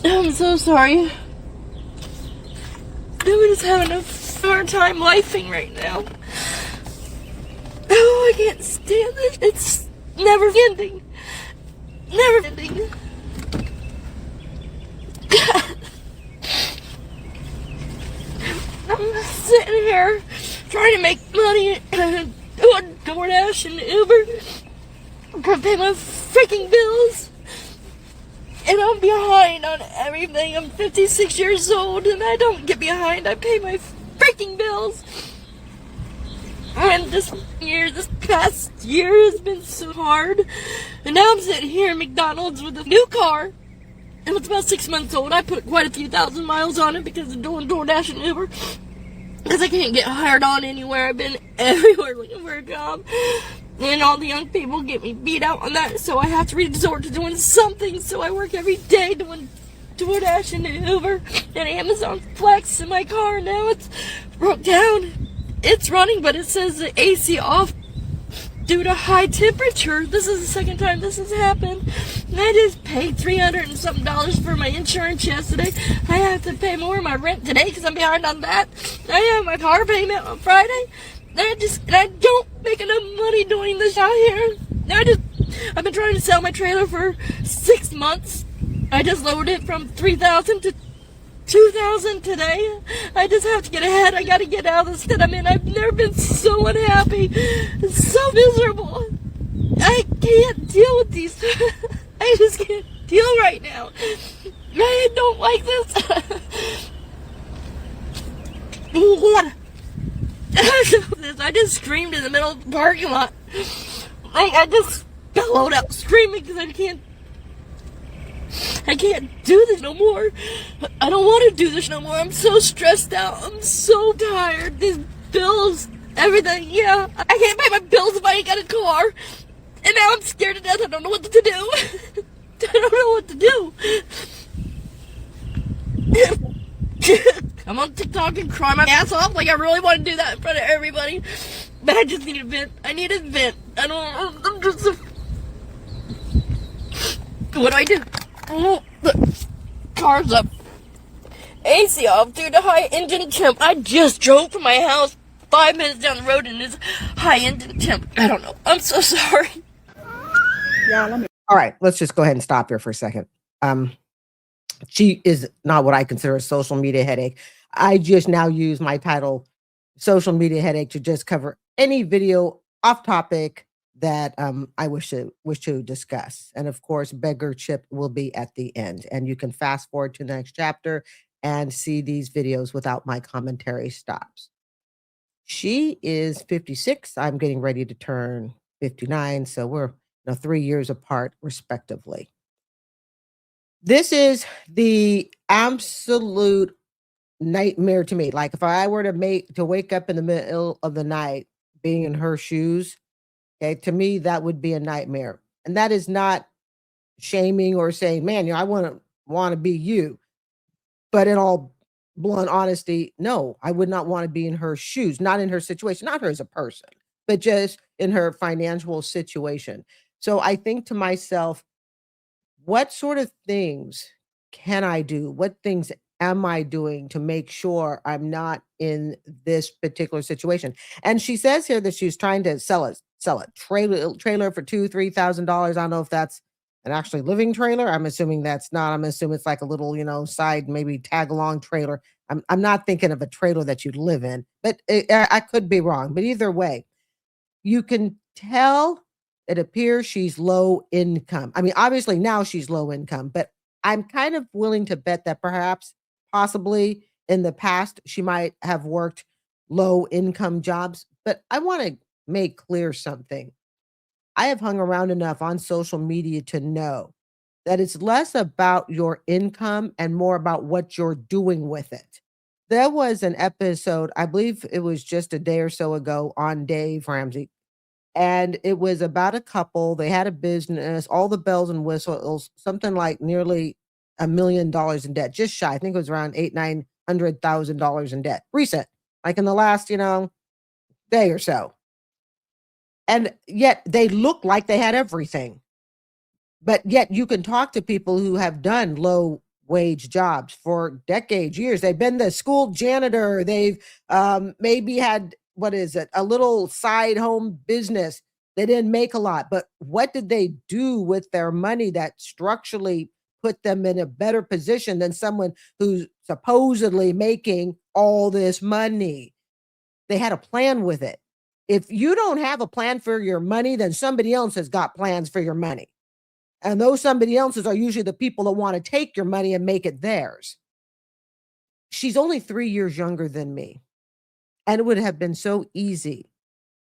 I'm so sorry. I'm just having a hard time lifing right now. Oh, I can't stand this. It's never ending. Never ending. I'm sitting here trying to make money and doing DoorDash and Uber. I'm trying to pay my freaking bills. And I'm behind on everything. I'm 56 years old and I don't get behind. I pay my freaking bills. And this past year has been so hard. And now I'm sitting here in McDonald's with a new car. And it's about 6 months old. I put quite a few thousand miles on it because of doing DoorDash and Uber. Because I can't get hired on anywhere. I've been everywhere looking for a job. And all the young people get me beat out on that. So I have to resort to doing something. So I work every day doing DoorDash and Uber and Amazon Flex in my car. Now it's broke down. It's running, but it says the AC off due to high temperature. This is the second time this has happened. And I just paid $300 and something for my insurance yesterday. I have to pay more of my rent today because I'm behind on that. I have my car payment on Friday. I don't make enough money doing this out here. I've been trying to sell my trailer for 6 months. I just lowered it from 3,000 to 2,000 today. I just have to get ahead. I gotta get out of the state I'm in. I've never been so unhappy, so miserable. I can't deal with these. I just can't deal right now. I don't like this. What? I just screamed in the middle of the parking lot. I just bellowed out screaming because I can't do this no more. I don't want to do this no more. I'm so stressed out. I'm so tired. These bills, everything. Yeah, I can't pay my bills if I ain't got a car. And now I'm scared to death. I don't know what to do. I don't know what to do. I'm on TikTok and cry my ass off like I really want to do that in front of everybody. But I just need a vent. I need a vent. I'm just what do? Oh, the car's up. AC off due to high engine temp. I just drove from my house 5 minutes down the road and it's high engine temp. I don't know. I'm so sorry. Yeah, all right, let's just go ahead and stop here for a second. She is not what I consider a social media headache. I just now use my title, social media headache, to just cover any video off topic that I wish to discuss. And of course, Beggar Chip will be at the end. And you can fast forward to the next chapter and see these videos without my commentary stops. She is 56. I'm getting ready to turn 59. So we're 3 years apart, respectively. This is the absolute nightmare to me. Like if I were to wake up in the middle of the night being in her shoes, okay, to me, that would be a nightmare. And that is not shaming or saying, man, I want to be you. But in all blunt honesty, no, I would not want to be in her shoes, not in her situation, not her as a person, but just in her financial situation. So I think to myself, what sort of things can I do? What things am I doing to make sure I'm not in this particular situation? And she says here that she's trying to sell a trailer for $2,000-$3,000. I don't know if that's an actually living trailer. I'm assuming that's not. I'm assuming it's like a little, side, maybe tag along trailer. I'm not thinking of a trailer that you'd live in, but I could be wrong. But either way, you can tell it appears she's low income. I mean, obviously now she's low income, but I'm kind of willing to bet that perhaps, possibly in the past, she might have worked low income jobs. But I want to make clear something. I have hung around enough on social media to know that it's less about your income and more about what you're doing with it. There was an episode, I believe it was just a day or so ago on Dave Ramsey, and it was about a couple. They had a business, all the bells and whistles, something like nearly $1 million in debt, just shy. I think it was around $900,000 in debt, recent, like in the last, day or so. And yet they look like they had everything. But yet you can talk to people who have done low wage jobs for decades, years. They've been the school janitor. They've maybe had, what is it, a little side home business. They didn't make a lot, but what did they do with their money that structurally put them in a better position than someone who's supposedly making all this money? They had a plan with it. If you don't have a plan for your money, then somebody else has got plans for your money. And those somebody else's are usually the people that want to take your money and make it theirs. She's only 3 years younger than me. And it would have been so easy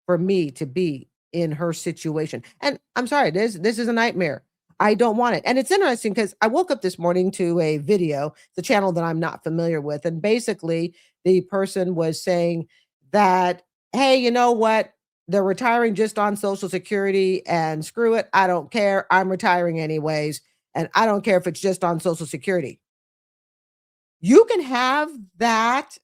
for me to be in her situation. And I'm sorry, this is a nightmare. I don't want it. And it's interesting because I woke up this morning to a video, the channel that I'm not familiar with. And basically, the person was saying that, hey, you know what? They're retiring just on Social Security and screw it. I don't care. I'm retiring anyways. And I don't care if it's just on Social Security. You can have that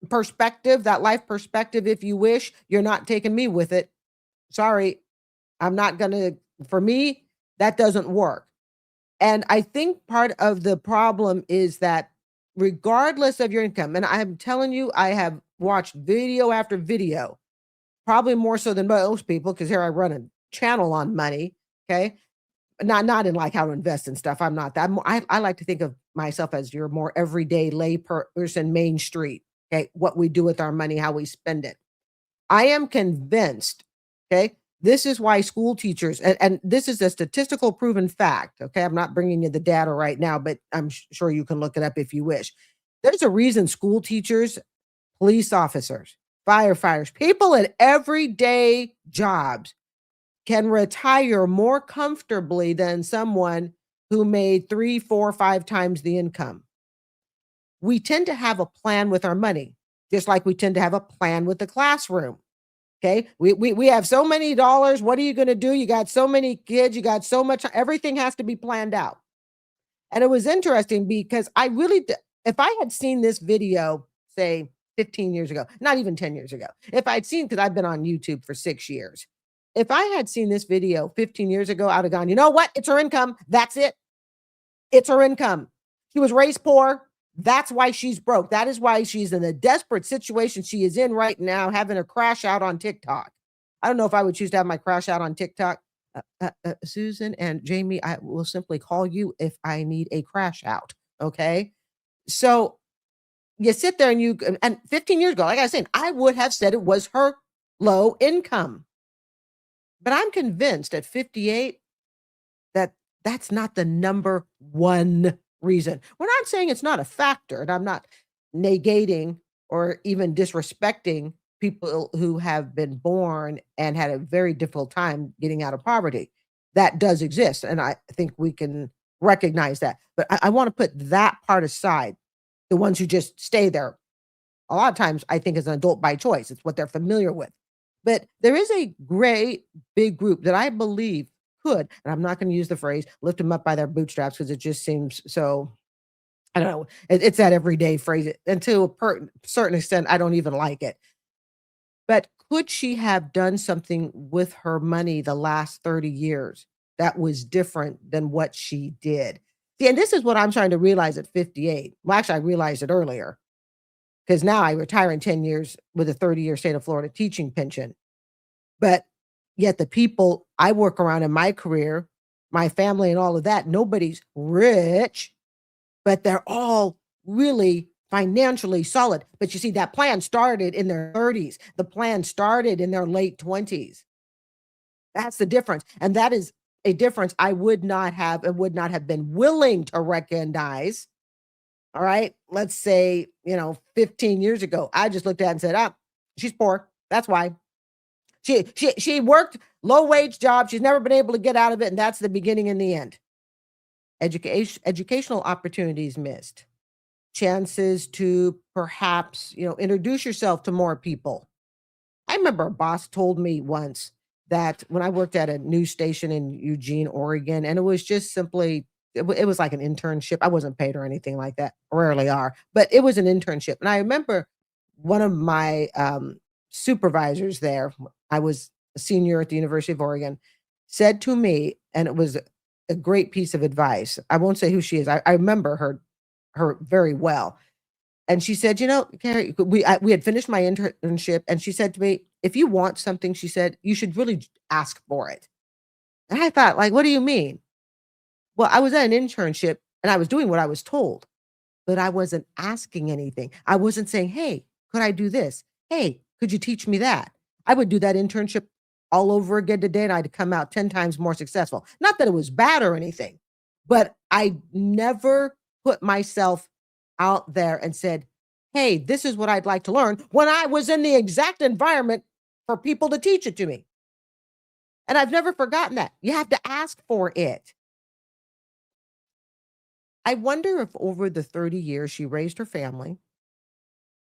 perspective, that life perspective, if you wish. You're not taking me with it. Sorry. I'm not going to, for me, that doesn't work. And I think part of the problem is that regardless of your income, and I'm telling you, I have watched video after video, probably more so than most people, because here I run a channel on money. Okay. Not in like how to invest and stuff. I'm not that. I like to think of myself as your more everyday lay person, Main Street. Okay. What we do with our money, how we spend it. I am convinced. Okay. This is why school teachers, and this is a statistical proven fact. Okay. I'm not bringing you the data right now, but I'm sure you can look it up if you wish. There's a reason school teachers, police officers, firefighters, people at everyday jobs can retire more comfortably than someone who made 3, 4, 5 times the income. We tend to have a plan with our money, just like we tend to have a plan with the classroom. Okay. We have so many dollars. What are you going to do? You got so many kids. You got so much. Everything has to be planned out. And it was interesting because if I had seen this video, say 15 years ago, not even 10 years ago, if I'd seen, because I've been on YouTube for 6 years, if I had seen this video 15 years ago, I'd have gone, you know what? It's her income. That's it. It's her income. She was raised poor. That's why she's broke. That is why she's in a desperate situation she is in right now, having a crash out on TikTok. I don't know if I would choose to have my crash out on TikTok. Susan and Jamie, I will simply call you if I need a crash out. Okay. So you sit there and 15 years ago, like I was saying, I would have said it was her low income. But I'm convinced at 58 that that's not the number one reason. We're not saying it's not a factor, and I'm not negating or even disrespecting people who have been born and had a very difficult time getting out of poverty. That does exist, and I think we can recognize that. But I want to put that part aside, the ones who just stay there. A lot of times, I think as an adult by choice, it's what they're familiar with. But there is a great big group that I believe could, and I'm not going to use the phrase, lift them up by their bootstraps, because it just seems so, I don't know, it's that everyday phrase. And to a certain extent, I don't even like it. But could she have done something with her money the last 30 years that was different than what she did? See, and this is what I'm trying to realize at 58. Well, actually, I realized it earlier, because now I retire in 10 years with a 30-year state of Florida teaching pension. But yet the people I work around in my career, my family and all of that, nobody's rich, but they're all really financially solid. But you see, that plan started in their 30s. The plan started in their late 20s. That's the difference. And that is a difference I would not have been willing to recognize. All right. Let's say, 15 years ago, I just looked at it and said, she's poor. That's why. She worked low wage job. She's never been able to get out of it. And that's the beginning and the end. Educational opportunities missed. Chances to perhaps, introduce yourself to more people. I remember a boss told me once that when I worked at a news station in Eugene, Oregon, and it was just simply, it was like an internship. I wasn't paid or anything like that. Rarely are, but it was an internship. And I remember one of my supervisors there, I was a senior at the University of Oregon, said to me, and it was a great piece of advice. I won't say who she is. I remember her very well. And she said, you know, Carrie, we had finished my internship, and she said to me, if you want something, she said, you should really ask for it. And I thought, like, what do you mean? Well, I was at an internship and I was doing what I was told, but I wasn't asking anything. I wasn't saying, hey, could I do this? Hey, could you teach me that? I would do that internship all over again today, and I'd come out 10 times more successful. Not that it was bad or anything, but I never put myself out there and said, hey, this is what I'd like to learn, when I was in the exact environment for people to teach it to me. And I've never forgotten that. You have to ask for it. I wonder if over the 30 years she raised her family.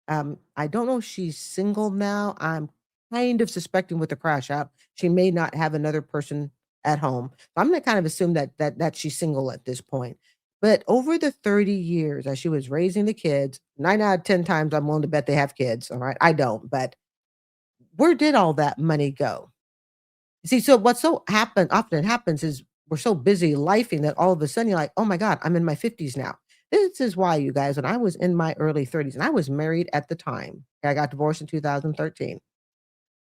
I don't know if she's single now. I'm kind of suspecting with the crash out, she may not have another person at home. I'm going to kind of assume that she's single at this point. But over the 30 years as she was raising the kids, 9 out of 10 times I'm willing to bet they have kids. All right. I don't, but where did all that money go? See, so what often happens is we're so busy lifing that all of a sudden you're like, oh my God, I'm in my 50s now. This is why, you guys, when I was in my early 30s and I was married at the time, I got divorced in 2013.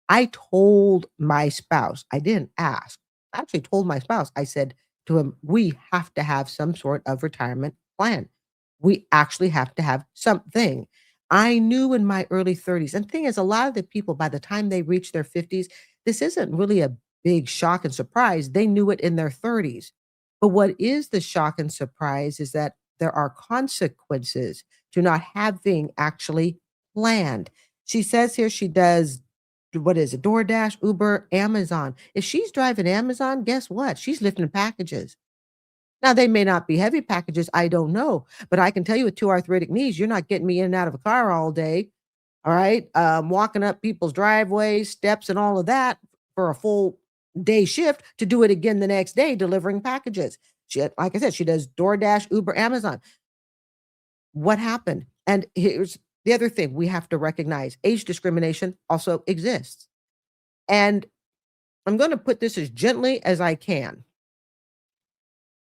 I told my spouse, I didn't ask. I actually told my spouse, I said to him, we have to have some sort of retirement plan. We actually have to have something. I knew in my early 30s, and the thing is, a lot of the people, by the time they reach their 50s, this isn't really a big shock and surprise. They knew it in their 30s. But what is the shock and surprise is that there are consequences to not having actually planned. She says here she does, what is it, DoorDash, Uber, Amazon. If she's driving Amazon, guess what? She's lifting packages. Now, they may not be heavy packages, I don't know, but I can tell you with two arthritic knees, you're not getting me in and out of a car all day. All right. Walking up people's driveways, steps, and all of that for a full day shift to do it again the next day, delivering packages. She, like I said, she does DoorDash, Uber, Amazon. What happened? And here's the other thing we have to recognize: age discrimination also exists. And I'm going to put this as gently as I can.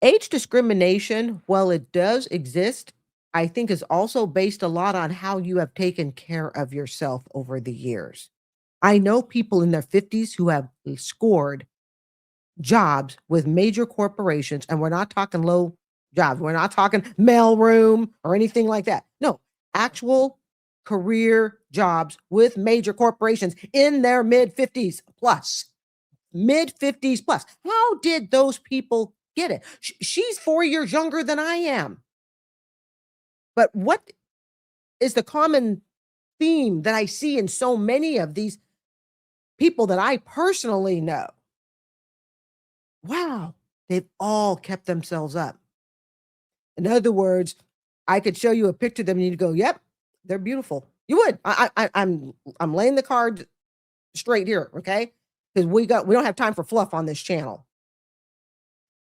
Age discrimination, while it does exist, I think is also based a lot on how you have taken care of yourself over the years. I know people in their 50s who have scored jobs with major corporations, and we're not talking low jobs. We're not talking mailroom or anything like that. No, actual career jobs with major corporations in their mid 50s plus. Mid 50s plus. How did those people get it? She's 4 years younger than I am. But what is the common theme that I see in so many of these people that I personally know? Wow, they've all kept themselves up. In other words, I could show you a picture of them and you'd go, yep, they're beautiful. You would. I'm laying the card straight here, okay? Because we don't have time for fluff on this channel.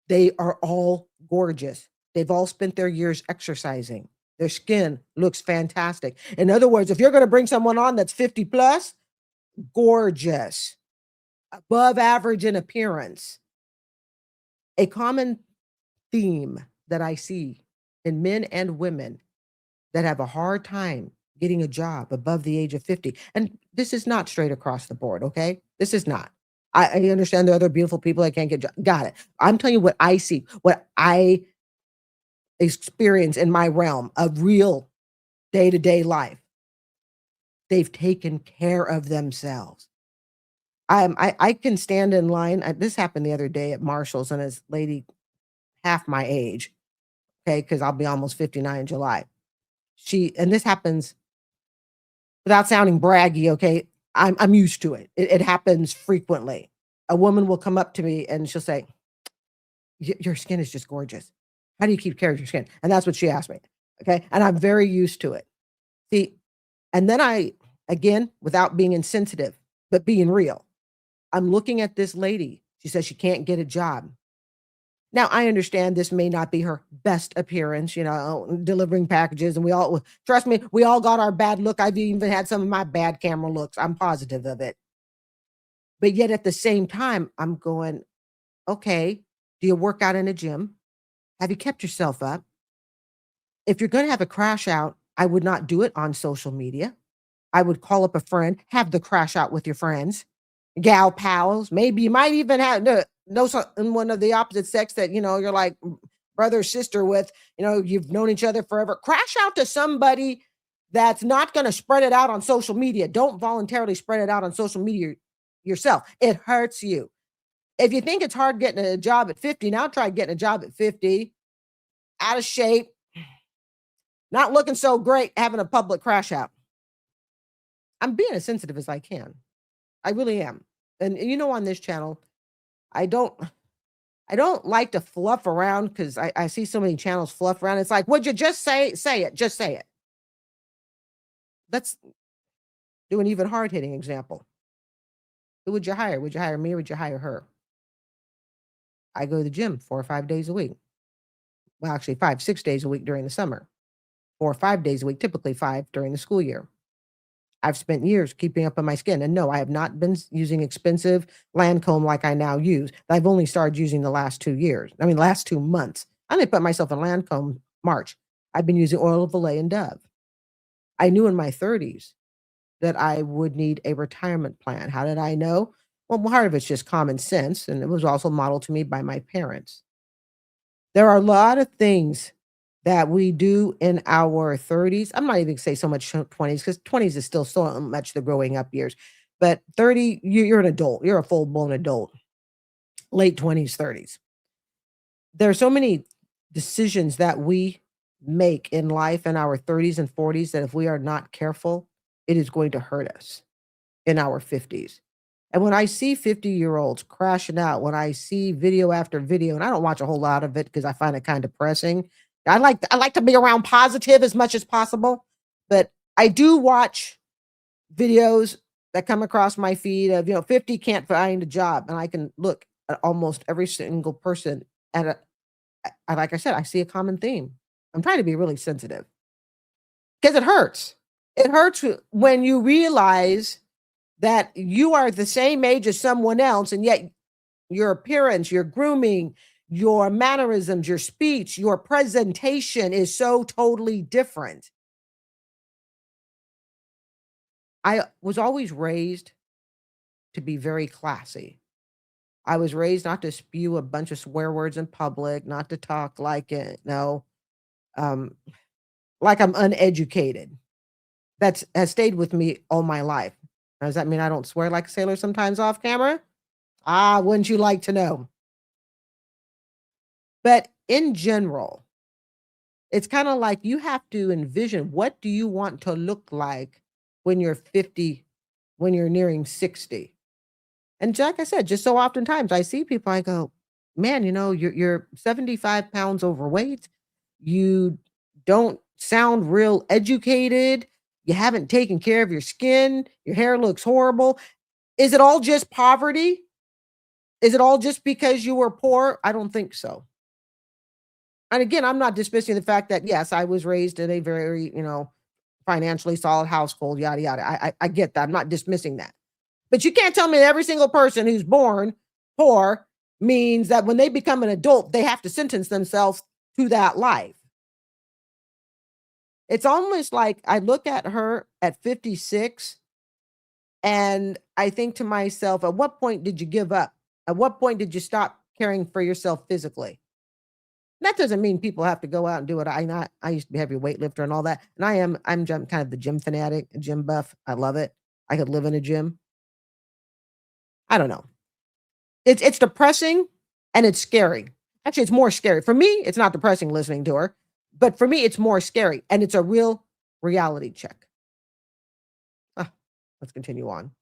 They are all gorgeous. They've all spent their years exercising. Their skin looks fantastic. In other words, if you're going to bring someone on that's 50 plus, gorgeous, above average in appearance. A common theme that I see in men and women that have a hard time getting a job above the age of 50. And this is not straight across the board, okay? This is not. I understand there are other beautiful people that can't get jobs. Got it. I'm telling you what I see, what I experience in my realm of real day-to-day life. They've taken care of themselves. I can stand in line. This happened the other day at Marshall's, and this lady half my age, okay, because I'll be almost 59 in July. And this happens without sounding braggy, okay? I'm used to it. It happens frequently. A woman will come up to me and she'll say, your skin is just gorgeous. How do you keep care of your skin? And that's what she asked me, okay? And I'm very used to it. See, and then again, without being insensitive, but being real, I'm looking at this lady. She says she can't get a job. Now, I understand this may not be her best appearance, delivering packages. And trust me, we all got our bad look. I've even had some of my bad camera looks. I'm positive of it. But yet at the same time, I'm going, okay, Do you work out in a gym? Have you kept yourself up? If you're going to have a crash out, I would not do it on social media. I would call up a friend, have the crash out with your friends, gal pals. Maybe you might even have know someone of the opposite sex that, you're like brother or sister with, you've known each other forever. Crash out to somebody that's not going to spread it out on social media. Don't voluntarily spread it out on social media yourself. It hurts you. If you think it's hard getting a job at 50, now try getting a job at 50, out of shape, not looking so great, having a public crash out. I'm being as sensitive as I can. I really am. And on this channel, I don't like to fluff around because I see so many channels fluff around. It's like, would you just say it? Just say it. Let's do an even hard-hitting example. Who would you hire? Would you hire me or would you hire her? I go to the gym 4 or 5 days a week. Well, actually 5, 6 days a week during the summer. 4 or 5 days a week, typically 5 during the school year. I've spent years keeping up on my skin. And no, I have not been using expensive Lancome like I now use. I've only started using the last 2 years. Last 2 months. I only put myself in Lancome March. I've been using oil of Olay and Dove. I knew in my 30s that I would need a retirement plan. How did I know? Well, part of it's just common sense. And it was also modeled to me by my parents. There are a lot of things that we do in our 30s. I'm not even going to say so much 20s because 20s is still so much the growing up years. But 30, you're an adult. You're a full-blown adult. Late 20s, 30s. There are so many decisions that we make in life in our 30s and 40s that if we are not careful, it is going to hurt us in our 50s. And when I see 50-year-olds crashing out, when I see video after video, and I don't watch a whole lot of it because I find it kind of depressing. I like to be around positive as much as possible, but I do watch videos that come across my feed of 50 can't find a job, and I can look at almost every single person and like I said, I see a common theme. I'm trying to be really sensitive because it hurts. It hurts when you realize that you are the same age as someone else, and yet your appearance, your grooming, your mannerisms, your speech, your presentation is so totally different. I was always raised to be very classy. I was raised not to spew a bunch of swear words in public, not to talk like it, like I'm uneducated. That has stayed with me all my life. Does that mean I don't swear like a sailor sometimes off camera? Wouldn't you like to know? But in general, it's kind of like you have to envision, what do you want to look like when you're 50, when you're nearing 60? And like I said, just so oftentimes I see people, I go, man, you're 75 pounds overweight. You don't sound real educated. You haven't taken care of your skin. Your hair looks horrible. Is it all just poverty? Is it all just because you were poor? I don't think so. And again, I'm not dismissing the fact that, yes, I was raised in a very, financially solid household, yada, yada. I get that. I'm not dismissing that. But you can't tell me that every single person who's born poor means that when they become an adult, they have to sentence themselves to that life. It's almost like I look at her at 56 and I think to myself, at what point did you give up? At what point did you stop caring for yourself physically? That doesn't mean people have to go out and do it. I used to be a heavy weightlifter and all that. And I'm kind of the gym fanatic, a gym buff. I love it. I could live in a gym. I don't know. It's depressing and it's scary. Actually, it's more scary. For me, it's not depressing listening to her, but for me, it's more scary. And it's a real reality check. Let's continue on.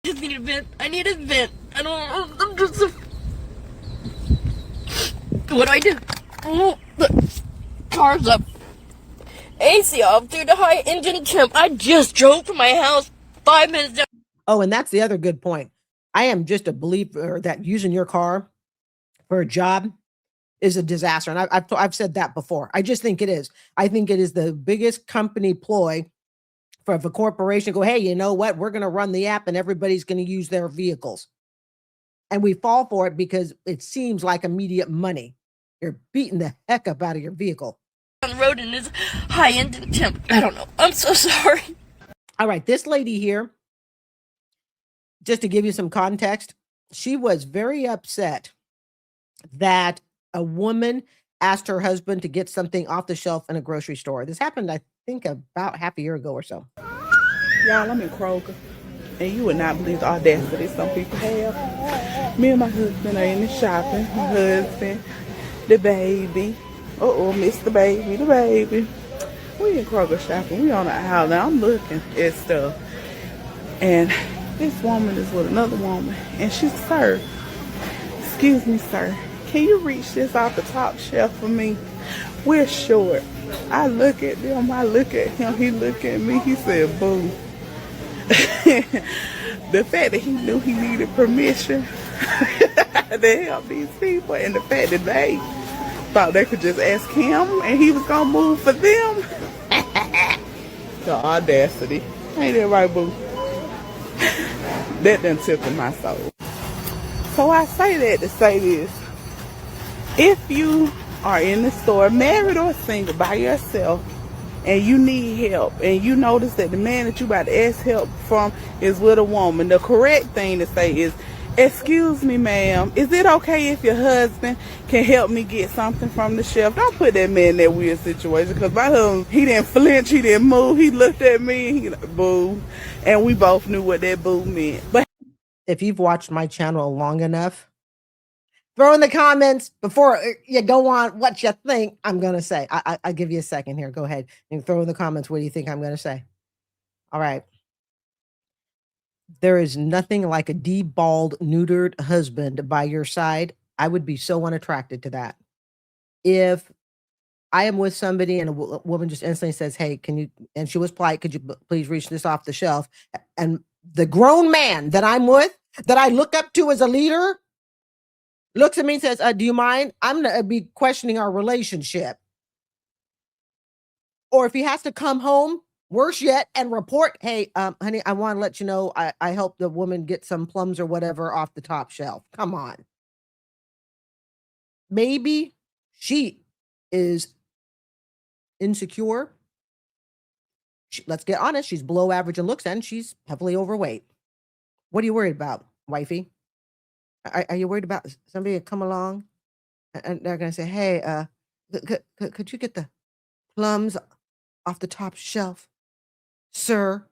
I just need a vent. I need a vent. I'm just what do I do? Oh, the car's up. AC off due to high engine temp. I just drove from my house 5 minutes down. Oh, and that's the other good point. I am just a believer that using your car for a job is a disaster. And I've said that before. I just think it is. I think it is the biggest company ploy for a corporation to go, hey, you know what? We're going to run the app and everybody's going to use their vehicles. And we fall for it because it seems like immediate money. You're beating the heck up out of your vehicle. On the road and is high end and temp. I don't know. I'm so sorry. All right, this lady here, just to give you some context, she was very upset that a woman asked her husband to get something off the shelf in a grocery store. This happened, I think, about half a year ago or so. Y'all, I'm in Kroger, and you would not believe the audacity some people have. Me and my husband are in the shopping. My husband, the baby. Miss the baby. We in Kroger shopping. We on the aisle now. I'm looking at stuff. And this woman is with another woman. And she's, sir, excuse me, sir, can you reach this off the top shelf for me? We're short. I look at them. I look at him. He look at me. He said, boo. The fact that he knew he needed permission to help these people, and the fact that they thought they could just ask him and he was gonna move for them. The audacity. Ain't that right, boo? That done tickled my soul. So I say that to say this. If you are in the store, married or single, by yourself, and you need help, and you notice that the man that you about to ask help from is with a woman, the correct thing to say is, excuse me, ma'am, is it okay if your husband can help me get something from the shelf? Don't put that man in that weird situation, because my husband, he didn't flinch, he didn't move, he looked at me, and he like, boo, and we both knew what that boo meant. But if you've watched my channel long enough, throw in the comments before you go on what you think I'm going to say. I'll give you a second here. Go ahead and throw in the comments what do you think I'm going to say. All right. There is nothing like a deballed, neutered husband by your side. I would be so unattracted to that. If I am with somebody and a woman just instantly says, hey, can you, and she was polite, could you please reach this off the shelf? And the grown man that I'm with, that I look up to as a leader, looks at me and says, do you mind? I'm going to be questioning our relationship. Or if he has to come home, worse yet, and report, hey, honey, I want to let you know I helped the woman get some plums or whatever off the top shelf. Come on. Maybe she is insecure. Let's get honest. She's below average in looks and she's heavily overweight. What are you worried about, wifey? Are you worried about somebody to come along and they're going to say, hey, could you get the plums off the top shelf, sir?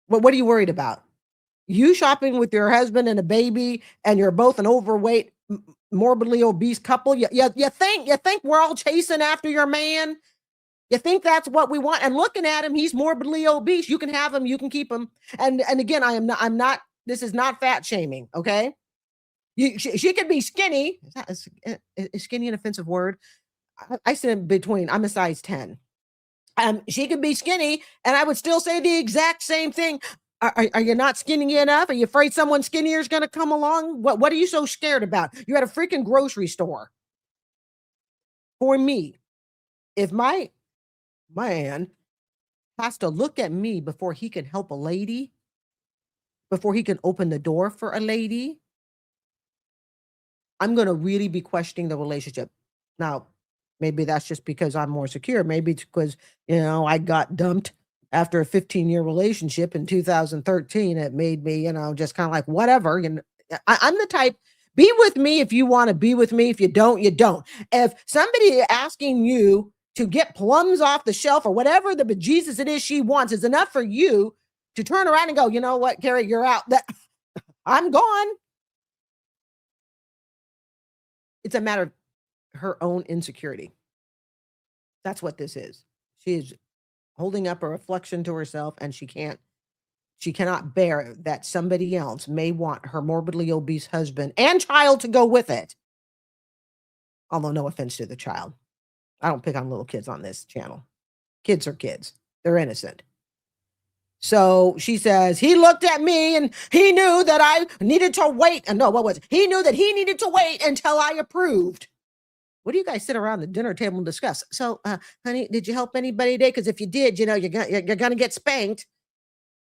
What are you worried about? You shopping with your husband and a baby and you're both an overweight, morbidly obese couple. You think we're all chasing after your man? You think that's what we want? And looking at him, he's morbidly obese. You can have him, you can keep him. And again, I'm not, this is not fat shaming. Okay. She could be skinny. Is skinny an offensive word? I sit in between. I'm a size 10. She could be skinny, and I would still say the exact same thing. Are you not skinny enough? Are you afraid someone skinnier is going to come along? What are you so scared about? You're at a freaking grocery store. For me, if my man has to look at me before he can help a lady, before he can open the door for a lady, I'm going to really be questioning the relationship. Now, maybe that's just because I'm more secure. Maybe it's because, I got dumped after a 15-year relationship in 2013. It made me, just kind of like, whatever. I'm the type, be with me if you want to be with me. If you don't, you don't. If somebody asking you to get plums off the shelf or whatever the bejesus it is she wants is enough for you to turn around and go, you know what, Carrie, you're out. I'm gone. It's a matter of her own insecurity. That's what this is. She is holding up a reflection to herself, and she cannot bear that somebody else may want her morbidly obese husband and child to go with it. Although no offense to the child. I don't pick on little kids on this channel. Kids are kids. They're innocent. So she says, he looked at me and he knew that I needed to wait. And no, what was it? He knew that he needed to wait until I approved. What do you guys sit around the dinner table and discuss? So, honey, did you help anybody today? Because if you did, you're gonna get spanked.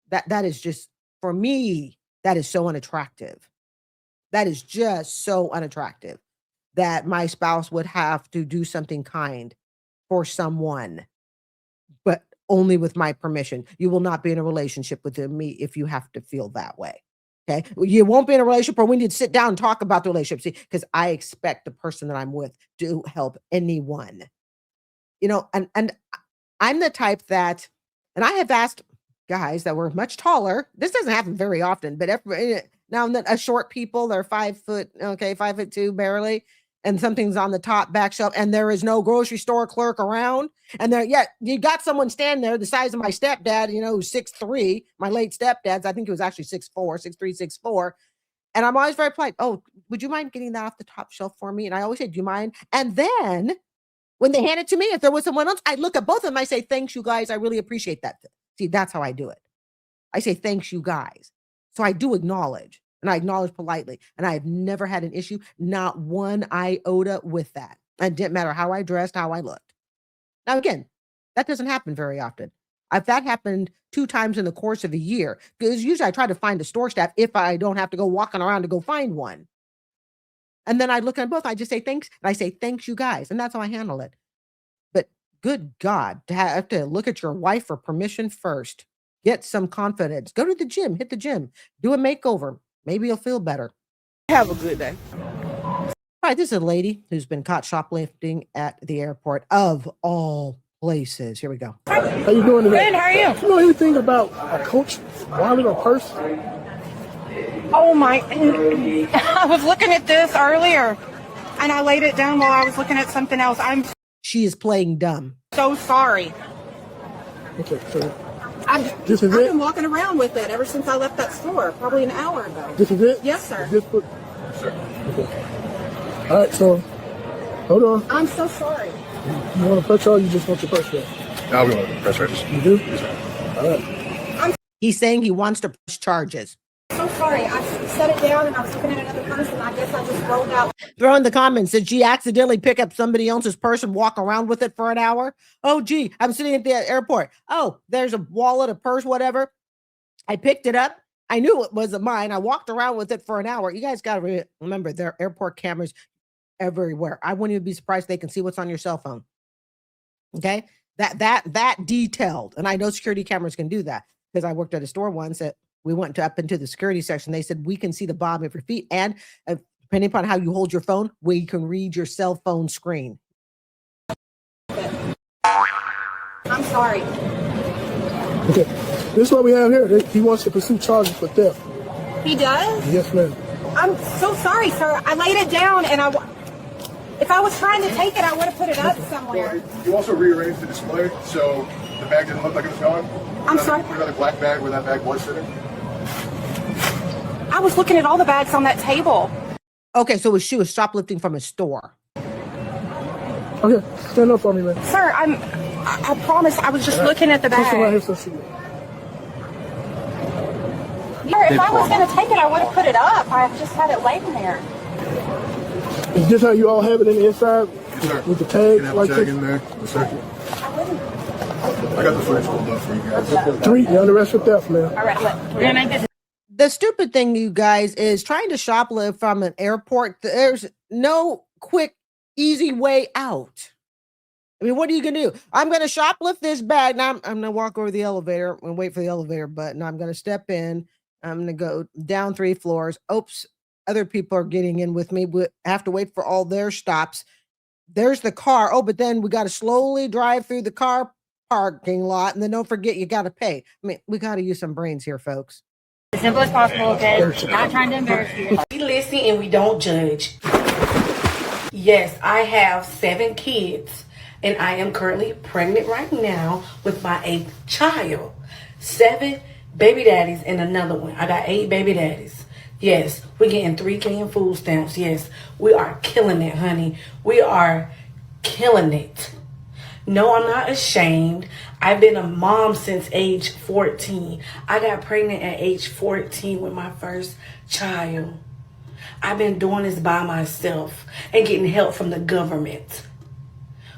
That is just, for me, that is so unattractive. That is just so unattractive that my spouse would have to do something kind for someone, but only with my permission. You will not be in a relationship with me if you have to feel that way. Okay. You won't be in a relationship, or we need to sit down and talk about the relationship. See, because I expect the person that I'm with to help anyone. You know, and I'm the type that, and I have asked guys that were much taller. This doesn't happen very often, but now and then a short people, they're 5 foot, okay, 5'2" barely, and something's on the top back shelf, and there is no grocery store clerk around. And there, yeah, you got someone standing there the size of my stepdad, you know, who's 6'3", my late stepdad's, I think he was actually 6'4", 6'3", 6'4". And I'm always very polite. Oh, would you mind getting that off the top shelf for me? And I always say, do you mind? And then when they hand it to me, if there was someone else, I look at both of them. I say, thanks, you guys. I really appreciate that. See, that's how I do it. I say, thanks, you guys. So I do acknowledge, and I acknowledge politely. And I have never had an issue, not one iota with that. It didn't matter how I dressed, how I looked. Now, again, that doesn't happen very often. If that happened 2 times in the course of a year, because usually I try to find a store staff if I don't have to go walking around to go find one. And then I look at both. I just say thanks. And I say, thanks, you guys. And that's how I handle it. But good God, to have to look at your wife for permission first. Get some confidence. Go to the gym. Hit the gym. Do a makeover. Maybe you'll feel better. Have a good day. All right, this is a lady who's been caught shoplifting at the airport, of all places. Here we go. How you doing today? Good, how are you? Do you know anything about a Coach wallet or purse? Oh my, I was looking at this earlier and I laid it down while I was looking at something else. I'm She is playing dumb. so sorry. Okay, so I've this is it? been walking around with it ever since I left that store, probably an hour ago. This is it? Yes, sir. This book? Okay. All right, so hold on. I'm so sorry. You want to press or you just want your purse back? No, we want to press register. You do? All right. He's saying he wants to press charges. So sorry. I set it down and I was looking at another person. I guess I just rolled out. Throw in the comments, did she accidentally pick up somebody else's purse and walk around with it for an hour? Oh, gee, I'm sitting at the airport. Oh, there's a wallet, a purse, whatever. I picked it up. I knew it wasn't mine. I walked around with it for an hour. You guys got to remember, there are airport cameras everywhere. I wouldn't even be surprised if they can see what's on your cell phone. Okay? That detailed. And I know security cameras can do that because I worked at a store once that we went up into the security section. They said, we can see the bottom of your feet. And depending upon how you hold your phone, we can read your cell phone screen. I'm sorry. Okay. This is what we have here. He wants to pursue charges for theft. He does? Yes, ma'am. I'm so sorry, sir. I laid it down and if I was trying to take it, I would have put it up somewhere. You also rearranged the display, so the bag didn't look like it was gone. I'm sorry? Put another black bag where that bag was sitting. I was looking at all the bags on that table. Okay, so she was shoplifting from a store. Okay, stand up for me, man. Sir, I promise I was just looking at the Sit right here bag. so she. Sir, if I was going to take it, I would have put it up. I just had it laying there. Is this how you all have it in the inside? Yes, sir. With the tag? You can have Like a tag this? in there. Yes, sir. I got the footage pulled up for you guys. 3, you're under arrest for theft, man. All right, look, we're going to make this. The stupid thing, you guys, is trying to shoplift from an airport. There's no quick, easy way out. I mean, what are you going to do? I'm going to shoplift this bag. Now I'm going to walk over the elevator and wait for the elevator button. I'm going to step in. I'm going to go down 3 floors. Oops, other people are getting in with me. We have to wait for all their stops. There's the car. Oh, but then we got to slowly drive through the car parking lot. And then don't forget, you got to pay. I mean, we got to use some brains here, folks. As simple as possible, okay? Not trying to embarrass you. We listen and we don't judge. Yes, I have 7 kids and I am currently pregnant right now with my 8th child. 7 baby daddies and another one. I got 8 baby daddies. Yes, we're getting 3 canned food stamps. Yes, we are killing it, honey. We are killing it. No, I'm not ashamed. I've been a mom since age 14. I got pregnant at age 14 with my first child. I've been doing this by myself and getting help from the government.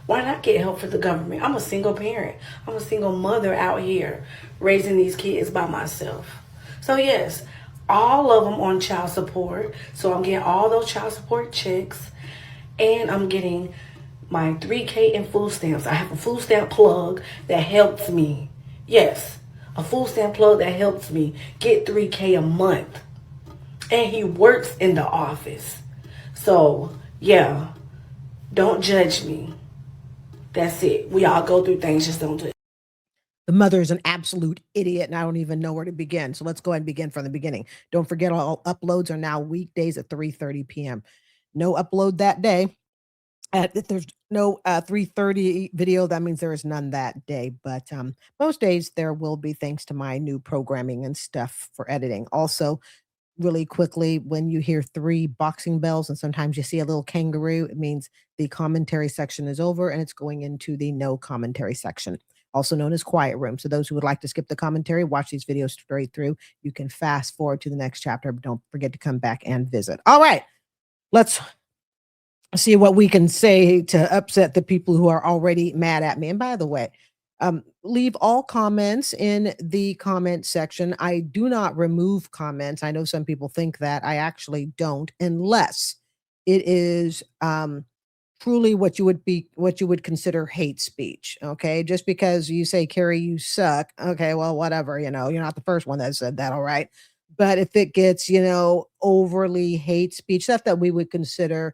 Why not get help from the government? I'm a single parent. I'm a single mother out here raising these kids by myself. So yes, all of them on child support. So I'm getting all those child support checks, and I'm getting my 3K in food stamps. I have a food stamp plug that helps me. Yes, a food stamp plug that helps me get 3K a month. And he works in the office. So, yeah, don't judge me. That's it. We all go through things, just don't do it. The mother is an absolute idiot, and I don't even know where to begin. So let's go ahead and begin from the beginning. Don't forget, all uploads are now weekdays at 3:30 p.m. No upload that day. If there's no 3:30 video, that means there is none that day. But most days there will be, thanks to my new programming and stuff for editing. Also, really quickly, when you hear 3 boxing bells and sometimes you see a little kangaroo, it means the commentary section is over and it's going into the no commentary section, also known as quiet room. So those who would like to skip the commentary, watch these videos straight through. You can fast forward to the next chapter, but don't forget to come back and visit. All right, let's see what we can say to upset the people who are already mad at me. And by the way, leave all comments in the comment section. I do not remove comments. I know some people think that. I actually don't, unless it is truly what you would consider hate speech. Okay, just because you say, Carrie, you suck. Okay, well, whatever. You're not the first one that said that. All right. But if it gets, overly hate speech, stuff that we would consider,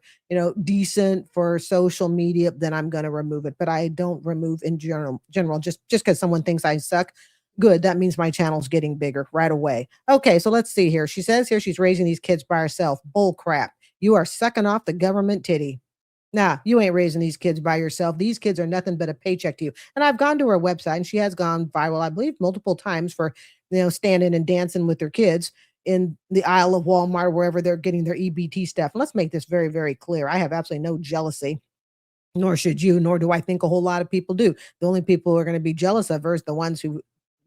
decent for social media, then I'm going to remove it. But I don't remove in general, just because someone thinks I suck. Good. That means my channel's getting bigger right away. Okay. So let's see here. She says here she's raising these kids by herself. Bull crap. You are sucking off the government titty. Nah, you ain't raising these kids by yourself. These kids are nothing but a paycheck to you. And I've gone to her website and she has gone viral, I believe, multiple times for, standing and dancing with their kids in the aisle of Walmart or wherever they're getting their EBT stuff. And let's make this very, very clear. I have absolutely no jealousy, nor should you, nor do I think a whole lot of people do. The only people who are going to be jealous of her is the ones who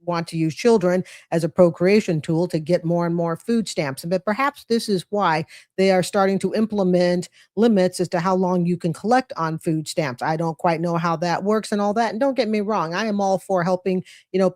want to use children as a procreation tool to get more and more food stamps. But perhaps this is why they are starting to implement limits as to how long you can collect on food stamps. I don't quite know how that works and all that. And don't get me wrong, I am all for helping,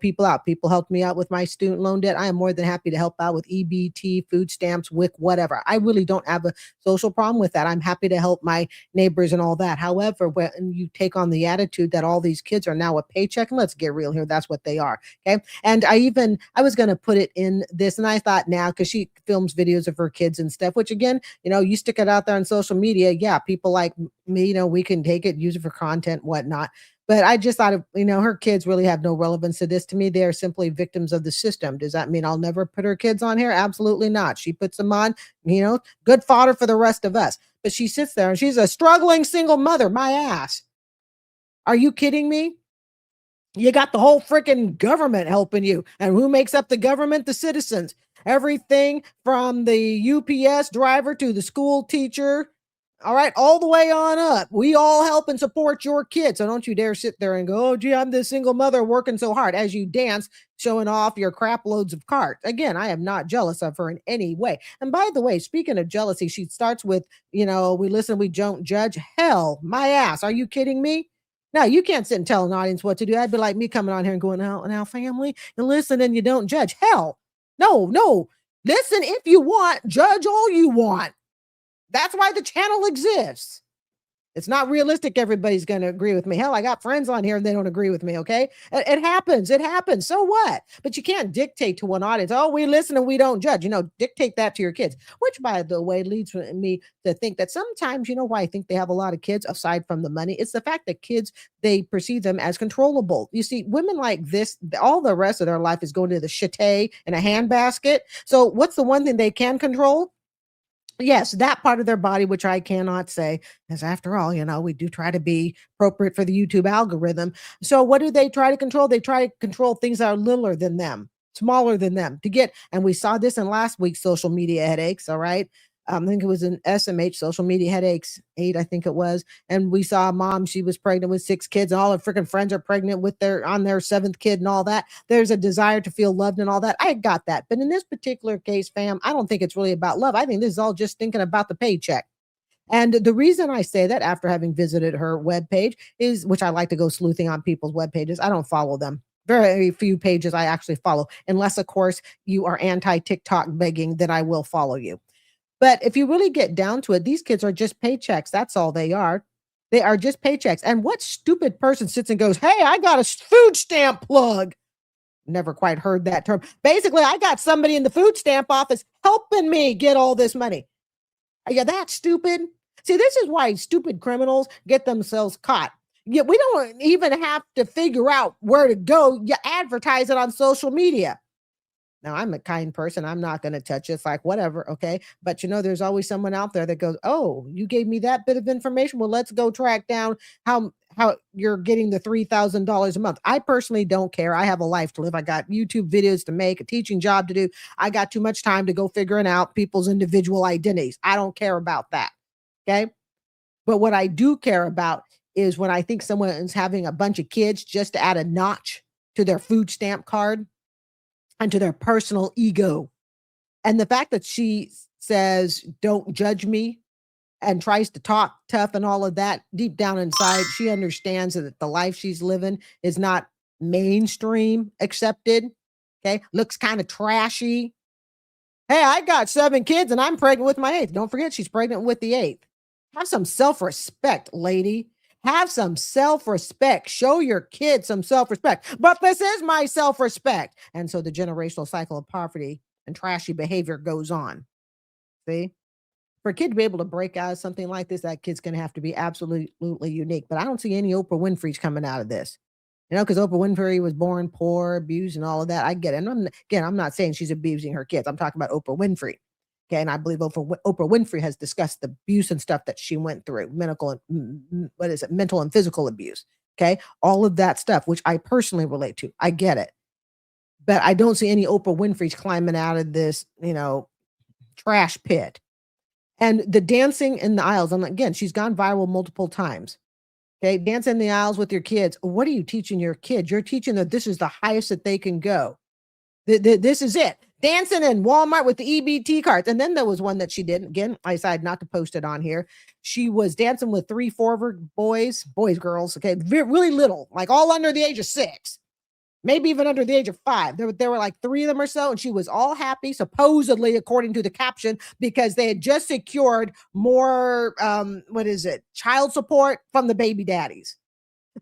people out. People helped me out with my student loan debt. I am more than happy to help out with EBT, food stamps, WIC, whatever. I really don't have a social problem with that. I'm happy to help my neighbors and all that. However, when you take on the attitude that all these kids are now a paycheck, and let's get real here, that's what they are. Okay. And I was going to put it in this, and I thought now, because she films videos of her kids and stuff, which again, you stick it out there on social media. Yeah, people like me, we can take it, use it for content, whatnot. But I just thought, her kids really have no relevance to this. To me, they are simply victims of the system. Does that mean I'll never put her kids on here? Absolutely not. She puts them on, good fodder for the rest of us. But she sits there and she's a struggling single mother. My ass. Are you kidding me? You got the whole freaking government helping you. And who makes up the government? The citizens. Everything from the UPS driver to the school teacher. All right, all the way on up. We all help and support your kids. So don't you dare sit there and go, oh, gee, I'm this single mother working so hard as you dance, showing off your crap loads of carts. Again, I am not jealous of her in any way. And by the way, speaking of jealousy, she starts with, we listen, we don't judge. Hell, my ass. Are you kidding me? No, you can't sit and tell an audience what to do. That'd be like me coming on here and going, now, family, and listen, and you don't judge. Hell, no. Listen if you want, judge all you want. That's why the channel exists. It's not realistic everybody's going to agree with me. Hell, I got friends on here and they don't agree with me, okay? It happens. So what? But you can't dictate to one audience, oh, we listen and we don't judge. Dictate that to your kids, which, by the way, leads me to think that sometimes, why I think they have a lot of kids aside from the money? It's the fact that kids, they perceive them as controllable. You see, women like this, all the rest of their life is going to the Chpt in a handbasket. So what's the one thing they can control? Yes, that part of their body, which I cannot say, because after all, we do try to be appropriate for the YouTube algorithm. So what do they try to control? They try to control things that are littler than them, smaller than them to get. And we saw this in last week's social media headaches. All right. I think it was an SMH, social media headaches 8, I think it was. And we saw a mom, she was pregnant with 6 kids and all her freaking friends are pregnant with on their 7th kid and all that. There's a desire to feel loved and all that. I got that. But in this particular case, fam, I don't think it's really about love. I think this is all just thinking about the paycheck. And the reason I say that, after having visited her webpage, is, which I like to go sleuthing on people's web pages. I don't follow them. very few pages I actually follow, unless, of course, you are anti-TikTok begging, then I will follow you. But if you really get down to it, these kids are just paychecks. That's all they are. They are just paychecks. And what stupid person sits and goes, hey, I got a food stamp plug? Never quite heard that term. Basically, I got somebody in the food stamp office helping me get all this money. Are you that stupid? See, this is why stupid criminals get themselves caught. Yeah, we don't even have to figure out where to go. You advertise it on social media. Now, I'm a kind person. I'm not going to touch it. It's like, whatever. Okay. But there's always someone out there that goes, oh, you gave me that bit of information. Well, let's go track down how you're getting the $3,000 a month. I personally don't care. I have a life to live. I got YouTube videos to make, a teaching job to do. I got too much time to go figuring out people's individual identities. I don't care about that. Okay. But what I do care about is when I think someone is having a bunch of kids just to add a notch to their food stamp card and to their personal ego. And the fact that she says, don't judge me, and tries to talk tough and all of that, deep down inside, she understands that the life she's living is not mainstream accepted. Okay. Looks kind of trashy. Hey, I got 7 kids and I'm pregnant with my 8th. Don't forget, she's pregnant with the 8th. Have some self-respect, lady. Have some self-respect. Show your kids some self-respect. But this is my self-respect. And so the generational cycle of poverty and trashy behavior goes on. See? For a kid to be able to break out of something like this, that kid's going to have to be absolutely unique. But I don't see any Oprah Winfrey's coming out of this. Because Oprah Winfrey was born poor, abused, and all of that. I get it. And I'm not saying she's abusing her kids. I'm talking about Oprah Winfrey. Okay, and I believe Oprah Winfrey has discussed the abuse and stuff that she went through, mental and physical abuse. Okay, all of that stuff, which I personally relate to. I get it, but I don't see any Oprah Winfrey's climbing out of this, trash pit. And the dancing in the aisles, and again, she's gone viral multiple times. Okay, dance in the aisles with your kids. What are you teaching your kids? You're teaching that this is the highest that they can go. This is it. Dancing in Walmart with the EBT cards. And then there was one that she did. Again, I decided not to post it on here. She was dancing with 3 forward boys, girls, okay, really little, like all under the age of 6, maybe even under the age of 5. There were like 3 of them or so, and she was all happy, supposedly, according to the caption, because they had just secured more, child support from the baby daddies.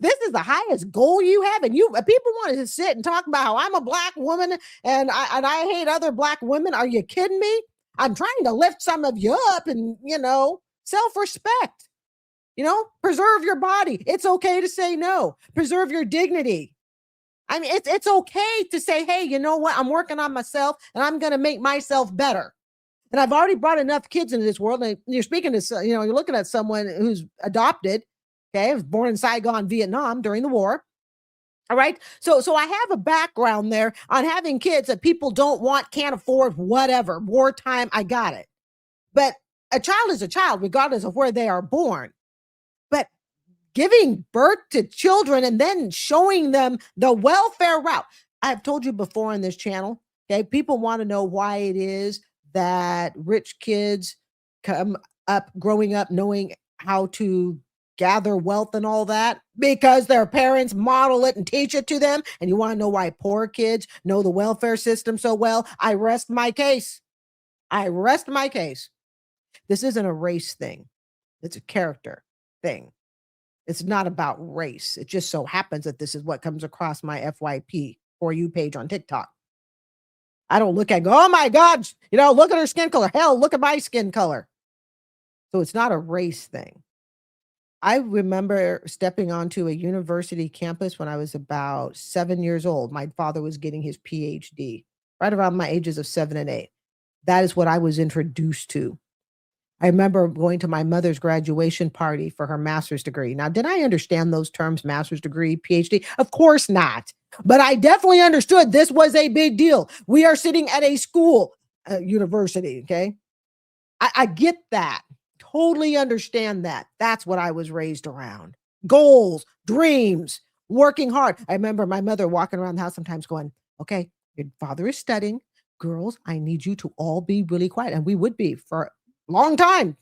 This is the highest goal you have, and people want to sit and talk about how I'm a Black woman and I hate other Black women. Are you kidding me? I'm trying to lift some of you up, and self-respect. Preserve your body. It's okay to say no. Preserve your dignity. I mean, it's okay to say, hey, you know what? I'm working on myself, and I'm going to make myself better. And I've already brought enough kids into this world. And you're speaking to, you're looking at someone who's adopted. Okay, I was born in Saigon, Vietnam during the war. All right. So I have a background there on having kids that people don't want, can't afford, whatever. Wartime, I got it. But a child is a child, regardless of where they are born. But giving birth to children and then showing them the welfare route. I've told you before on this channel, okay, people want to know why it is that rich kids come up, growing up, knowing how to gather wealth and all that, because their parents model it and teach it to them. And you want to know why poor kids know the welfare system so well? I rest my case. This isn't a race thing. It's a character thing. It's not about race. It just so happens that this is what comes across my FYP For You page on TikTok. I don't look at go, oh my God, look at her skin color. Hell, look at my skin color. So it's not a race thing. I remember stepping onto a university campus when I was about 7 years old. My father was getting his PhD right around my ages of 7 and 8. That is what I was introduced to. I remember going to my mother's graduation party for her master's degree. Now, did I understand those terms, master's degree, PhD? Of course not. But I definitely understood this was a big deal. We are sitting at a school, university, okay? I get that. Totally understand that. That's what I was raised around. Goals, dreams, working hard. I remember my mother walking around the house sometimes going, okay, your father is studying. Girls, I need you to all be really quiet. And we would be for a long time,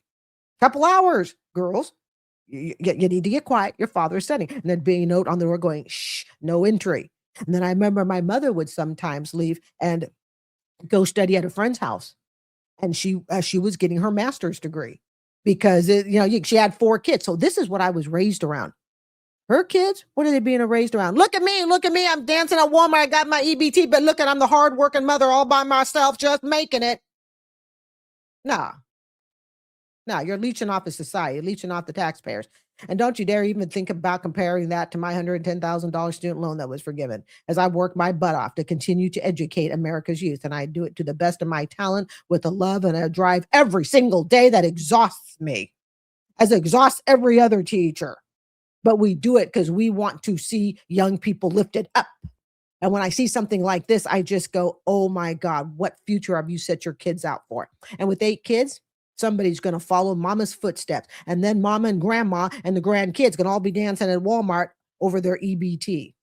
couple hours. Girls, you need to get quiet. Your father is studying. And there'd be a note on the door going, shh, no entry. And then I remember my mother would sometimes leave and go study at a friend's house. And she was getting her master's degree because she had 4 kids. So this is what I was raised around. Her kids, what are they being raised around? Look at me. I'm dancing at Walmart. I got my EBT, but look at, I'm the hardworking mother all by myself, just making it. Nah, you're leeching off the society, you're leeching off the taxpayers. And don't you dare even think about comparing that to my $110,000 student loan that was forgiven, as I work my butt off to continue to educate America's youth. And I do it to the best of my talent with a love and a drive every single day that exhausts me, as exhausts every other teacher. But we do it because we want to see young people lifted up. And when I see something like this, I just go, oh my God, what future have you set your kids out for? And with 8 kids, somebody's going to follow mama's footsteps. And then mama and grandma and the grandkids can all be dancing at Walmart over their EBT.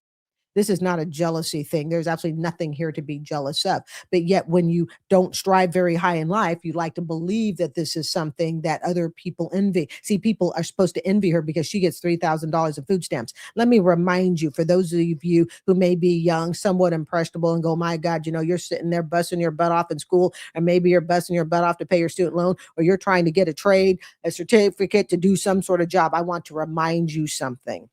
This is not a jealousy thing. There's absolutely nothing here to be jealous of. But yet when you don't strive very high in life, you like to believe that this is something that other people envy. See, people are supposed to envy her because she gets $3,000 of food stamps. Let me remind you, for those of you who may be young, somewhat impressionable, and go, my God, you're sitting there busting your butt off in school, or maybe you're busting your butt off to pay your student loan, or you're trying to get a trade, a certificate to do some sort of job. I want to remind you something.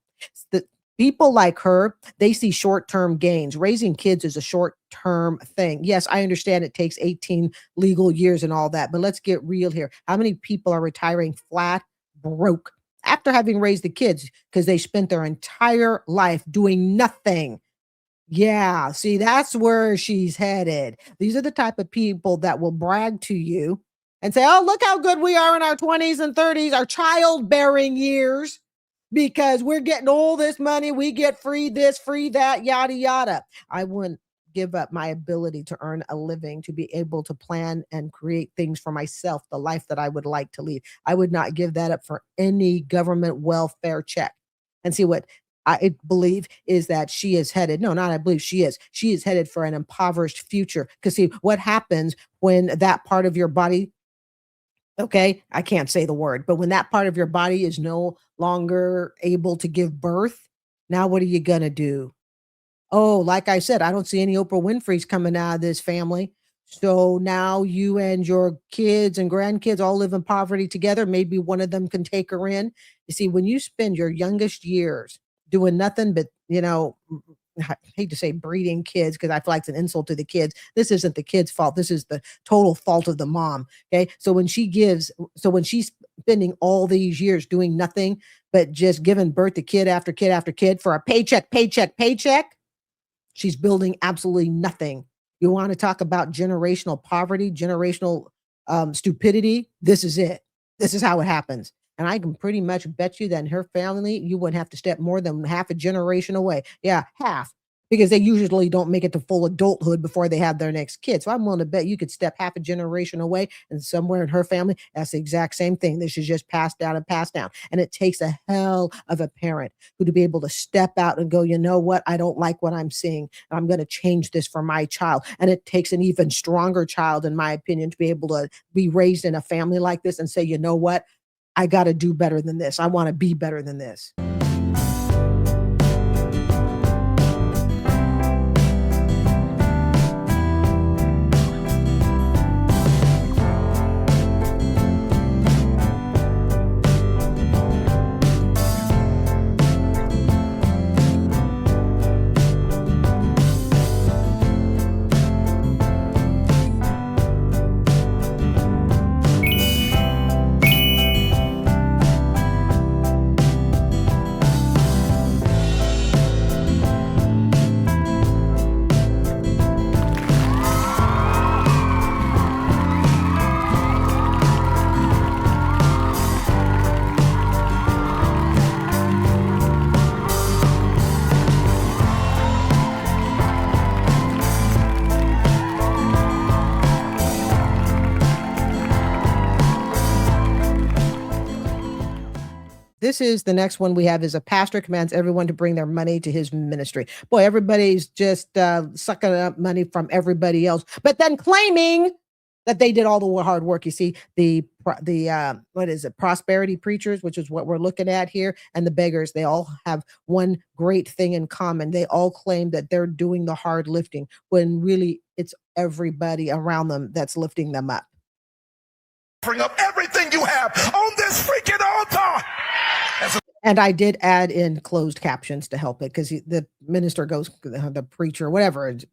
People like her, they see short-term gains. Raising kids is a short-term thing. Yes, I understand it takes 18 legal years and all that, but let's get real here. How many people are retiring flat broke after having raised the kids because they spent their entire life doing nothing? Yeah, see, that's where she's headed. These are the type of people that will brag to you and say, oh, look how good we are in our 20s and 30s, our childbearing years, because we're getting all this money. We get free this, free that, yada, yada. I wouldn't give up my ability to earn a living, to be able to plan and create things for myself, the life that I would like to lead. I would not give that up for any government welfare check. And see, what I believe is that she is headed. No, not I believe she is. She is headed for an impoverished future. Because see, what happens when that part of your body, okay, I can't say the word, but when that part of your body is no longer able to give birth, now what are you going to do? Oh, like I said, I don't see any Oprah Winfrey's coming out of this family. So now you and your kids and grandkids all live in poverty together. Maybe one of them can take her in. You see, when you spend your youngest years doing nothing but, I hate to say breeding kids because I feel like it's an insult to the kids. This isn't the kid's fault. This is the total fault of the mom. Okay. So when she's spending all these years doing nothing but just giving birth to kid after kid after kid for a paycheck, she's building absolutely nothing. You want to talk about generational poverty, generational stupidity? This is it. This is how it happens. And I can pretty much bet you that in her family, you wouldn't have to step more than half a generation away. Yeah, half. Because they usually don't make it to full adulthood before they have their next kid. So I'm willing to bet you could step half a generation away, and somewhere in her family, that's the exact same thing. This is just passed down and passed down. And it takes a hell of a parent who to be able to step out and go, you know what? I don't like what I'm seeing. And I'm going to change this for my child. And it takes an even stronger child, in my opinion, to be able to be raised in a family like this and say, you know what? I got to do better than this. I want to be better than this. This is the next one we have is a pastor commands everyone to bring their money to his ministry. Boy, everybody's just sucking up money from everybody else, but then claiming that they did all the hard work. You see, the what is it, prosperity preachers, which is what we're looking at here, and the beggars, they all have one great thing in common. They all claim that they're doing the hard lifting, when really it's everybody around them that's lifting them up. Bring up everything you have on this freaking altar. And I did add in closed captions to help it, because the minister goes, the preacher, whatever his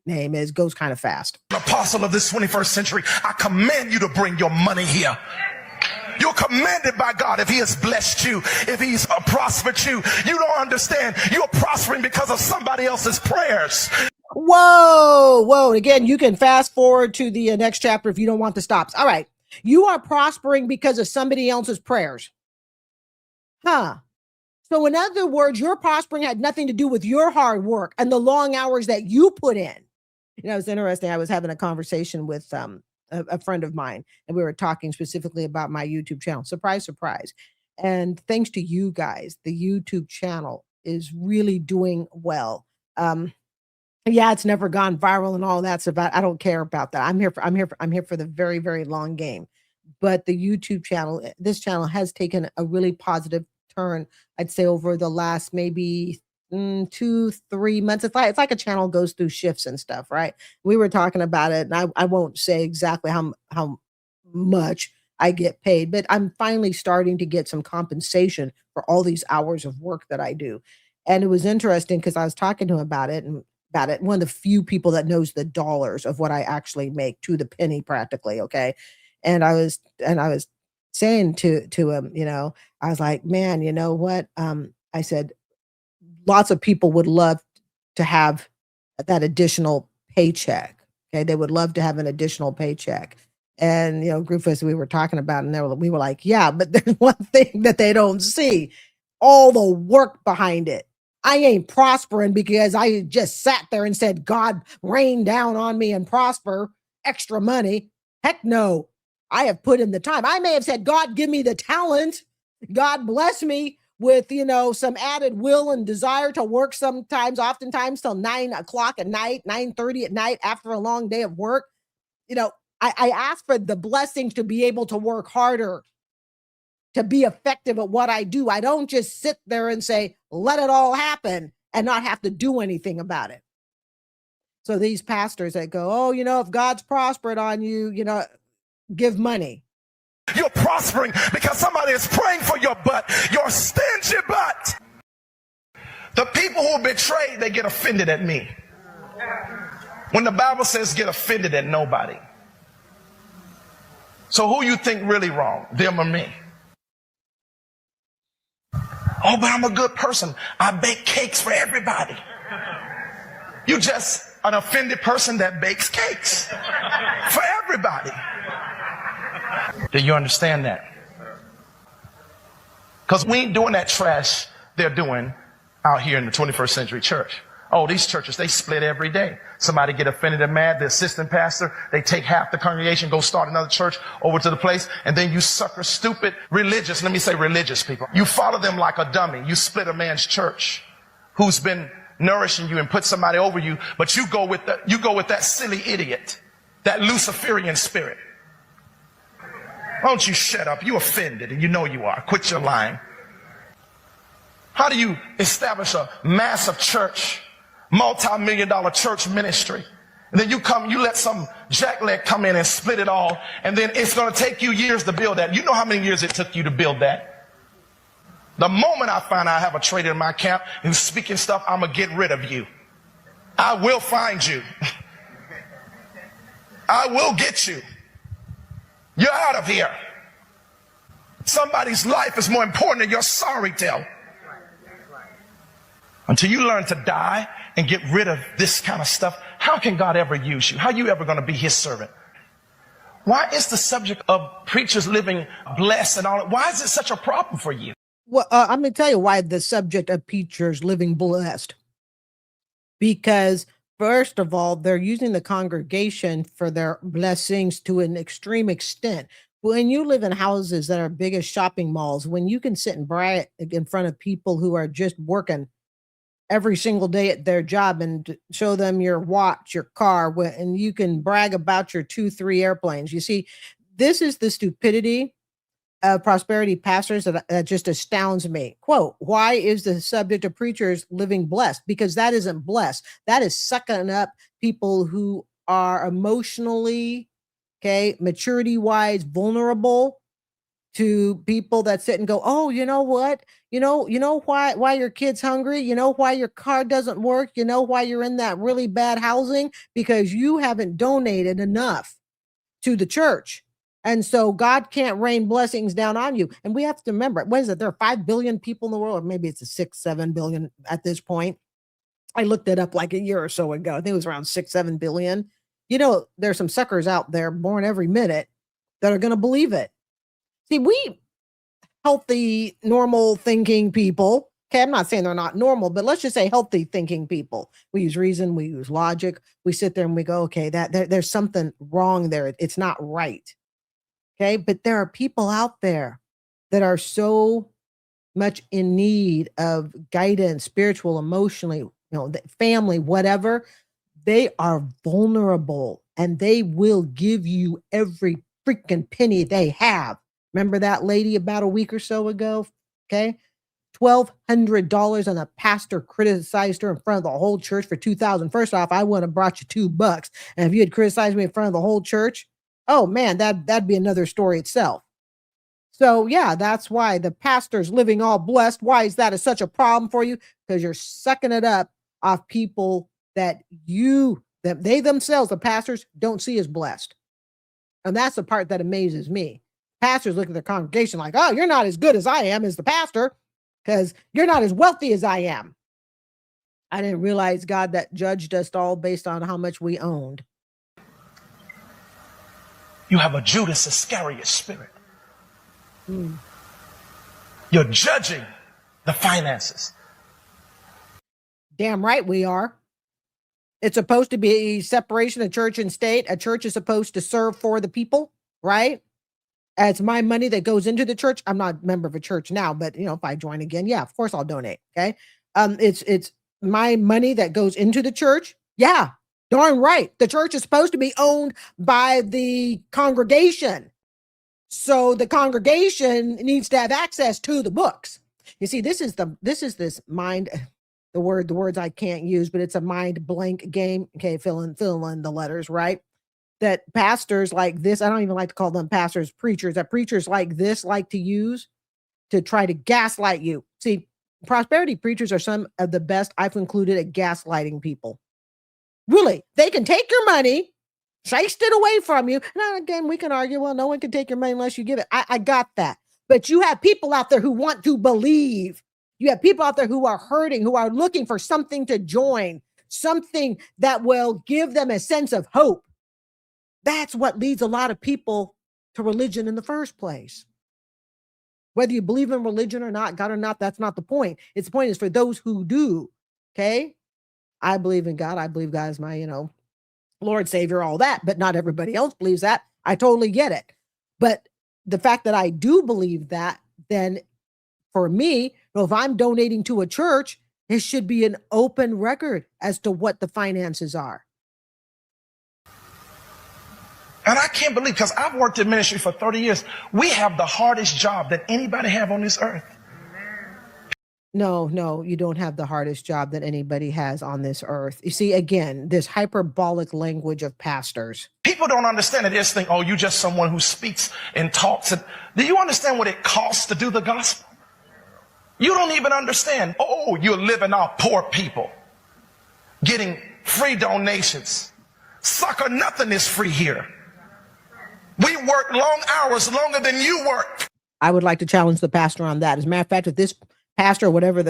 name is, goes kind of fast. Apostle of this 21st century, I command you to bring your money here. You're commanded by God. If he has blessed you, if he's prospered you, you don't understand. You're prospering because of somebody else's prayers. Whoa. Again, you can fast forward to the next chapter if you don't want the stops. All right. You are prospering because of somebody else's prayers. Huh. So in other words, your prospering had nothing to do with your hard work and the long hours that you put in. You know, it's interesting. I was having a conversation with a friend of mine, and we were talking specifically about my YouTube channel. Surprise, surprise. And thanks to you guys, the YouTube channel is really doing well. Yeah, it's never gone viral and all that's about. I don't care about that. I'm here for the very, very long game. But the YouTube channel, this channel has taken a really positive turn, I'd say, over the last maybe 2-3 months. It's like a channel goes through shifts and stuff, right? We were talking about it, and I won't say exactly how much I get paid, but I'm finally starting to get some compensation for all these hours of work that I do. And it was interesting because I was talking to him about it, one of the few people that knows the dollars of what I actually make, to the penny practically. Okay. And I was saying to him, you know, I was like, man, you know what? I said, lots of people would love to have that additional paycheck. Okay. They would love to have an additional paycheck. And, you know, Rufus, we were talking about, and we were like, yeah, but there's one thing that they don't see, all the work behind it. I ain't prospering because I just sat there and said, God, rain down on me and prosper, extra money. Heck no. I have put in the time. I may have said, God, give me the talent. God bless me with, you know, some added will and desire to work oftentimes till 9 o'clock at night, 9:30 at night after a long day of work. You know, I ask for the blessings to be able to work harder, to be effective at what I do. I don't just sit there and say, let it all happen and not have to do anything about it. So these pastors that go, oh, you know, if God's prospered on you, you know, give money. You're prospering because somebody is praying for your butt, your stingy butt. The people who betray, they get offended at me. When the Bible says get offended at nobody. So who you think really wrong, them or me? Oh, but I'm a good person. I bake cakes for everybody. You just an offended person that bakes cakes for everybody. Do you understand that? Because we ain't doing that trash they're doing out here in the 21st century church. Oh, these churches, they split every day. Somebody get offended and mad, the assistant pastor, they take half the congregation, go start another church over to the place, and then you sucker stupid religious, let me say religious people. You follow them like a dummy. You split a man's church who's been nourishing you and put somebody over you, but you go with that silly idiot, that Luciferian spirit. Why don't you shut up? You offended, and you know you are. Quit your lying. How do you establish a massive church, multi-million-dollar church ministry, and then you let some jackleg come in and split it all, and then it's going to take you years to build that? You know how many years it took you to build that? The moment I find I have a traitor in my camp who's speaking stuff, I'm going to get rid of you. I will find you. I will get you. You're out of here. Somebody's life is more important than your sorry tale. Until you learn to die and get rid of this kind of stuff, how can God ever use you? How are you ever going to be his servant? Why is the subject of preachers living blessed and all that? Why is it such a problem for you? Well, I'm going to tell you why the subject of preachers living blessed. Because first of all, they're using the congregation for their blessings to an extreme extent. When you live in houses that are big as shopping malls, when you can sit and brag in front of people who are just working every single day at their job and show them your watch, your car, and you can brag about your 2-3 airplanes. You see, this is the stupidity of prosperity pastors that just astounds me. Quote, why is the subject of preachers living blessed? Because that isn't blessed. That is sucking up people who are emotionally, maturity-wise vulnerable to people that sit and go, oh, you know what? You know why your kid's hungry? You know why your car doesn't work? You know why you're in that really bad housing? Because you haven't donated enough to the church. And so God can't rain blessings down on you. And we have to remember, what is it? There are 5 billion people in the world, or maybe it's a 6-7 billion at this point. I looked it up like a year or so ago. I think it was around 6-7 billion. You know, there's some suckers out there born every minute that are going to believe it. See, we healthy, normal thinking people, I'm not saying they're not normal, but let's just say healthy thinking people. We use reason, we use logic. We sit there and we go, okay, there's something wrong there. It's not right. Okay. But there are people out there that are so much in need of guidance, spiritual, emotionally, family, whatever. They are vulnerable and they will give you every freaking penny they have. Remember that lady about a week or so ago? Okay. $1,200 and a pastor criticized her in front of the whole church for $2,000. First off, I would have brought you $2. And if you had criticized me in front of the whole church, oh man, that'd be another story itself. So yeah, that's why the pastor's living all blessed. Why is that such a problem for you? Because you're sucking it up off people that they themselves, the pastors, don't see as blessed. And that's the part that amazes me. Pastors look at their congregation like, oh, you're not as good as I am as the pastor because you're not as wealthy as I am. I didn't realize God that judged us all based on how much we owned. You have a Judas Iscariot spirit. You're judging the finances. Damn right we are. It's supposed to be separation of church and state. A church is supposed to serve for the people, right? It's my money that goes into the church. I'm not a member of a church now, but if I join again, yeah, of course I'll donate. Okay. It's my money that goes into the church. Yeah, darn right. The church is supposed to be owned by the congregation. So the congregation needs to have access to the books. You see, this is this mind, the words I can't use, but it's a mind blank game. Okay. Fill in the letters, right? That pastors like this, I don't even like to call them pastors, preachers, that preachers like this like to use to try to gaslight you. See, prosperity preachers are some of the best I've concluded at gaslighting people. Really, they can take your money, chased it away from you. Now, again, we can argue, well, no one can take your money unless you give it. I got that. But you have people out there who want to believe. You have people out there who are hurting, who are looking for something to join, something that will give them a sense of hope. That's what leads a lot of people to religion in the first place. Whether you believe in religion or not, God or not, that's not the point. It's the point is for those who do. Okay. I believe in God. I believe God is my, Lord, Savior, all that, but not everybody else believes that. I totally get it. But the fact that I do believe that, then for me, if I'm donating to a church, it should be an open record as to what the finances are. And I can't believe, because I've worked in ministry for 30 years, we have the hardest job that anybody have on this earth. No, you don't have the hardest job that anybody has on this earth. You see, again, this hyperbolic language of pastors. People don't understand it. They just think, oh, you're just someone who speaks and talks. Do you understand what it costs to do the gospel? You don't even understand. Oh, you're living off poor people, getting free donations. Sucker, nothing is free here. We work long hours, longer than you work. I would like to challenge the pastor on that. As a matter of fact, if this pastor, whatever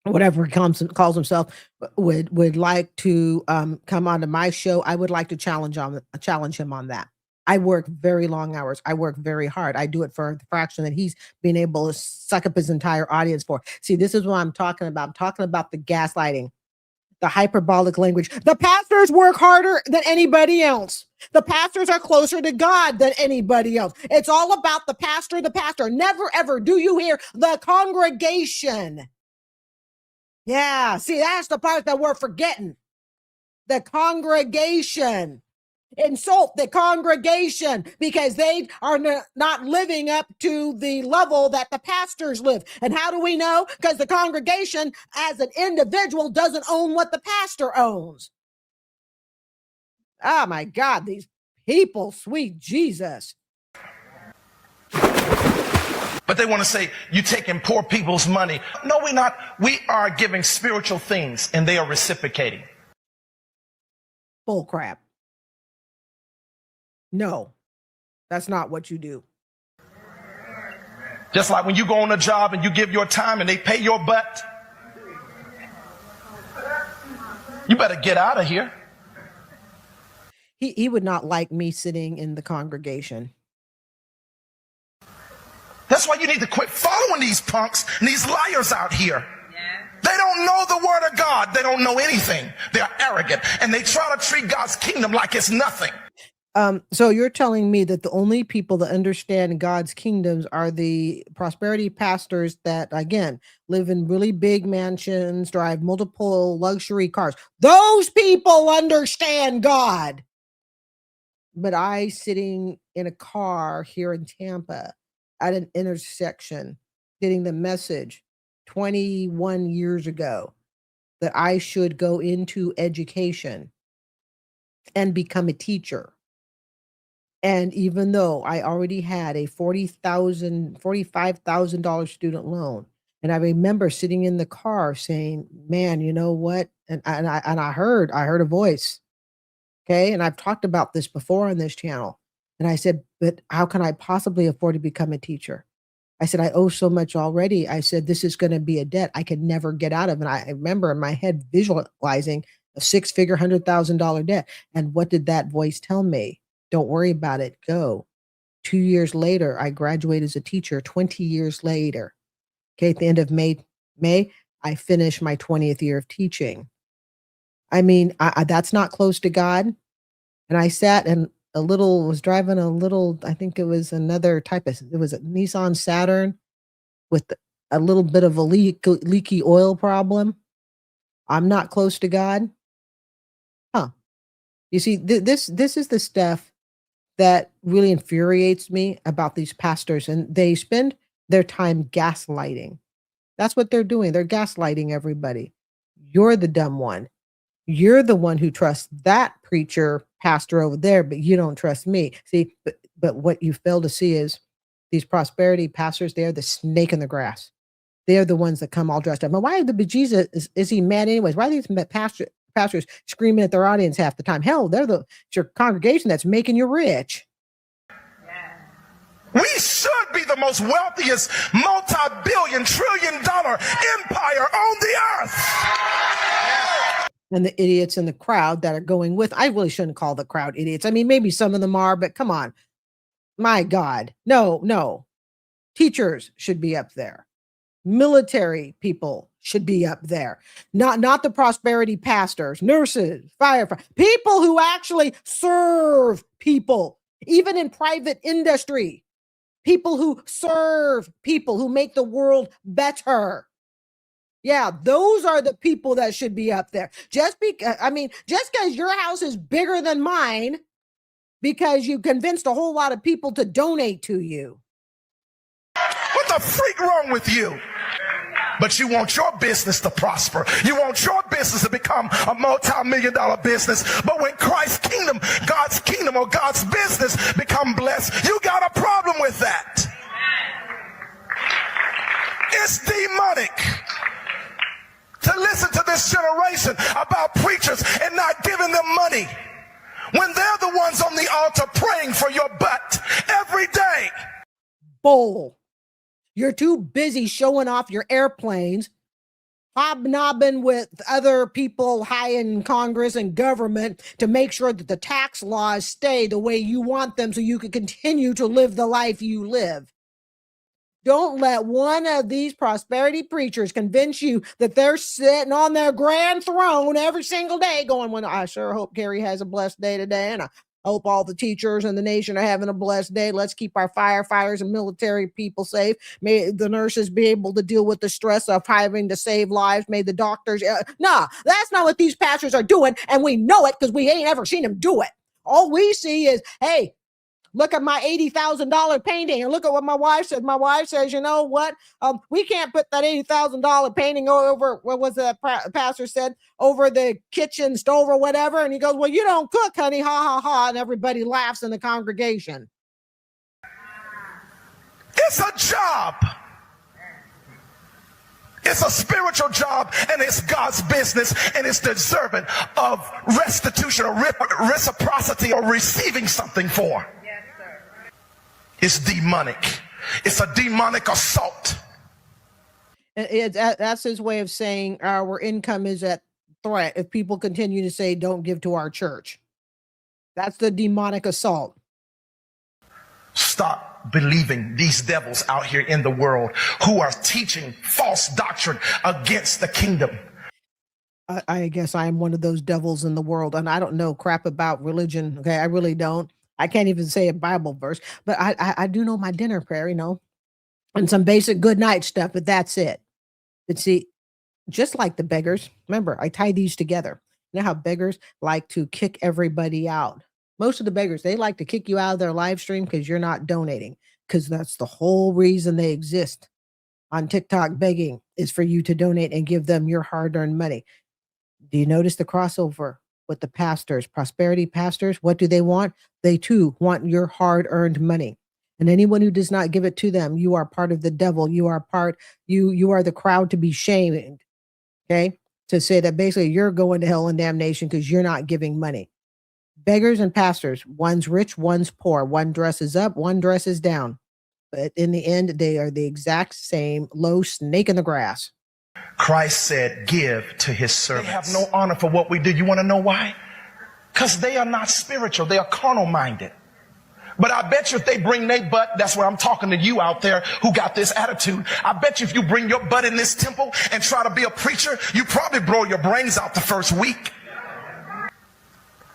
he calls himself, would like to come onto my show, I would like to challenge him on that. I work very long hours. I work very hard. I do it for the fraction that he's been able to suck up his entire audience for. See, this is what I'm talking about. I'm talking about the gaslighting, the hyperbolic language. The pastors work harder than anybody else. The pastors are closer to God than anybody else. It's all about the pastor. Never, ever do you hear the congregation. Yeah, see, that's the part that we're forgetting. The congregation. Insult the congregation because they are not living up to the level that the pastors live. And how do we know? Because the congregation as an individual doesn't own what the pastor owns. Oh my God, these people, sweet Jesus. But they want to say, you taking poor people's money. No, we're not. We are giving spiritual things and they are reciprocating. Bull crap. No, that's not what you do. Just like when you go on a job and you give your time and they pay your butt. You better get out of here. He would not like me sitting in the congregation. That's why you need to quit following these punks and these liars out here. They don't know the word of God. They don't know anything. They're arrogant and they try to treat God's kingdom like it's nothing. So you're telling me that the only people that understand God's kingdoms are the prosperity pastors that, again, live in really big mansions, drive multiple luxury cars. Those people understand God. But I sitting in a car here in Tampa at an intersection, getting the message 21 years ago that I should go into education and become a teacher. And even though I already had a $45,000 student loan, and I remember sitting in the car saying, man, you know what? And I heard a voice. Okay. And I've talked about this before on this channel. And I said, but how can I possibly afford to become a teacher? I said, I owe so much already. I said, this is going to be a debt I could never get out of. And I remember in my head visualizing a six-figure $100,000 debt. And what did that voice tell me? Don't worry about it. Go. 2 years later, I graduated as a teacher. 20 years later, okay, at the end of May, I finished my 20th year of teaching. I mean, that's not close to God. And I sat and was driving a little, I think it was another type of, it was a Nissan Saturn with a little bit of a leaky oil problem. I'm not close to God. Huh. You see, this is the stuff that really infuriates me about these pastors, and they spend their time gaslighting. That's what they're doing. They're gaslighting everybody. You're the dumb one. You're the one who trusts that preacher pastor over there, but you don't trust me. See, but what you fail to see is these prosperity pastors, they're the snake in the grass. They're the ones that come all dressed up. And why the bejesus is he mad anyways? Why are these pastors screaming at their audience half the time? Hell, it's your congregation that's making you rich. We should be the most wealthiest multi-billion, trillion-dollar empire on the earth. And the idiots in the crowd that are going with, I really shouldn't call the crowd idiots. I mean, maybe some of them are, but come on. My God. No. Teachers should be up there. Military people should be up there. Not the prosperity pastors, nurses, firefighters, people who actually serve people, even in private industry. People who serve people, who make the world better. Yeah, those are the people that should be up there. Just because your house is bigger than mine because you convinced a whole lot of people to donate to you. What the freak wrong with you? But you want your business to prosper. You want your business to become a multi-million-dollar business. But when Christ's kingdom, God's kingdom or God's business become blessed, you got a problem with that. It's demonic to listen to this generation about preachers and not giving them money when they're the ones on the altar praying for your butt every day. Bull. You're too busy showing off your airplanes, hobnobbing with other people high in Congress and government to make sure that the tax laws stay the way you want them so you can continue to live the life you live. Don't let one of these prosperity preachers convince you that they're sitting on their grand throne every single day going, well, I sure hope Carrie has a blessed day today. And Hope all the teachers in the nation are having a blessed day. Let's keep our firefighters and military people safe. May the nurses be able to deal with the stress of having to save lives. May the doctors. Nah, that's not what these pastors are doing. And we know it because we ain't ever seen them do it. All we see is, hey, look at my $80,000 painting and look at what my wife said. My wife says, you know what? We can't put that $80,000 painting over, what was the pastor said, over the kitchen stove or whatever. And he goes, well, you don't cook, honey. Ha, ha, ha. And everybody laughs in the congregation. It's a job. It's a spiritual job, and it's God's business, and it's deserving of restitution or reciprocity or receiving something for. Yes, sir. It's demonic. It's a demonic assault. That's his way of saying our income is at threat if people continue to say, don't give to our church. That's the demonic assault. Stop believing these devils out here in the world who are teaching false doctrine against the kingdom. I guess I am one of those devils in the world, and I don't know crap about religion. Okay, I really don't. I can't even say a Bible verse, but I do know my dinner prayer, and some basic good night stuff, but that's it. But see, just like the beggars, remember, I tie these together. You know how beggars like to kick everybody out? Most of the beggars, they like to kick you out of their live stream because you're not donating, because that's the whole reason they exist on TikTok. Begging is for you to donate and give them your hard-earned money. Do you notice the crossover with the pastors, prosperity pastors? What do they want? They too want your hard-earned money. And anyone who does not give it to them, you are part of the devil. You are you are the crowd to be shamed. Okay? To say that basically you're going to hell and damnation because you're not giving money. Beggars and pastors, one's rich, one's poor. One dresses up, one dresses down. But in the end, they are the exact same low snake in the grass. Christ said, give to his servants. They have no honor for what we do. You want to know why? Because they are not spiritual. They are carnal minded. But I bet you if they bring their butt, that's where I'm talking to you out there who got this attitude. I bet you if you bring your butt in this temple and try to be a preacher, you probably blow your brains out the first week.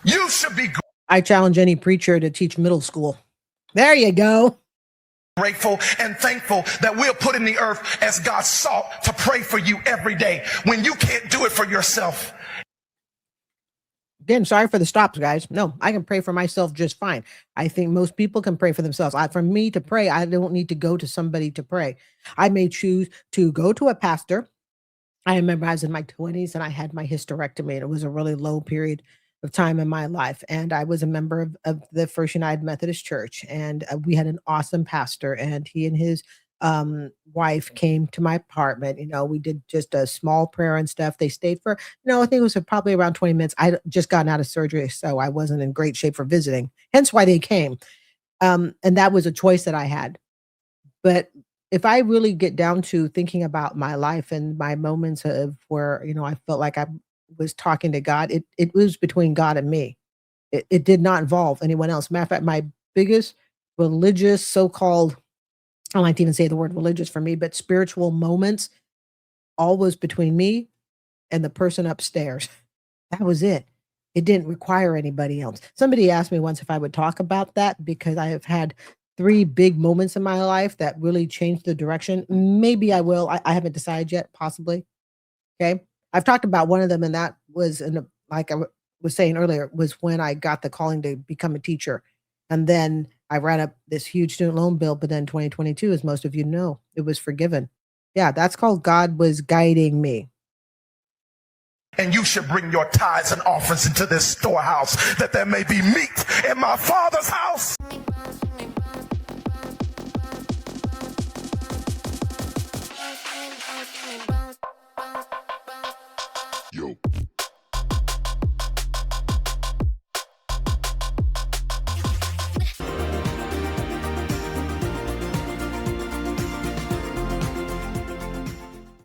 You should be. I challenge any preacher to teach middle school. There you go. Grateful and thankful that we're put in the earth as God's salt to pray for you every day when you can't do it for yourself. Again, sorry for the stops, guys. No, I can pray for myself just fine. I think most people can pray for themselves. For me to pray, I don't need to go to somebody to pray. I may choose to go to a pastor. I remember I was in my 20s and I had my hysterectomy, and it was a really low period of time in my life. And I was a member of the First United Methodist Church. And we had an awesome pastor, and he and his wife came to my apartment. We did just a small prayer and stuff. They stayed for, I think it was probably around 20 minutes. I just gotten out of surgery, so I wasn't in great shape for visiting, hence why they came. And that was a choice that I had. But if I really get down to thinking about my life and my moments of where, I felt like I was talking to God, it was between God and me. It did not involve anyone else. Matter of fact, my biggest religious, so-called, I don't like to even say the word religious for me, but spiritual moments, all was between me and the person upstairs. That was it. It didn't require anybody else. Somebody asked me once if I would talk about that, because I have had 3 big moments in my life that really changed the direction. Maybe I will. I haven't decided yet, possibly. Okay. I've talked about one of them, and that was like I was saying earlier, was when I got the calling to become a teacher. And then I ran up this huge student loan bill, but then 2022, as most of you know, it was forgiven. Yeah, that's called God was guiding me. And you should bring your tithes and offerings into this storehouse, that there may be meat in my Father's house. Yo.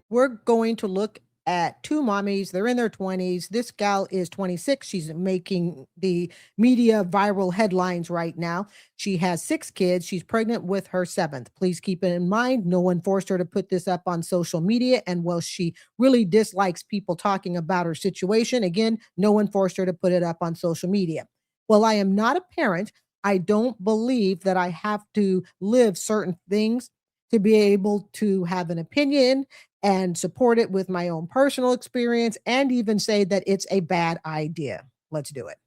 We're going to look at 2 mommies. They're in their 20s. This gal is 26. She's making the media viral headlines right now. She has 6 kids. She's pregnant with her 7th. Please keep it in mind, no one forced her to put this up on social media. And while she really dislikes people talking about her situation, again, no one forced her to put it up on social media. While I am not a parent, I don't believe that I have to live certain things to be able to have an opinion and support it with my own personal experience and even say that it's a bad idea. Let's do it.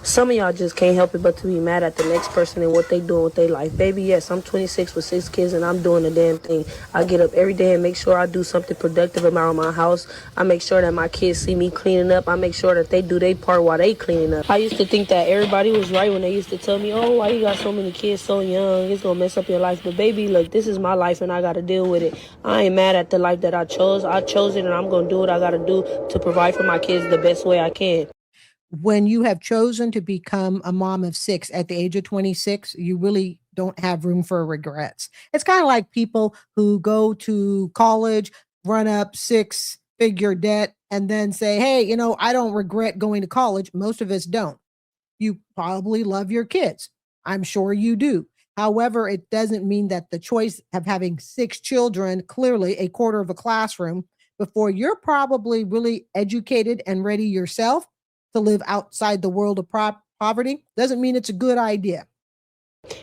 Some of y'all just can't help it but to be mad at the next person and what they doing with their life. Baby, yes, I'm 26 with 6 kids and I'm doing the damn thing. I get up every day and make sure I do something productive around my house. I make sure that my kids see me cleaning up. I make sure that they do their part while they cleaning up. I used to think that everybody was right when they used to tell me, oh, why you got so many kids so young? It's gonna mess up your life. But baby, look, this is my life and I gotta deal with it. I ain't mad at the life that I chose. I chose it and I'm gonna do what I gotta do to provide for my kids the best way I can. When you have chosen to become a mom of 6 at the age of 26, you really don't have room for regrets. It's kind of like people who go to college, run up 6-figure debt, and then say, hey, you know, I don't regret going to college. Most of us don't. You probably love your kids. I'm sure you do. However, it doesn't mean that the choice of having 6 children, clearly a quarter of a classroom, before you're probably really educated and ready yourself to live outside the world of poverty, doesn't mean it's a good idea.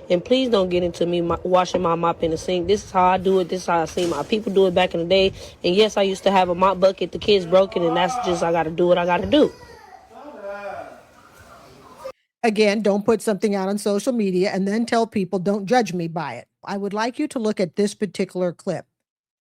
And please don't get into me washing my mop in the sink. This is how I do it. This is how I see my people do it back in the day. And yes, I used to have a mop bucket. The kids broke it, and that's just, I got to do what I got to do. Again, don't put something out on social media and then tell people, don't judge me by it. I would like you to look at this particular clip.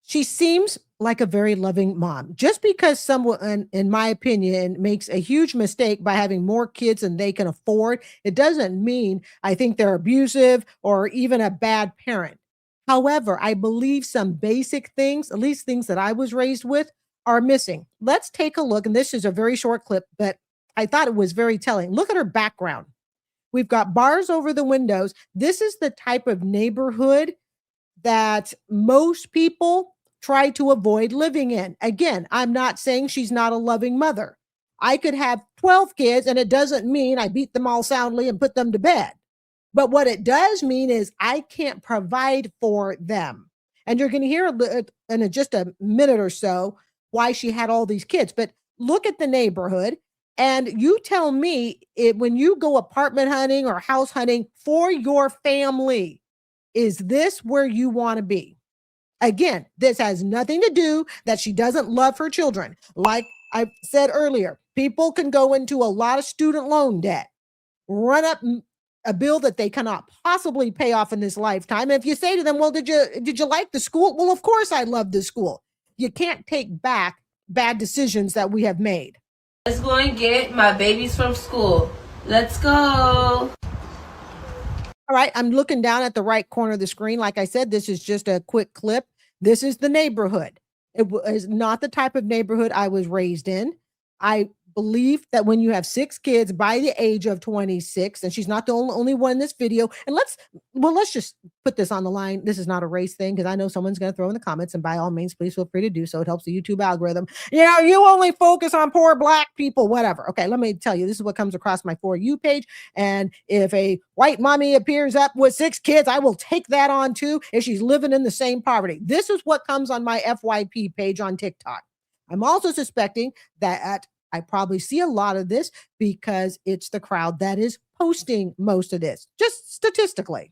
She seems like a very loving mom. Just because someone, in my opinion, makes a huge mistake by having more kids than they can afford, it doesn't mean I think they're abusive or even a bad parent. However, I believe some basic things, at least things that I was raised with, are missing. Let's take a look. And this is a very short clip, but I thought it was very telling. Look at her background. We've got bars over the windows. This is the type of neighborhood that most people try to avoid living in. Again, I'm not saying she's not a loving mother. I could have 12 kids and it doesn't mean I beat them all soundly and put them to bed. But what it does mean is I can't provide for them. And you're going to hear in just a minute or so why she had all these kids. But look at the neighborhood and you tell me when you go apartment hunting or house hunting for your family, is this where you want to be? Again, this has nothing to do that she doesn't love her children. Like I said earlier, people can go into a lot of student loan debt, run up a bill that they cannot possibly pay off in this lifetime. And if you say to them, well, did you like the school? Well, of course I love the school. You can't take back bad decisions that we have made. Let's go and get my babies from school. Let's go. All right, I'm looking down at the right corner of the screen. Like I said, this is just a quick clip. This is the neighborhood. It is not the type of neighborhood I was raised in. I believe that when you have 6 kids by the age of 26, and she's not the only one in this video, and let's just put this on the line. This is not a race thing because I know someone's going to throw in the comments, and by all means, please feel free to do so. It helps the YouTube algorithm. You know, you only focus on poor Black people, whatever. Okay, let me tell you, this is what comes across my For You page, and if a white mommy appears up with 6 kids, I will take that on too if she's living in the same poverty. This is what comes on my FYP page on TikTok. I'm also suspecting that I probably see a lot of this because it's the crowd that is posting most of this, just statistically.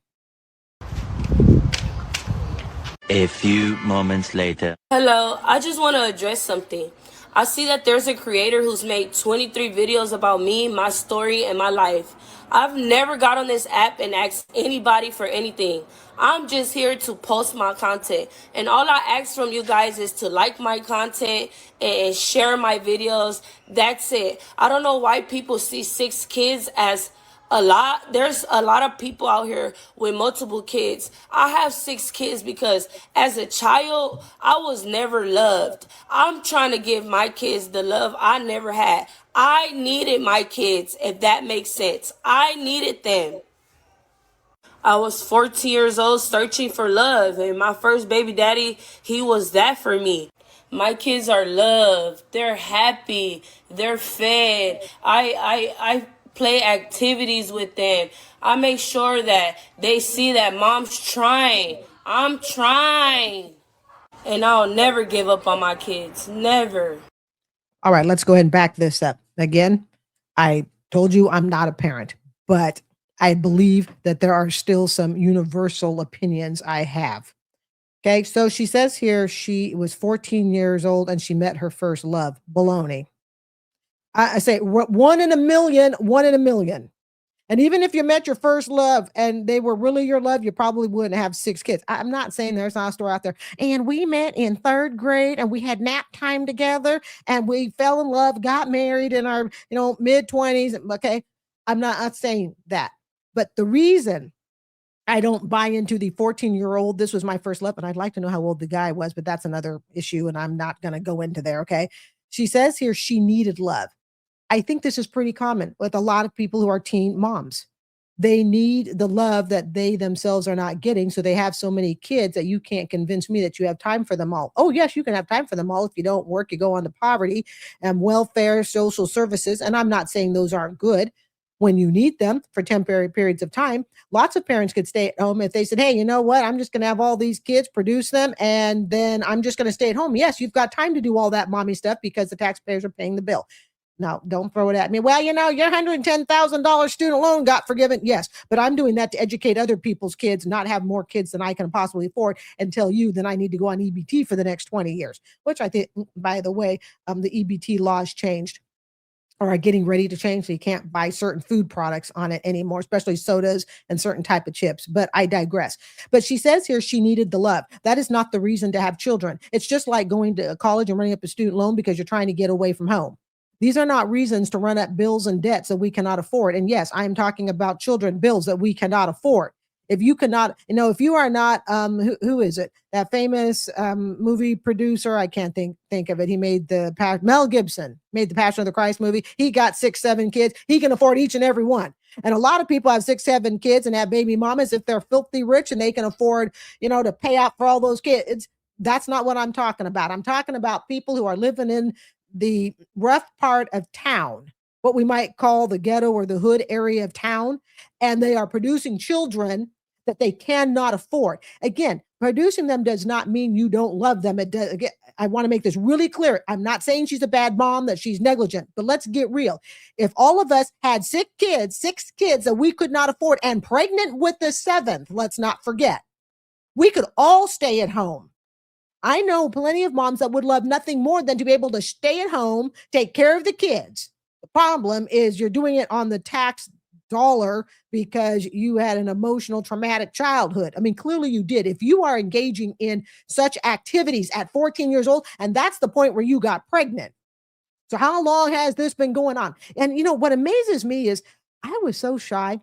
A few moments later. Hello, I just want to address something. I see that there's a creator who's made 23 videos about me, my story, and my life. I've never got on this app and asked anybody for anything. I'm just here to post my content. And all I ask from you guys is to like my content and share my videos. That's it. I don't know why people see 6 kids as a lot. There's a lot of people out here with multiple kids. I have 6 kids because as a child, I was never loved. I'm trying to give my kids the love I never had. I needed my kids, if that makes sense. I needed them. I was 14 years old searching for love, and my first baby daddy, he was that for me. My kids are loved. They're happy. They're fed. I play activities with them. I make sure that they see that mom's trying. I'm trying. And I'll never give up on my kids. Never. All right, let's go ahead and back this up. Again, I Told you I'm not a parent, but I believe that there are still some universal opinions I have. Okay, so she says here she was 14 years old and she met her first love. Baloney. I say one in a million, one in a million. And even if you met your first love and they were really your love, you probably wouldn't have 6 kids. I'm not saying there's not a story out there. And we met in 3rd grade and we had nap time together and we fell in love, got married in our, mid 20s. Okay. I'm not saying that. But the reason I don't buy into the 14-year-old, this was my first love, and I'd like to know how old the guy was, but that's another issue and I'm not going to go into there. Okay. She says here she needed love. I think this is pretty common with a lot of people who are teen moms. They need the love that they themselves are not getting. So they have so many kids that you can't convince me that you have time for them all. Oh, yes, you can have time for them all. If you don't work, you go on to poverty and welfare, social services. And I'm not saying those aren't good when you need them for temporary periods of time. Lots of parents could stay at home if they said, hey, you know what? I'm just going to have all these kids, produce them, and then I'm just going to stay at home. Yes, you've got time to do all that mommy stuff because the taxpayers are paying the bill. No, don't throw it at me. Well, your $110,000 student loan got forgiven. Yes, but I'm doing that to educate other people's kids, not have more kids than I can possibly afford, and tell you that I need to go on EBT for the next 20 years, which I think, by the way, the EBT laws changed or are getting ready to change. So you can't buy certain food products on it anymore, especially sodas and certain type of chips. But I digress. But she says here she needed the love. That is not the reason to have children. It's just like going to college and running up a student loan because you're trying to get away from home. These are not reasons to run up bills and debts that we cannot afford. And yes, I am talking about children bills that we cannot afford. If you cannot, if you are not, who is it? That famous movie producer, I can't think of it. He made Mel Gibson made the Passion of the Christ movie. He got 6, 7 kids. He can afford each and every one. And a lot of people have 6, 7 kids and have baby mamas if they're filthy rich and they can afford, to pay out for all those kids. That's not what I'm talking about. I'm talking about people who are living in the rough part of town, what we might call the ghetto or the hood area of town, and they are producing children that they cannot afford. Again, producing them does not mean you don't love them. It does. Again, I want to make this really clear. I'm not saying she's a bad mom, that she's negligent, but let's get real. If all of us had 6 kids that we could not afford and pregnant with the 7th, let's not forget, we could all stay at home. I know plenty of moms that would love nothing more than to be able to stay at home, take care of the kids. The problem is you're doing it on the tax dollar because you had an emotional, traumatic childhood. I mean, clearly you did. If you are engaging in such activities at 14 years old, and that's the point where you got pregnant. So how long has this been going on? And what amazes me is I was so shy.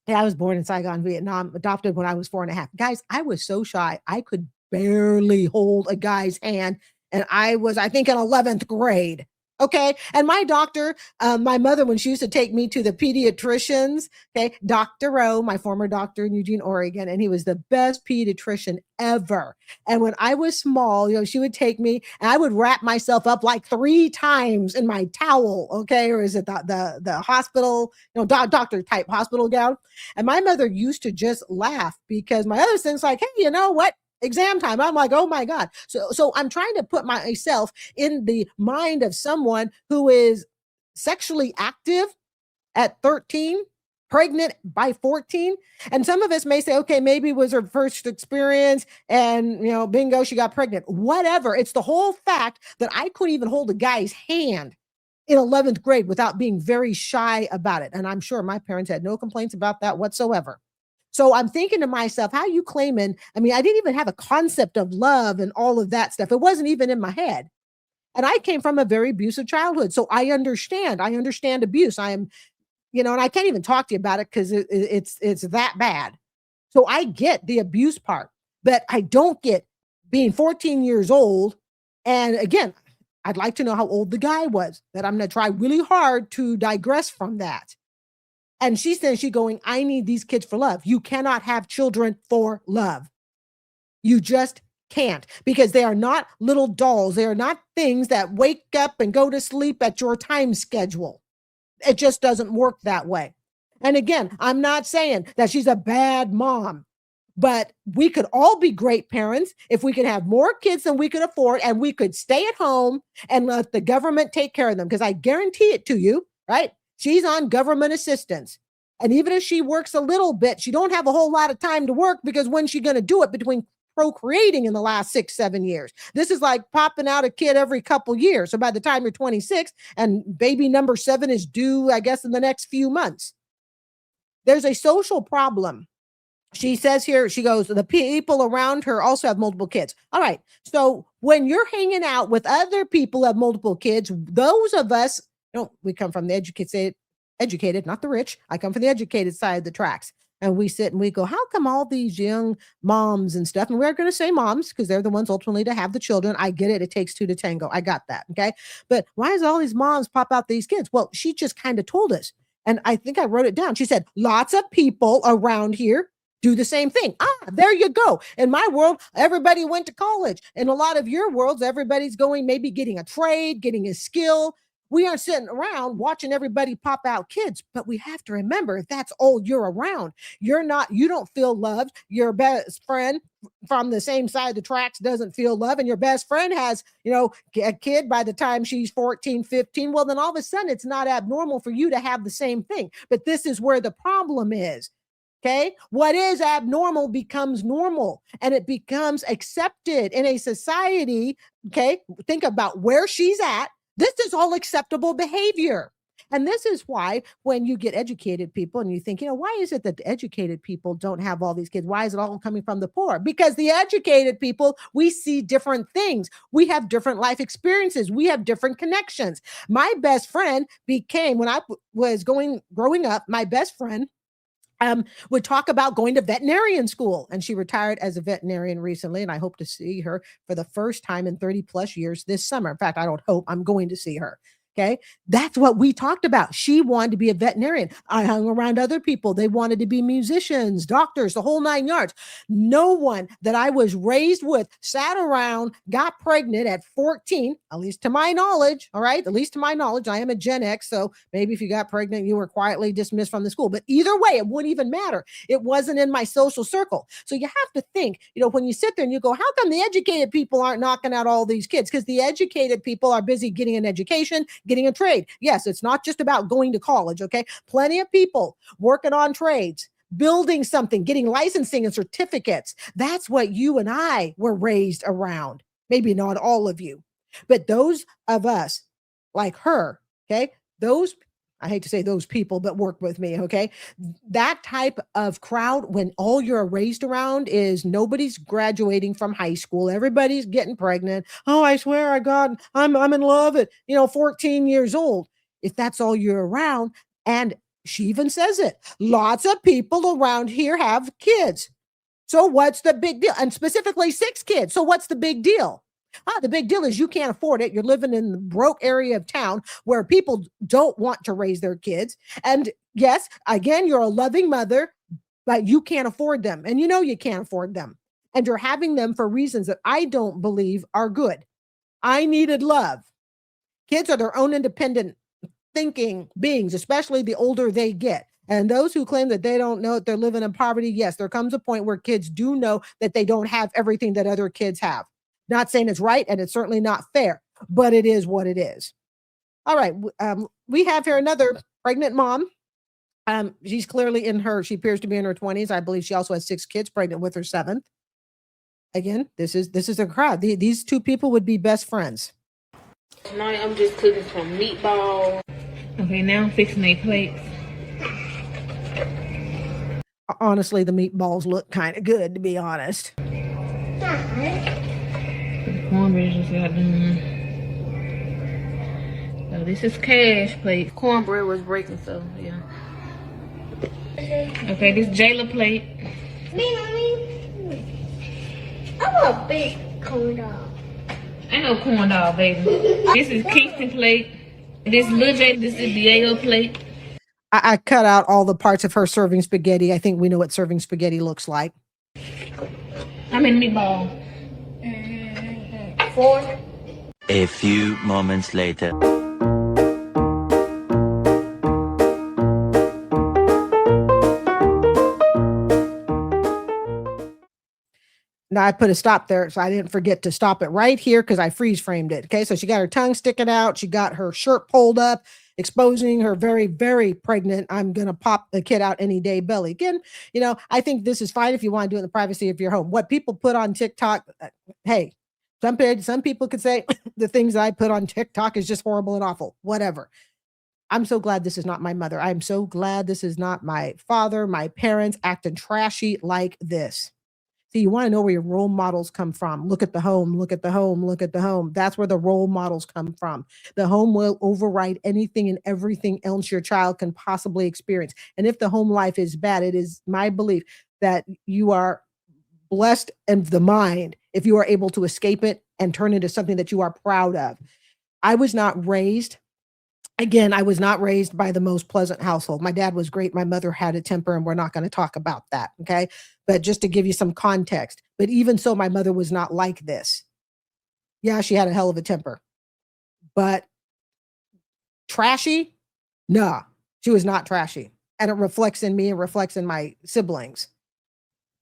Yeah, I was born in Saigon, Vietnam, adopted when I was 4.5. Guys, I was so shy. I could barely hold a guy's hand. And I was, I think, in 11th grade. Okay. And my doctor, my mother, when she used to take me to the pediatricians, okay, Dr. O, my former doctor in Eugene, Oregon, and he was the best pediatrician ever. And when I was small, she would take me and I would wrap myself up like 3 times in my towel. Okay. Or is it the hospital, doctor type hospital gown? And my mother used to just laugh because my other son's like, hey, you know what? Exam time. I'm like, oh my God. So I'm trying to put myself in the mind of someone who is sexually active at 13, pregnant by 14. And some of us may say, okay, maybe it was her first experience and, bingo, she got pregnant. Whatever. It's the whole fact that I couldn't even hold a guy's hand in 11th grade without being very shy about it. And I'm sure my parents had no complaints about that whatsoever. So I'm thinking to myself, how are you claiming? I mean, I didn't even have a concept of love and all of that stuff. It wasn't even in my head. And I came from a very abusive childhood. So I understand abuse. I am, and I can't even talk to you about it because it's that bad. So I get the abuse part, but I don't get being 14 years old. And again, I'd like to know how old the guy was, that I'm going to try really hard to digress from that. And she says, I need these kids for love. You cannot have children for love. You just can't, because they are not little dolls. They are not things that wake up and go to sleep at your time schedule. It just doesn't work that way. And again, I'm not saying that she's a bad mom, but we could all be great parents if we could have more kids than we could afford and we could stay at home and let the government take care of them. Because I guarantee it to you, right? She's on government assistance. And even if she works a little bit, she don't have a whole lot of time to work because when's she going to do it between procreating in the last 6-7 years? This is like popping out a kid every couple years. So by the time you're 26 and baby number 7 is due, I guess, in the next few months, there's a social problem. She says here, she goes, the people around her also have multiple kids. All right. So when you're hanging out with other people who have multiple kids, those of us, we come from the educated, not the rich. I come from the educated side of the tracks. And we sit and we go, how come all these young moms and stuff, and we're going to say moms because they're the ones ultimately to have the children. I get it. It takes 2 to tango. I got that. Okay. But why is all these moms pop out these kids? Well, she just kind of told us. And I think I wrote it down. She said, lots of people around here do the same thing. There you go. In my world, everybody went to college. In a lot of your worlds, everybody's going, maybe getting a trade, getting a skill. We aren't sitting around watching everybody pop out kids, but we have to remember that's all you're around. You don't feel loved. Your best friend from the same side of the tracks doesn't feel love. And your best friend has, a kid by the time she's 14, 15. Well, then all of a sudden it's not abnormal for you to have the same thing. But this is where the problem is. Okay. What is abnormal becomes normal and it becomes accepted in a society. Okay. Think about where she's at. This is all acceptable behavior. And this is why when you get educated people and you think, why is it that the educated people don't have all these kids? Why is it all coming from the poor? Because the educated people, we see different things. We have different life experiences. We have different connections. My best friend became, when I was growing up, my best friend would talk about going to veterinarian school, and she retired as a veterinarian recently. And I hope to see her for the first time in 30 plus years this summer. In fact, I don't hope, I'm going to see her. Okay. That's what we talked about. She wanted to be a veterinarian. I hung around other people. They wanted to be musicians, doctors, the whole 9 yards. No one that I was raised with sat around, got pregnant at 14, at least to my knowledge. All right. At least to my knowledge, I am a Gen X. So maybe if you got pregnant, you were quietly dismissed from the school, but either way, it wouldn't even matter. It wasn't in my social circle. So you have to think, when you sit there and you go, how come the educated people aren't knocking out all these kids? Because the educated people are busy getting an education, getting a trade. Yes, it's not just about going to college, okay? Plenty of people working on trades, building something, getting licensing and certificates. That's what you and I were raised around. Maybe not all of you, but those of us like her, okay? I hate to say those people, but work with me, okay? That type of crowd, when all you're raised around is nobody's graduating from high school, everybody's getting pregnant. Oh, I swear I God, I'm in love at 14 years old. If that's all you're around, and she even says it, lots of people around here have kids. So what's the big deal? And specifically 6 kids. So what's the big deal? The big deal is you can't afford it. You're living in the broke area of town where people don't want to raise their kids. And yes, again, you're a loving mother, but you can't afford them. And you can't afford them. And you're having them for reasons that I don't believe are good. I needed love. Kids are their own independent thinking beings, especially the older they get. And those who claim that they don't know that they're living in poverty, yes, there comes a point where kids do know that they don't have everything that other kids have. Not saying it's right, and it's certainly not fair, but it is what it is. All right. We have here another pregnant mom. She's clearly she appears to be in her 20s. I believe she also has 6 kids, pregnant with her 7th. Again, this is a crowd. These 2 people would be best friends. Tonight I'm just cooking some meatballs. Okay, now I'm fixing their plates. Honestly, the meatballs look kind of good, to be honest. Cornbread just got done. So this is cash plate. Cornbread was breaking, so yeah. Okay, this Jayla plate. Me, I want a big corn dog. Ain't no corn dog, baby. This is Kingston plate. This Lil J, this is Diego plate. I cut out all the parts of her serving spaghetti. I think we know what serving spaghetti looks like. I'm in meatball. 4. A few moments later. Now I put a stop there, so I didn't forget to stop it right here because I freeze framed it. Okay, so she got her tongue sticking out. She got her shirt pulled up, exposing her very, very pregnant, I'm going to pop the kid out any day belly. Again, you know, I think this is fine if you want to do it in the privacy of your home. What people put on TikTok, hey, some people could say the things that I put on TikTok is just horrible and awful, whatever. I'm so glad this is not my mother. I'm so glad this is not my father, my parents acting trashy like this. See, you want to know where your role models come from. Look at the home, look at the home, look at the home. That's where the role models come from. The home will override anything and everything else your child can possibly experience. And if the home life is bad, it is my belief that you are blessed in the mind if you are able to escape it and turn it into something that you are proud of. I was not raised by the most pleasant household. My dad was great. My mother had a temper, and we're not going to talk about that. Okay. But just to give you some context, but even so, my mother was not like this. Yeah, she had a hell of a temper, but trashy? Nah, she was not trashy. And it reflects in me and reflects in my siblings.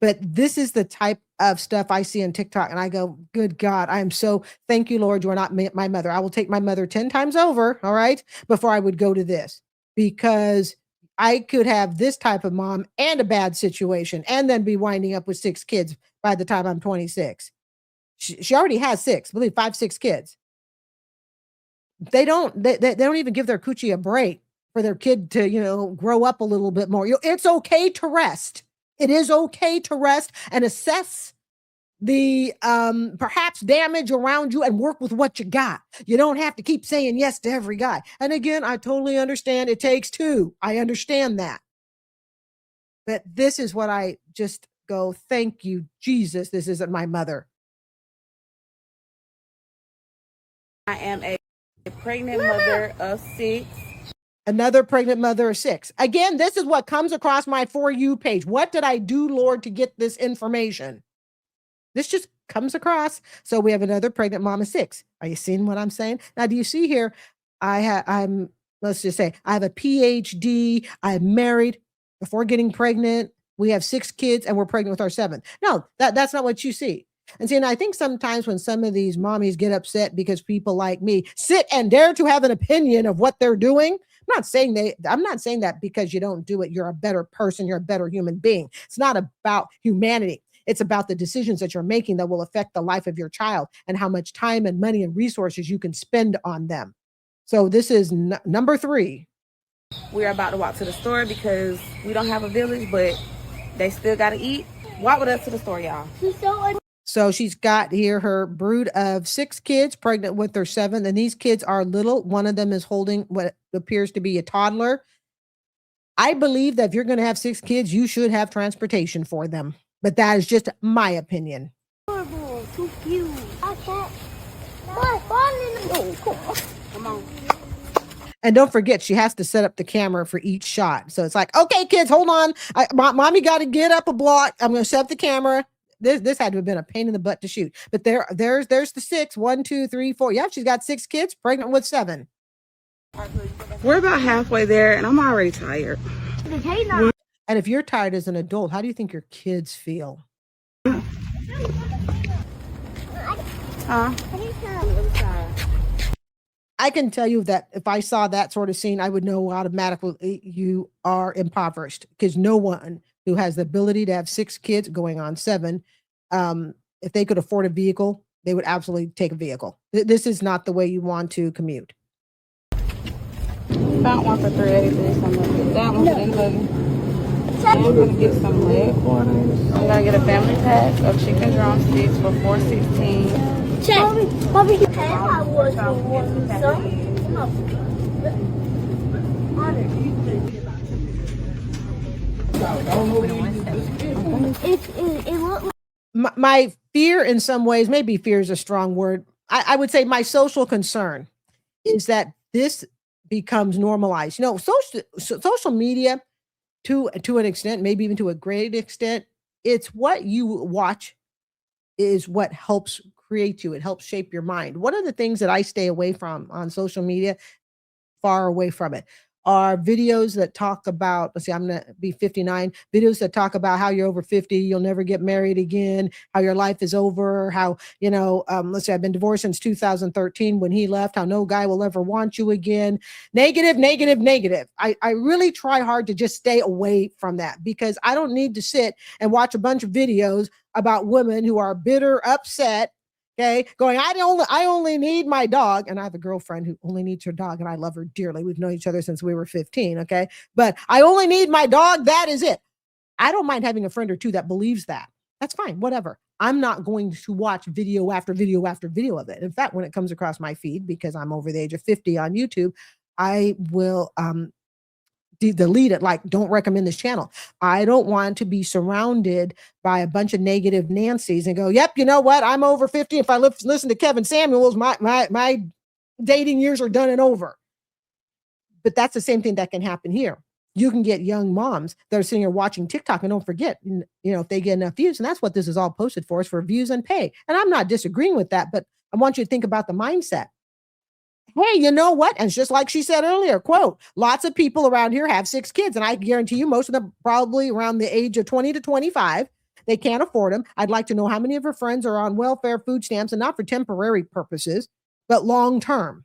But this is the type of stuff I see on TikTok, and I go, good God, I am so, thank you, Lord, you are not my mother. I will take my mother 10 times over, all right, before I would go to this, because I could have this type of mom and a bad situation and then be winding up with 6 kids by the time I'm 26. She already has 6, I believe 5, 6 kids. They don't even give their coochie a break for their kid to, you know, grow up a little bit more. It's okay to rest. It is okay to rest and assess the perhaps damage around you and work with what you got. You don't have to keep saying yes to every guy. And again, I totally understand it takes 2. I understand that. But this is what I just go, thank you, Jesus, this isn't my mother. I am a pregnant mother of 6. Another pregnant mother of 6. Again, this is what comes across my For You page. What did I do, Lord, to get this information? This just comes across. So we have another pregnant mom of 6. Are you seeing what I'm saying? Now, do you see here? Let's just say I have a PhD. I'm married before getting pregnant. We have 6 kids and we're pregnant with our 7th. No, that's not what you see. And see, and I think sometimes when some of these mommies get upset because people like me sit and dare to have an opinion of what they're doing, I'm not saying that because you don't do it, you're a better person, you're a better human being. It's not about humanity. It's about the decisions that you're making that will affect the life of your child and how much time and money and resources you can spend on them. So this is number 3. We're about to walk to the store because we don't have a village, but they still got to eat. Walk with us to the store, y'all. So she's got here her brood of 6 kids, pregnant with their 7th, and these kids are little. One of them is holding what appears to be a toddler. I believe that if you're going to have 6 kids, you should have transportation for them. But that is just my opinion. Horrible, too cute. Come on. And don't forget, she has to set up the camera for each shot. So it's like, okay, kids, hold on. Mommy got to get up a block. I'm going to set up the camera. This had to have been a pain in the butt to shoot. But there's the 6. 1, 2, 3, 4. Yeah, she's got 6 kids, pregnant with 7. We're about halfway there, and I'm already tired. And if you're tired as an adult, how do you think your kids feel? I can tell you that if I saw that sort of scene, I would know automatically you are impoverished, because no one who has the ability to have 6 kids going on 7, if they could afford a vehicle, they would absolutely take a vehicle. This is not the way you want to commute. Found one for $3.83, something like that. That one for $11. I'm gonna get some leg quarters. I'm gonna get a family pack of chicken drumsticks for $4.16. Check. Mommy, you pay my words for one, My fear in some ways, maybe fear is a strong word. I would say my social concern is that this becomes normalized. You know, social media to an extent, maybe even to a great extent, it's what you watch is what helps create you. It helps shape your mind. One of the things that I stay away from on social media, far away from it, are videos that talk about, let's see, I'm going to be 59, videos that talk about how you're over 50, you'll never get married again, how your life is over, how, let's say I've been divorced since 2013 when he left, how no guy will ever want you again. Negative, negative, negative. I really try hard to just stay away from that because I don't need to sit and watch a bunch of videos about women who are bitter, upset, okay, going, I only need my dog. And I have a girlfriend who only needs her dog, and I love her dearly. We've known each other since we were 15, okay? But I only need my dog. That is it. I don't mind having a friend or two that believes that. That's fine, whatever. I'm not going to watch video after video after video of it. In fact, when it comes across my feed, because I'm over the age of 50 on YouTube, I will delete it, like, don't recommend this channel. I don't want to be surrounded by a bunch of negative Nancys and go, yep, you know what? I'm over 50. If I listen to Kevin Samuels, my dating years are done and over. But that's the same thing that can happen here. You can get young moms that are sitting here watching TikTok, and don't forget, if they get enough views, and that's what this is all posted for, is for views and pay. And I'm not disagreeing with that, but I want you to think about the mindset. Hey, you know what? And it's just like she said earlier, quote, lots of people around here have 6 kids. And I guarantee you, most of them probably around the age of 20 to 25. They can't afford them. I'd like to know how many of her friends are on welfare, food stamps, and not for temporary purposes, but long term.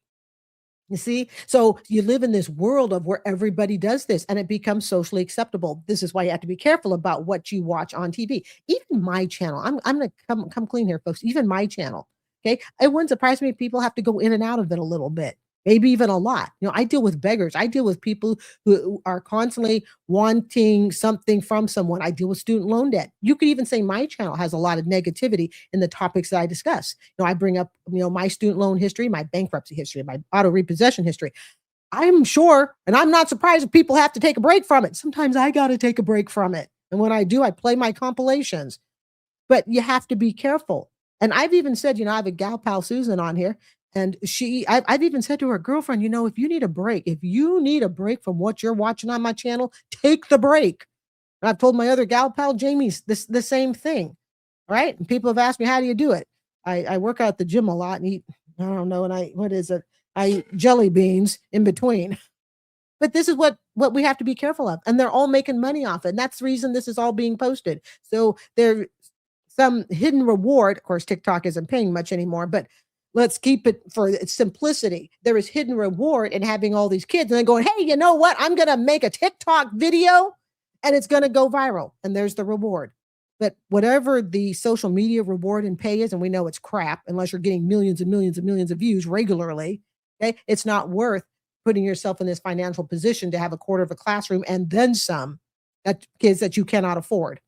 You see? So you live in this world of where everybody does this and it becomes socially acceptable. This is why you have to be careful about what you watch on TV. Even my channel, I'm going to come clean here, folks. Even my channel. Okay. It wouldn't surprise me if people have to go in and out of it a little bit, maybe even a lot. I deal with beggars. I deal with people who are constantly wanting something from someone. I deal with student loan debt. You could even say my channel has a lot of negativity in the topics that I discuss. I bring up, my student loan history, my bankruptcy history, my auto repossession history. I'm sure, and I'm not surprised if people have to take a break from it. Sometimes I got to take a break from it. And when I do, I play my compilations. But you have to be careful. And I've even said, I have a gal pal, Susan, on here, and I've even said to her girlfriend, if you need a break from what you're watching on my channel, take the break. And I've told my other gal pal, Jamie, the same thing. All right. And people have asked me, how do you do it? I work out at the gym a lot and eat, I don't know. And I eat jelly beans in between. But this is what we have to be careful of. And they're all making money off it. And that's the reason this is all being posted. So there's some hidden reward. Of course, TikTok isn't paying much anymore, but let's keep it for its simplicity. There is hidden reward in having all these kids and then going, hey, you know what? I'm going to make a TikTok video and it's going to go viral. And there's the reward. But whatever the social media reward and pay is, and we know it's crap unless you're getting millions and millions and millions of views regularly, okay? It's not worth putting yourself in this financial position to have a quarter of a classroom and then some kids that you cannot afford.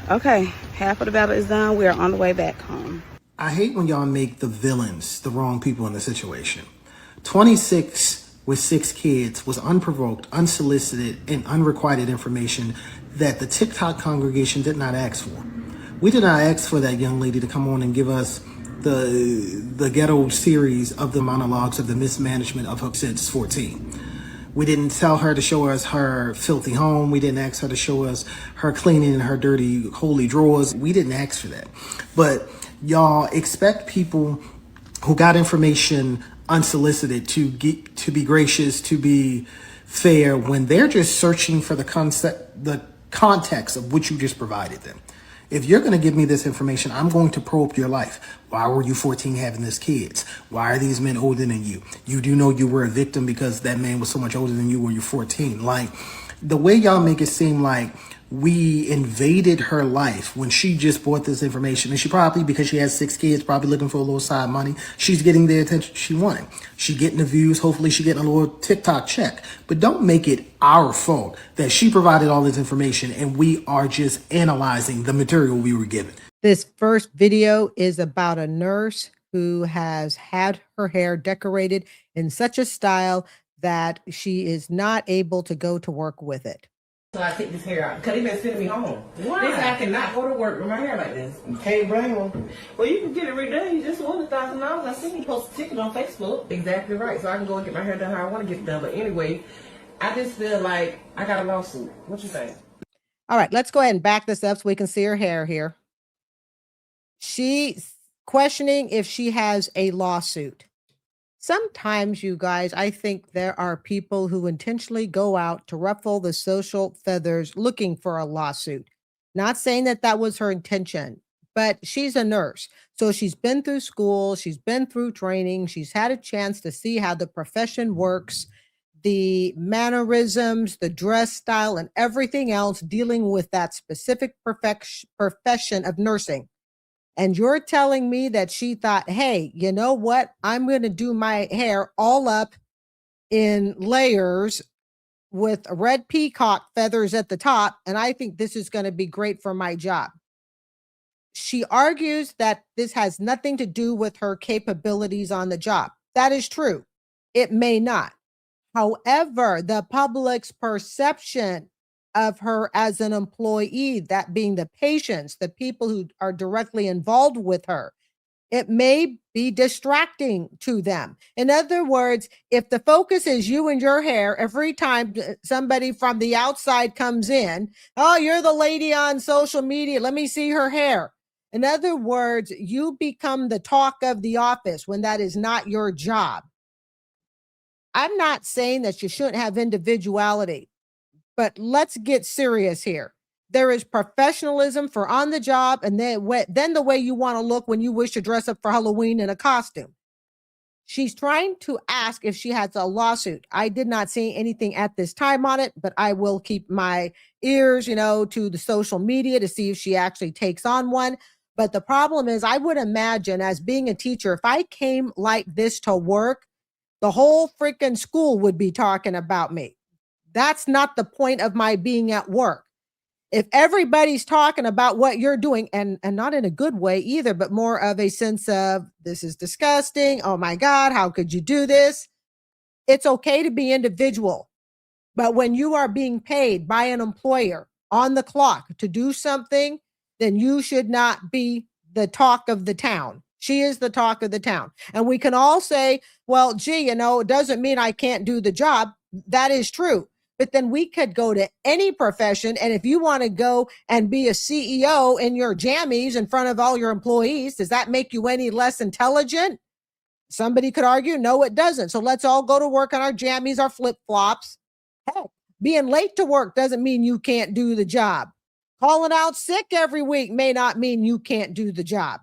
Okay, half of the battle is done. We are on the way back home. I hate when y'all make the villains the wrong people in the situation. 26 with 6 kids was unprovoked, unsolicited, and unrequited information that the TikTok congregation did not ask for. We did not ask for that young lady to come on and give us the ghetto series of the monologues of the mismanagement of her since 14. We didn't tell her to show us her filthy home. We didn't ask her to show us her cleaning her dirty, holy drawers. We didn't ask for that. But y'all expect people who got information unsolicited to be gracious, to be fair, when they're just searching for the context of what you just provided them. If you're going to give me this information, I'm going to probe your life. Why were you 14 having these kids? Why are these men older than you? You do know you were a victim because that man was so much older than you when you're 14. Like, the way y'all make it seem like we invaded her life when she just bought this information, and she probably, because she has 6 kids, probably looking for a little side money, she's getting the attention she wanted. She getting the views. Hopefully she getting a little TikTok check. But don't make it our fault that she provided all this information and we are just analyzing the material we were given. This first video is about a nurse who has had her hair decorated in such a style that she is not able to go to work with it. So I take this hair out because they been sending me home. Why? They say I cannot go to work with my hair like this. You can't bring them. Well, you can get it redone. You just won $1,000. I seen you post a ticket on Facebook. Exactly right. So I can go and get my hair done how I want to get it done. But anyway, I just feel like I got a lawsuit. What you think? All right, let's go ahead and back this up so we can see her hair here. She's questioning if she has a lawsuit. Sometimes, you guys, I think there are people who intentionally go out to ruffle the social feathers looking for a lawsuit. Not saying that that was her intention, but she's a nurse. So she's been through school, she's been through training, she's had a chance to see how the profession works, the mannerisms, the dress style, and everything else dealing with that specific profession of nursing. And you're telling me that she thought, hey, you know what? I'm going to do my hair all up in layers with red peacock feathers at the top, and I think this is going to be great for my job. She argues that this has nothing to do with her capabilities on the job. That is true. It may not. However, the public's perception of her as an employee, that being the patients, the people who are directly involved with her, it may be distracting to them. In other words, if the focus is you and your hair, every time somebody from the outside comes in, oh, you're the lady on social media, let me see her hair. In other words, you become the talk of the office when that is not your job. I'm not saying that you shouldn't have individuality, but let's get serious here. There is professionalism for on the job, and then the way you want to look when you wish to dress up for Halloween in a costume. She's trying to ask if she has a lawsuit. I did not see anything at this time on it, but I will keep my ears, to the social media to see if she actually takes on one. But the problem is, I would imagine, as being a teacher, if I came like this to work, the whole freaking school would be talking about me. That's not the point of my being at work. If everybody's talking about what you're doing, and not in a good way either, but more of a sense of, this is disgusting, oh my God, how could you do this? It's okay to be individual. But when you are being paid by an employer on the clock to do something, then you should not be the talk of the town. She is the talk of the town. And we can all say, well, gee, it doesn't mean I can't do the job. That is true. But then we could go to any profession. And if you want to go and be a CEO in your jammies in front of all your employees, does that make you any less intelligent? Somebody could argue, no, it doesn't. So let's all go to work on our jammies, our flip-flops. Heck, being late to work doesn't mean you can't do the job. Calling out sick every week may not mean you can't do the job.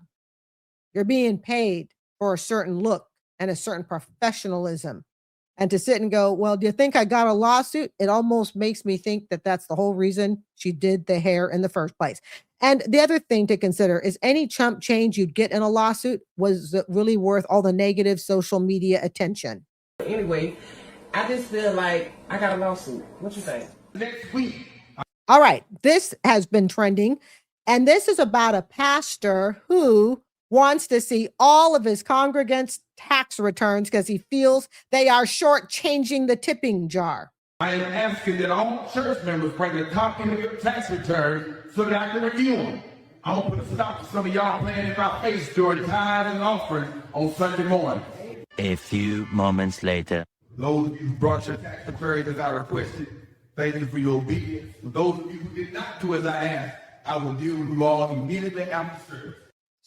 You're being paid for a certain look and a certain professionalism. And to sit and go, well, do you think I got a lawsuit? It almost makes me think that that's the whole reason she did the hair in the first place. And the other thing to consider is any chump change you'd get in a lawsuit, was it really worth all the negative social media attention? Anyway, I just feel like I got a lawsuit. What you think? Next week. All right. This has been trending. And this is about a pastor who wants to see all of his congregants' tax returns because he feels they are shortchanging the tipping jar. I am asking that all church members bring a copy of your tax return so that I can review them. I'm going to put a stop to some of y'all playing in my face during tithe and offering on Sunday morning. A few moments later. Those of you who brought your tax returns as I requested, thank you for your obedience. For those of you who did not do as I asked, I will deal with you all immediately after service.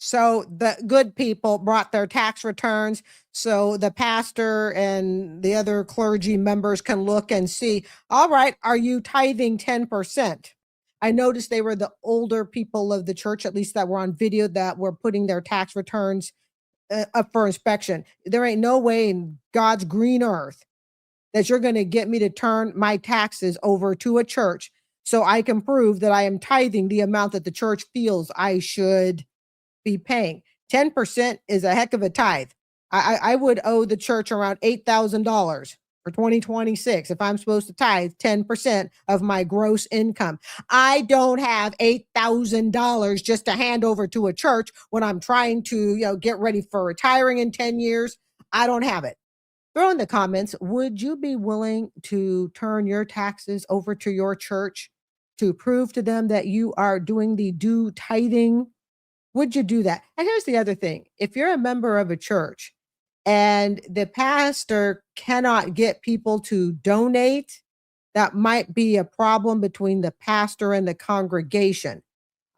So the good people brought their tax returns so the pastor and the other clergy members can look and see, all right, are you tithing 10%? I noticed they were the older people of the church, at least that were on video, that were putting their tax returns up for inspection. There ain't no way in God's green earth that you're going to get me to turn my taxes over to a church so I can prove that I am tithing the amount that the church feels I should be paying. 10% is a heck of a tithe. I would owe the church around $8,000 for 2026 if I'm supposed to tithe 10% of my gross income. I don't have $8,000 just to hand over to a church when I'm trying to, get ready for retiring in 10 years. I don't have it. Throw in the comments, would you be willing to turn your taxes over to your church to prove to them that you are doing the due tithing? Would you do that? And here's the other thing. If you're a member of a church and the pastor cannot get people to donate, that might be a problem between the pastor and the congregation.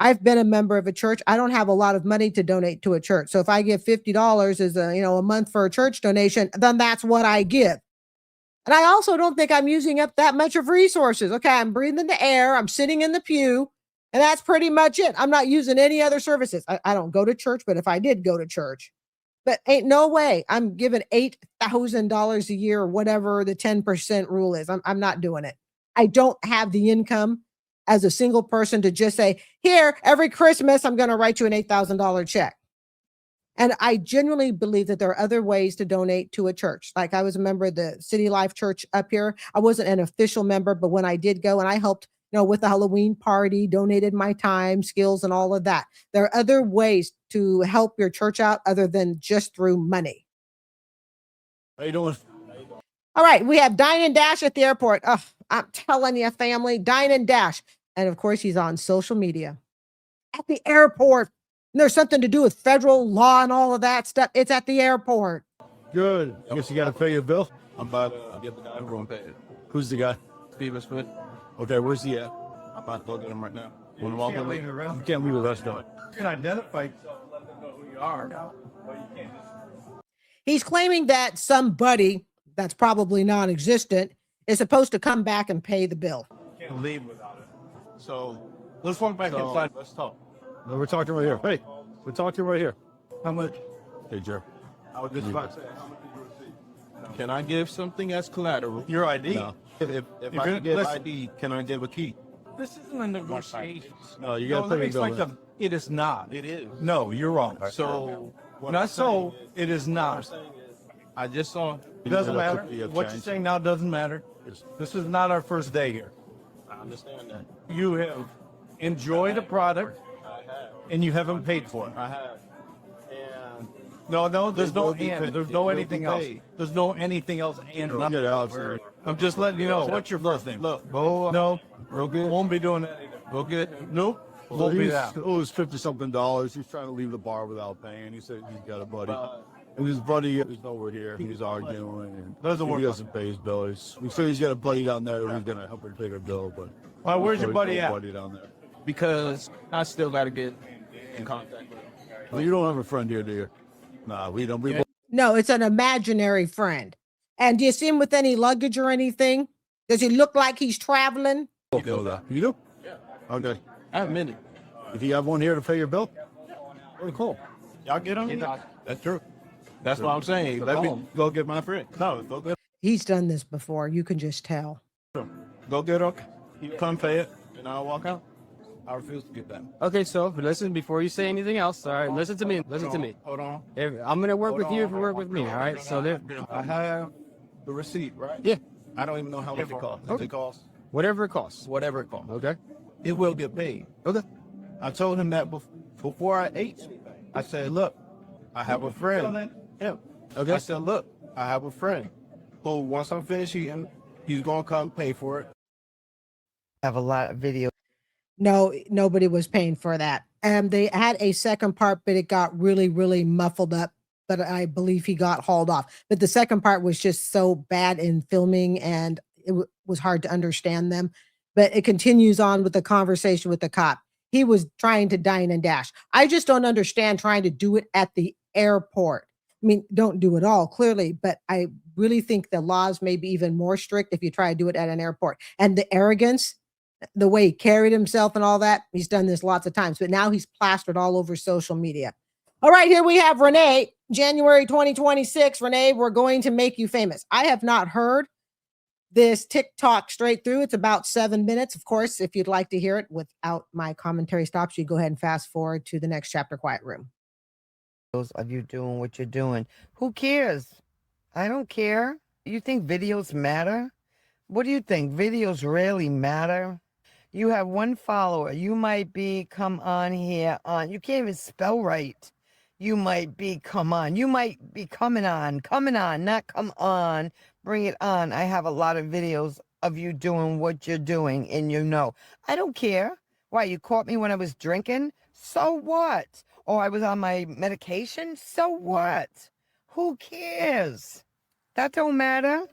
I've been a member of a church. I don't have a lot of money to donate to a church. So if I give $50 as a month for a church donation, then that's what I give. And I also don't think I'm using up that much of resources. Okay, I'm breathing the air, I'm sitting in the pew, and that's pretty much it. I'm not using any other services. I don't go to church, but if I did go to church, but ain't no way I'm giving $8,000 a year or whatever the 10% rule is. I'm not doing it. I don't have the income as a single person to just say, here, every Christmas, I'm going to write you an $8,000 check. And I genuinely believe that there are other ways to donate to a church. Like I was a member of the City Life Church up here. I wasn't an official member, but when I did go and I helped, with the Halloween party, donated my time, skills, and all of that. There are other ways to help your church out other than just through money. How you doing? All right, we have Dine and Dash at the airport. Oh, I'm telling you, family, Dine and Dash. And of course, he's on social media at the airport. And there's something to do with federal law and all of that stuff. It's at the airport. Good. I guess you got to pay your bill. I'm about to get the guy who won't pay it. Who's the guy? Steve Smith. Okay, where's he at? I'm about to look at him right now. You can't leave it around. You can't leave with us, though. You can identify yourself, let them know who you are. But you can't just... He's claiming that somebody that's probably non-existent is supposed to come back and pay the bill. You can't leave without it. So let's walk back inside. Let's talk. No, we're talking right here. Hey, we're talking right here. How much? Hey, Jerry. I was just about to say, how much did you receive? Can I give something as collateral? Your ID? No. If I can give ID, can I give a key? This isn't a negotiation. No, you got to pay the bill. It is not. It is. No, you're wrong. So, not so. It is not. I just saw. It doesn't matter. What you're saying now doesn't matter. This is not our first day here. I understand that. You have enjoyed a product. And you haven't paid for it. I have. And no, there's no and. There's no anything else. There's no anything else and. I'm just letting you know. What's your first name? Look. No. Real good. Won't be doing that either. Real good. Nope. Won't be that. It was $50-something. He's trying to leave the bar without paying. He said he's got a buddy. And his buddy is nowhere here. He's arguing. And he doesn't pay his bill. He said he's got a buddy down there who's going to help him pay their bill. But where's your buddy at? Buddy down there. Because I still got to get in contact with him. Well, you don't have a friend here, do you? Nah, we don't. No, it's an imaginary friend. And do you see him with any luggage or anything? Does he look like he's traveling? You know that. You do? Yeah. Okay. I have a minute. If you have one here to pay your bill, very cool. Y'all get on? That's true. That's what I'm saying. Let me go get my friend. No, go get. He's done this before. You can just tell. Go get her. You come pay it, and I'll walk out. I refuse to get that. Okay, so listen before you say anything else. All right, listen to me. Listen to me. Hold on. I'm gonna work with you if you work with me. All right. So there. I have the receipt, right? Yeah. I don't even know how much it costs. Okay. It costs whatever it costs. whatever it costs. Okay. It will get paid. Okay. I told him that before I ate. I said, look, I have a friend. Yeah. Okay. I said, look, I have a friend who once I'm finished eating, he's gonna come pay for it. Have a lot of video. No, nobody was paying for that. And they had a second part, but it got really, really muffled up. But I believe he got hauled off. But the second part was just so bad in filming and it was hard to understand them. But it continues on with the conversation with the cop. He was trying to dine and dash. I just don't understand trying to do it at the airport. I mean, don't do it all, clearly, but I really think the laws may be even more strict if you try to do it at an airport. And the arrogance, the way he carried himself and all that, he's done this lots of times, but now he's plastered all over social media. All right, here we have Renee, January 2026. Renee, we're going to make you famous. I have not heard this Tik Tok straight through. It's about 7 minutes. Of course, if you'd like to hear it without my commentary stops, you go ahead and fast forward to the next chapter, Quiet Room. Those of you doing what you're doing. Who cares? I don't care. You think videos matter? What do you think? Videos really matter? You have one follower. You might be come on here on. You can't even spell right. You might be come on. You might be coming on, not come on. Bring it on. I have a lot of videos of you doing what you're doing, and you know. I don't care. Why, you caught me when I was drinking? So what? Or I was on my medication? So what? Who cares? That don't matter.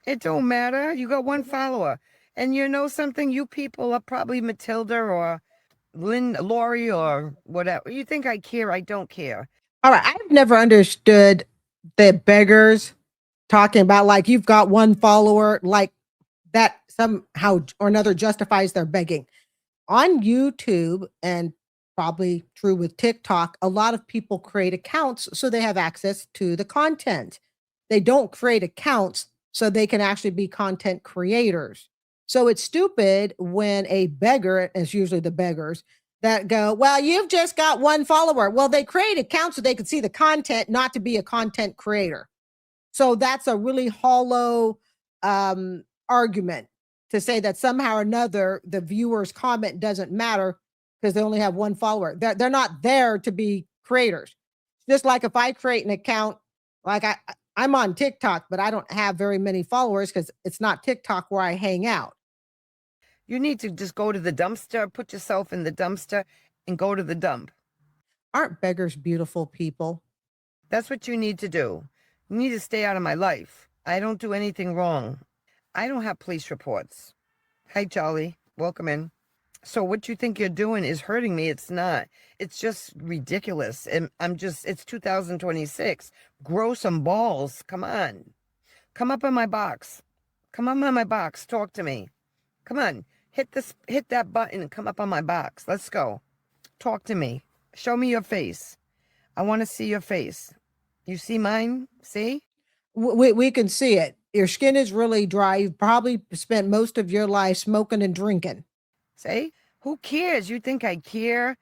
It don't matter. You got one follower. And you know something? You people are probably Matilda or Lori, or whatever. You think I care? I don't care. All right. I've never understood the beggars talking about like you've got one follower, like that somehow or another justifies their begging. On YouTube, and probably true with TikTok, a lot of people create accounts so they have access to the content. They don't create accounts so they can actually be content creators. So it's stupid when a beggar, and it's usually the beggars, that go, well, you've just got one follower. Well, they create accounts so they can see the content, not to be a content creator. So that's a really hollow argument to say that somehow or another the viewer's comment doesn't matter because they only have one follower. They're not there to be creators. Just like if I create an account, like I'm on TikTok, but I don't have very many followers because it's not TikTok where I hang out. You need to just go to the dumpster, put yourself in the dumpster, and go to the dump. Aren't beggars beautiful people? That's what you need to do. You need to stay out of my life. I don't do anything wrong. I don't have police reports. Hi, Charlie. Welcome in. So what you think you're doing is hurting me. It's not. It's just ridiculous. And it's 2026. Grow some balls. Come on. Come up in my box. Come up in my box. Talk to me. Come on. Hit that button and come up on my box. Let's go. Talk to me. Show me your face. I want to see your face. You see mine? See? We can see it. Your skin is really dry. You've probably spent most of your life smoking and drinking. See? Who cares? You think I care?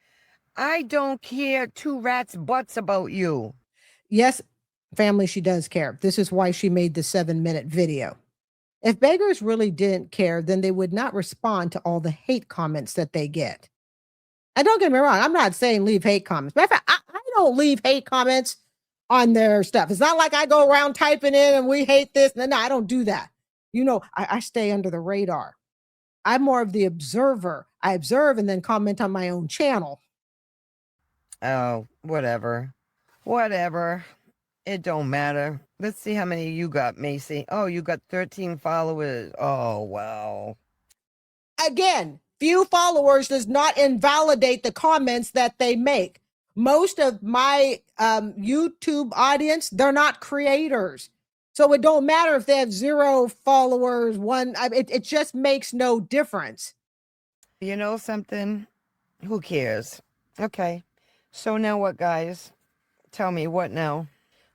I don't care two rats' butts about you. Yes, family, she does care. This is why she made the 7-minute video. If beggars really didn't care, then they would not respond to all the hate comments that they get. And don't get me wrong, I'm not saying leave hate comments. Matter of fact, I don't leave hate comments on their stuff. It's not like I go around typing in and we hate this. No, I don't do that. You know, I stay under the radar. I'm more of the observer. I observe and then comment on my own channel. Oh, whatever. Whatever. It don't matter. Let's see how many you got, Macy. Oh, you got 13 followers. Oh, wow. Again, few followers does not invalidate the comments that they make. Most of my YouTube audience, they're not creators. So it don't matter if they have 0 followers, it just makes no difference. You know something? Who cares? Okay. So now what, guys? Tell me, what now?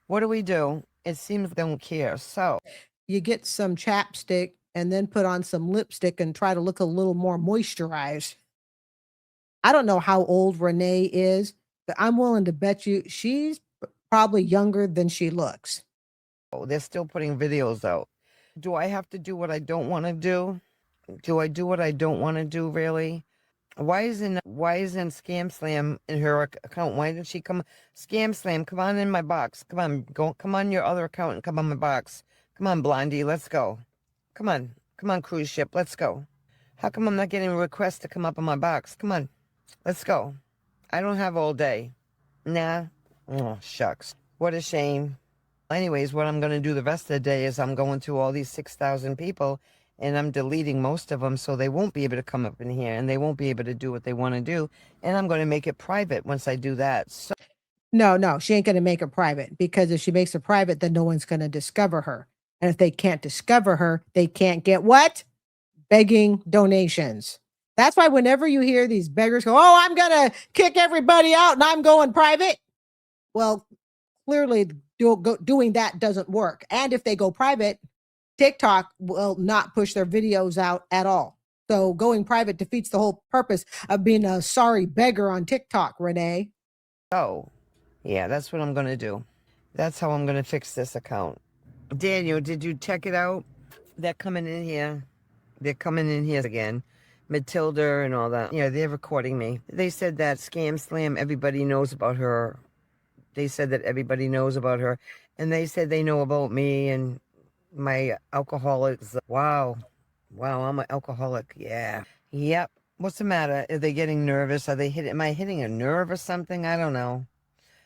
What do we do? It seems they don't care. So you get some chapstick and then put on some lipstick and try to look a little more moisturized. I don't know how old Renee is, but I'm willing to bet you she's probably younger than she looks. Oh, they're still putting videos out. Do I have to do what I don't want to do? Do I do what I don't want to do, really? Why isn't Scam Slam in her account? Why did she come? Scam Slam, come on in my box. Come on, come on your other account and come on my box. Come on, Blondie, let's go. Come on, cruise ship, let's go. How come I'm not getting a request to come up on my box? Come on, let's go. I don't have all day. Nah. Oh, shucks. What a shame. Anyways, what I'm going to do the rest of the day is I'm going to all these 6,000 people and I'm deleting most of them so they won't be able to come up in here and they won't be able to do what they want to do. And I'm going to make it private once I do that. So No, she ain't going to make it private, because if she makes it private, then no one's going to discover her. And if they can't discover her, they can't get what? Begging donations. That's why whenever you hear these beggars go, oh, I'm going to kick everybody out and I'm going private. Well, clearly doing that doesn't work. And if they go private, TikTok will not push their videos out at all. So going private defeats the whole purpose of being a sorry beggar on TikTok, Renee. Oh, yeah, that's what I'm going to do. That's how I'm going to fix this account. Daniel, did you check it out? They're coming in here. They're coming in here again. Matilda and all that. Yeah, they're recording me. They said that Scam Slam, everybody knows about her. They said that everybody knows about her. And they said they know about me and my alcoholics. Wow. Wow, I'm an alcoholic. Yeah. Yep. What's the matter? Are they getting nervous? Am I hitting a nerve or something? I don't know.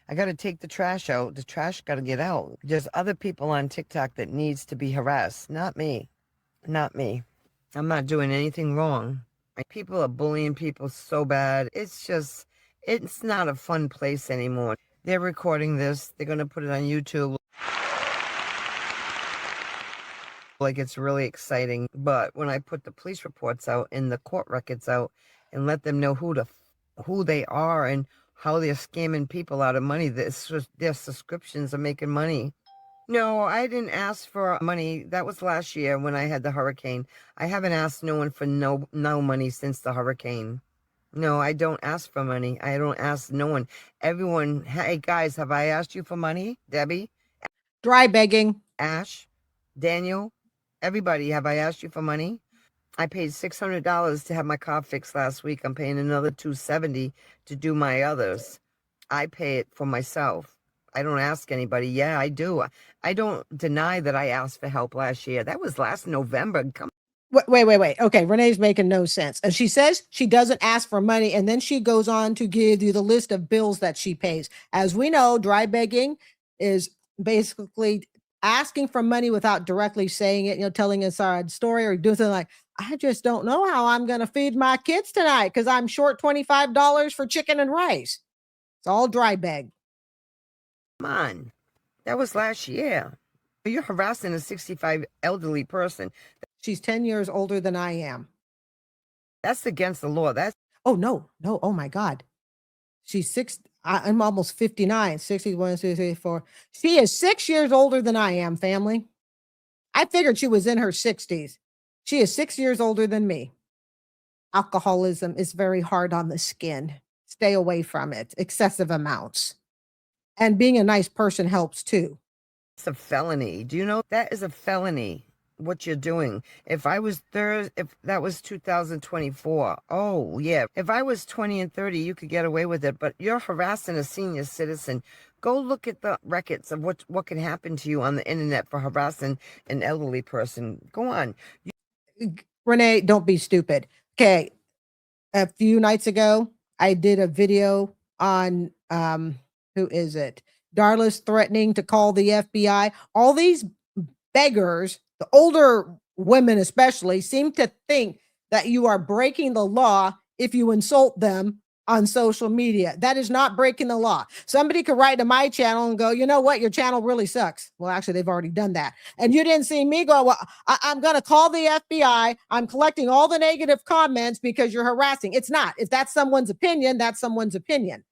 I got to take the trash out. The trash got to get out. There's other people on TikTok that needs to be harassed. Not me. Not me. I'm not doing anything wrong. People are bullying people so bad. It's not a fun place anymore. They're recording this. They're going to put it on YouTube. Like it's really exciting. But when I put the police reports out and the court records out and let them know who they are and how they're scamming people out of money, their subscriptions are making money. No, I didn't ask for money. That was last year when I had the hurricane. I haven't asked no one for no money since the hurricane. No, I don't ask for money. I don't ask no one. Everyone, hey guys, have I asked you for money? Debbie? Dry begging. Ash? Daniel? Everybody, have I asked you for money? I paid $600 to have my car fixed last week. I'm paying another $270 to do my others. I pay it for myself. I don't ask anybody. Yeah, I do. I don't deny that I asked for help last year. That was last November. Wait. Okay, Renee's making no sense. And she says she doesn't ask for money, and then she goes on to give you the list of bills that she pays. As we know, dry begging is basically asking for money without directly saying it, telling a side story or doing something like, I just don't know how I'm going to feed my kids tonight because I'm short $25 for chicken and rice. It's all dry beg. Come on. That was last year. You're harassing a 65 elderly person. She's 10 years older than I am. That's against the law. Oh, no. Oh, my God. She's I'm almost 59, 61, 64. She is 6 years older than I am, family. I figured she was in her 60s. She is 6 years older than me. Alcoholism is very hard on the skin. Stay away from it. Excessive amounts. And being a nice person helps too. It's a felony. Do you know that is a felony? What you're doing. If that was 2024. Oh yeah. If I was 20 and 30, you could get away with it. But you're harassing a senior citizen. Go look at the records of what can happen to you on the internet for harassing an elderly person. Go on. Renee, don't be stupid. Okay. A few nights ago, I did a video on who is it? Darla's threatening to call the FBI. All these beggars, the older women especially, seem to think that you are breaking the law if you insult them on social media. That is not breaking the law. Somebody could write to my channel and go, you know what? Your channel really sucks. Well, actually, they've already done that. And you didn't see me go, well, I'm going to call the FBI. I'm collecting all the negative comments because you're harassing. It's not. If that's someone's opinion, that's someone's opinion.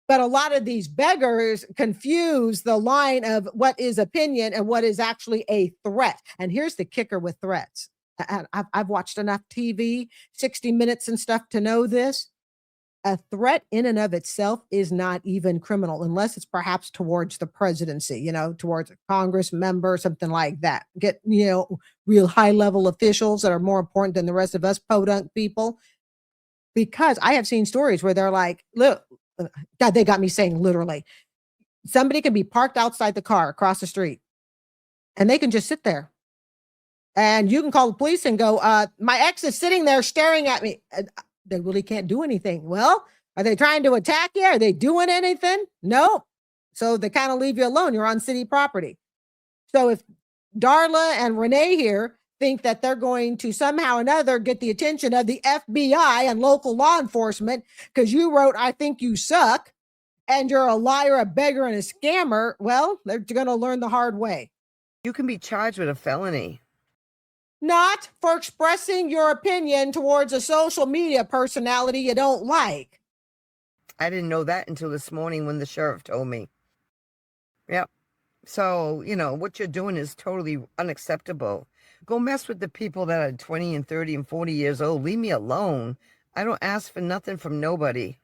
But a lot of these beggars confuse the line of what is opinion and what is actually a threat. And here's the kicker with threats. And I've watched enough TV, 60 Minutes and stuff to know this. A threat in and of itself is not even criminal unless it's perhaps towards the presidency, towards a Congress member, something like that. Get, real high level officials that are more important than the rest of us podunk people. Because I have seen stories where they're like, look, God, they got me saying literally, somebody can be parked outside the car across the street and they can just sit there and you can call the police and go, my ex is sitting there staring at me. They really can't do anything. Well, are they trying to attack you? Are they doing anything? No. So they kind of leave you alone. You're on city property. So if Darla and Renee here think that they're going to somehow or another get the attention of the FBI and local law enforcement because you wrote, I think you suck, and you're a liar, a beggar, and a scammer, well, they're going to learn the hard way. You can be charged with a felony. Not for expressing your opinion towards a social media personality you don't like. I didn't know that until this morning when the sheriff told me. Yep. So, what you're doing is totally unacceptable. Go mess with the people that are 20 and 30 and 40 years old. Leave me alone. I don't ask for nothing from nobody.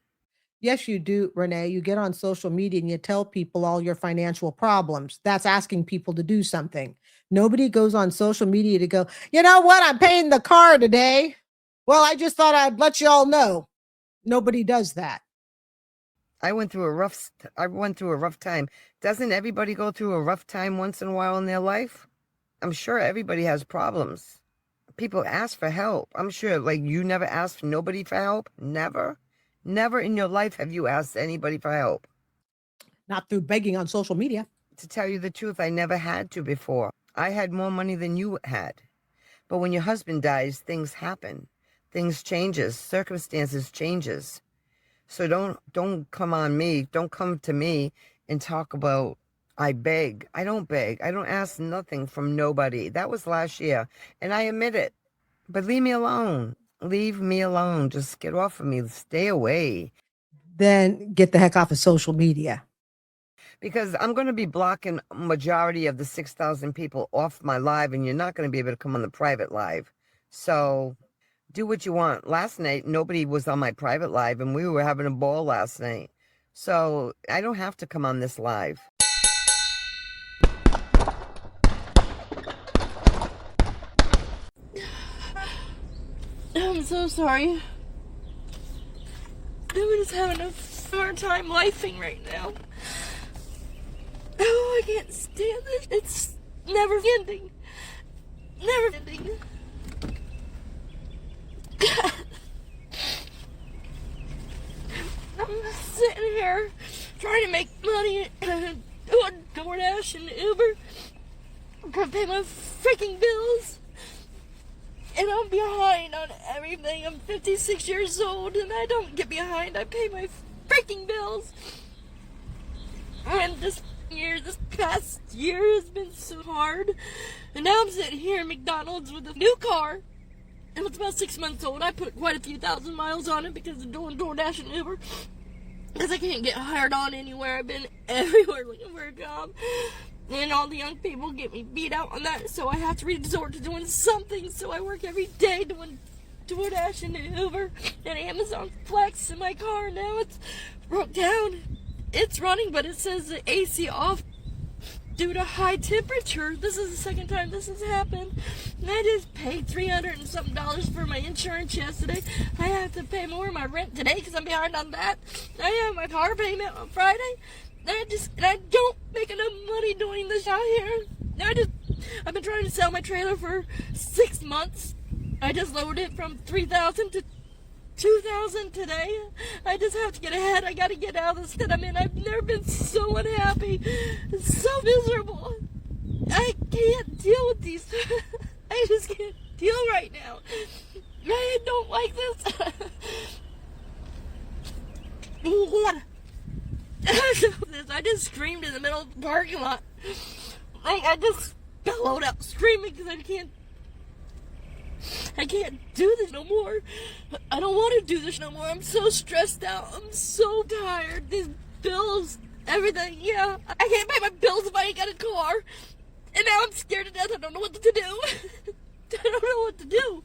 Yes, you do, Renee. You get on social media and you tell people all your financial problems. That's asking people to do something. Nobody goes on social media to go, you know what? I'm paying the car today. Well, I just thought I'd let you all know. Nobody does that. I went through a rough time. Doesn't everybody go through a rough time once in a while in their life? I'm sure everybody has problems. People ask for help. I'm sure, you never asked nobody for help? Never? Never in your life have you asked anybody for help. Not through begging on social media. To tell you the truth, I never had to before. I had more money than you had. But when your husband dies, things happen. things changes, circumstances changes. So don't come on me. Don't come to me and talk about I beg. I don't beg. I don't ask nothing from nobody. That was last year, and I admit it. But leave me alone. Leave me alone. Just get off of me. Stay away. Then get the heck off of social media. Because I'm going to be blocking majority of the 6,000 people off my live, and you're not going to be able to come on the private live. So do what you want. Last night, nobody was on my private live, and we were having a ball last night. So I don't have to come on this live. I'm so sorry. I'm just having a hard time lifing right now. Oh, I can't stand this. It's never ending. Never ending. I'm sitting here trying to make money doing DoorDash and Uber. I'm gonna pay my freaking bills. And I'm behind on everything. I'm 56 years old and I don't get behind. I pay my freaking bills. And this past year has been so hard. And now I'm sitting here in McDonald's with a new car. And it's about 6 months old. I put quite a few thousand miles on it because of doing DoorDash and Uber. Because I can't get hired on anywhere. I've been everywhere looking for a job. And all the young people get me beat out on that, so I have to resort to doing something. So I work every day doing DoorDash and Uber and Amazon Flex in my car. Now it's broke down. It's running, but it says the AC off due to high temperature. This is the second time this has happened. And I just paid $300 and something for my insurance yesterday. I have to pay more of my rent today because I'm behind on that. I have my car payment on Friday. I don't make enough money doing this out here. I've been trying to sell my trailer for 6 months. I just lowered it from 3,000 to 2,000 today. I just have to get ahead. I gotta get out of this that I'm in. I've never been so unhappy. It's so miserable. I can't deal with these. I just can't deal right now. I don't like this. I just screamed in the middle of the parking lot. I just bellowed out screaming because I can't do this no more. I don't want to do this no more. I'm so stressed out. I'm so tired. These bills, everything. Yeah, I can't pay my bills if I ain't got a car. And now I'm scared to death. I don't know what to do. I don't know what to do.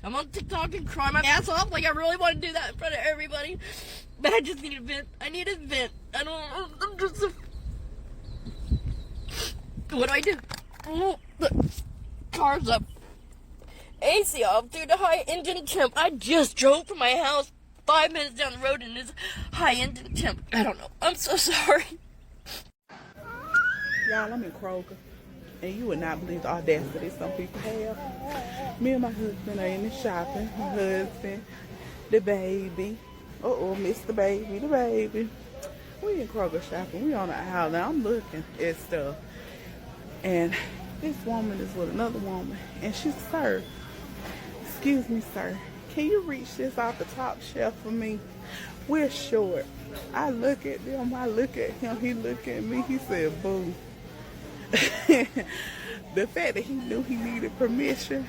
I'm on TikTok and cry my ass off like I really want to do that in front of everybody. But I just need a vent. I need a vent. I'm just... What do? Oh, the car's up. AC off due to high engine temp. I just drove from my house 5 minutes down the road and it's high engine temp. I don't know. I'm so sorry. Y'all, I'm in Kroger. And you would not believe the audacity some people have. Me and my husband are in the shopping. My husband, the baby. Mr. Baby, the baby. We in Kroger shopping. We on the aisle now. I'm looking at stuff. And this woman is with another woman. And she's, sir, excuse me, sir. Can you reach this off the top shelf for me? We're short. I look at them. I look at him. He look at me. He said, boo. The fact that he knew he needed permission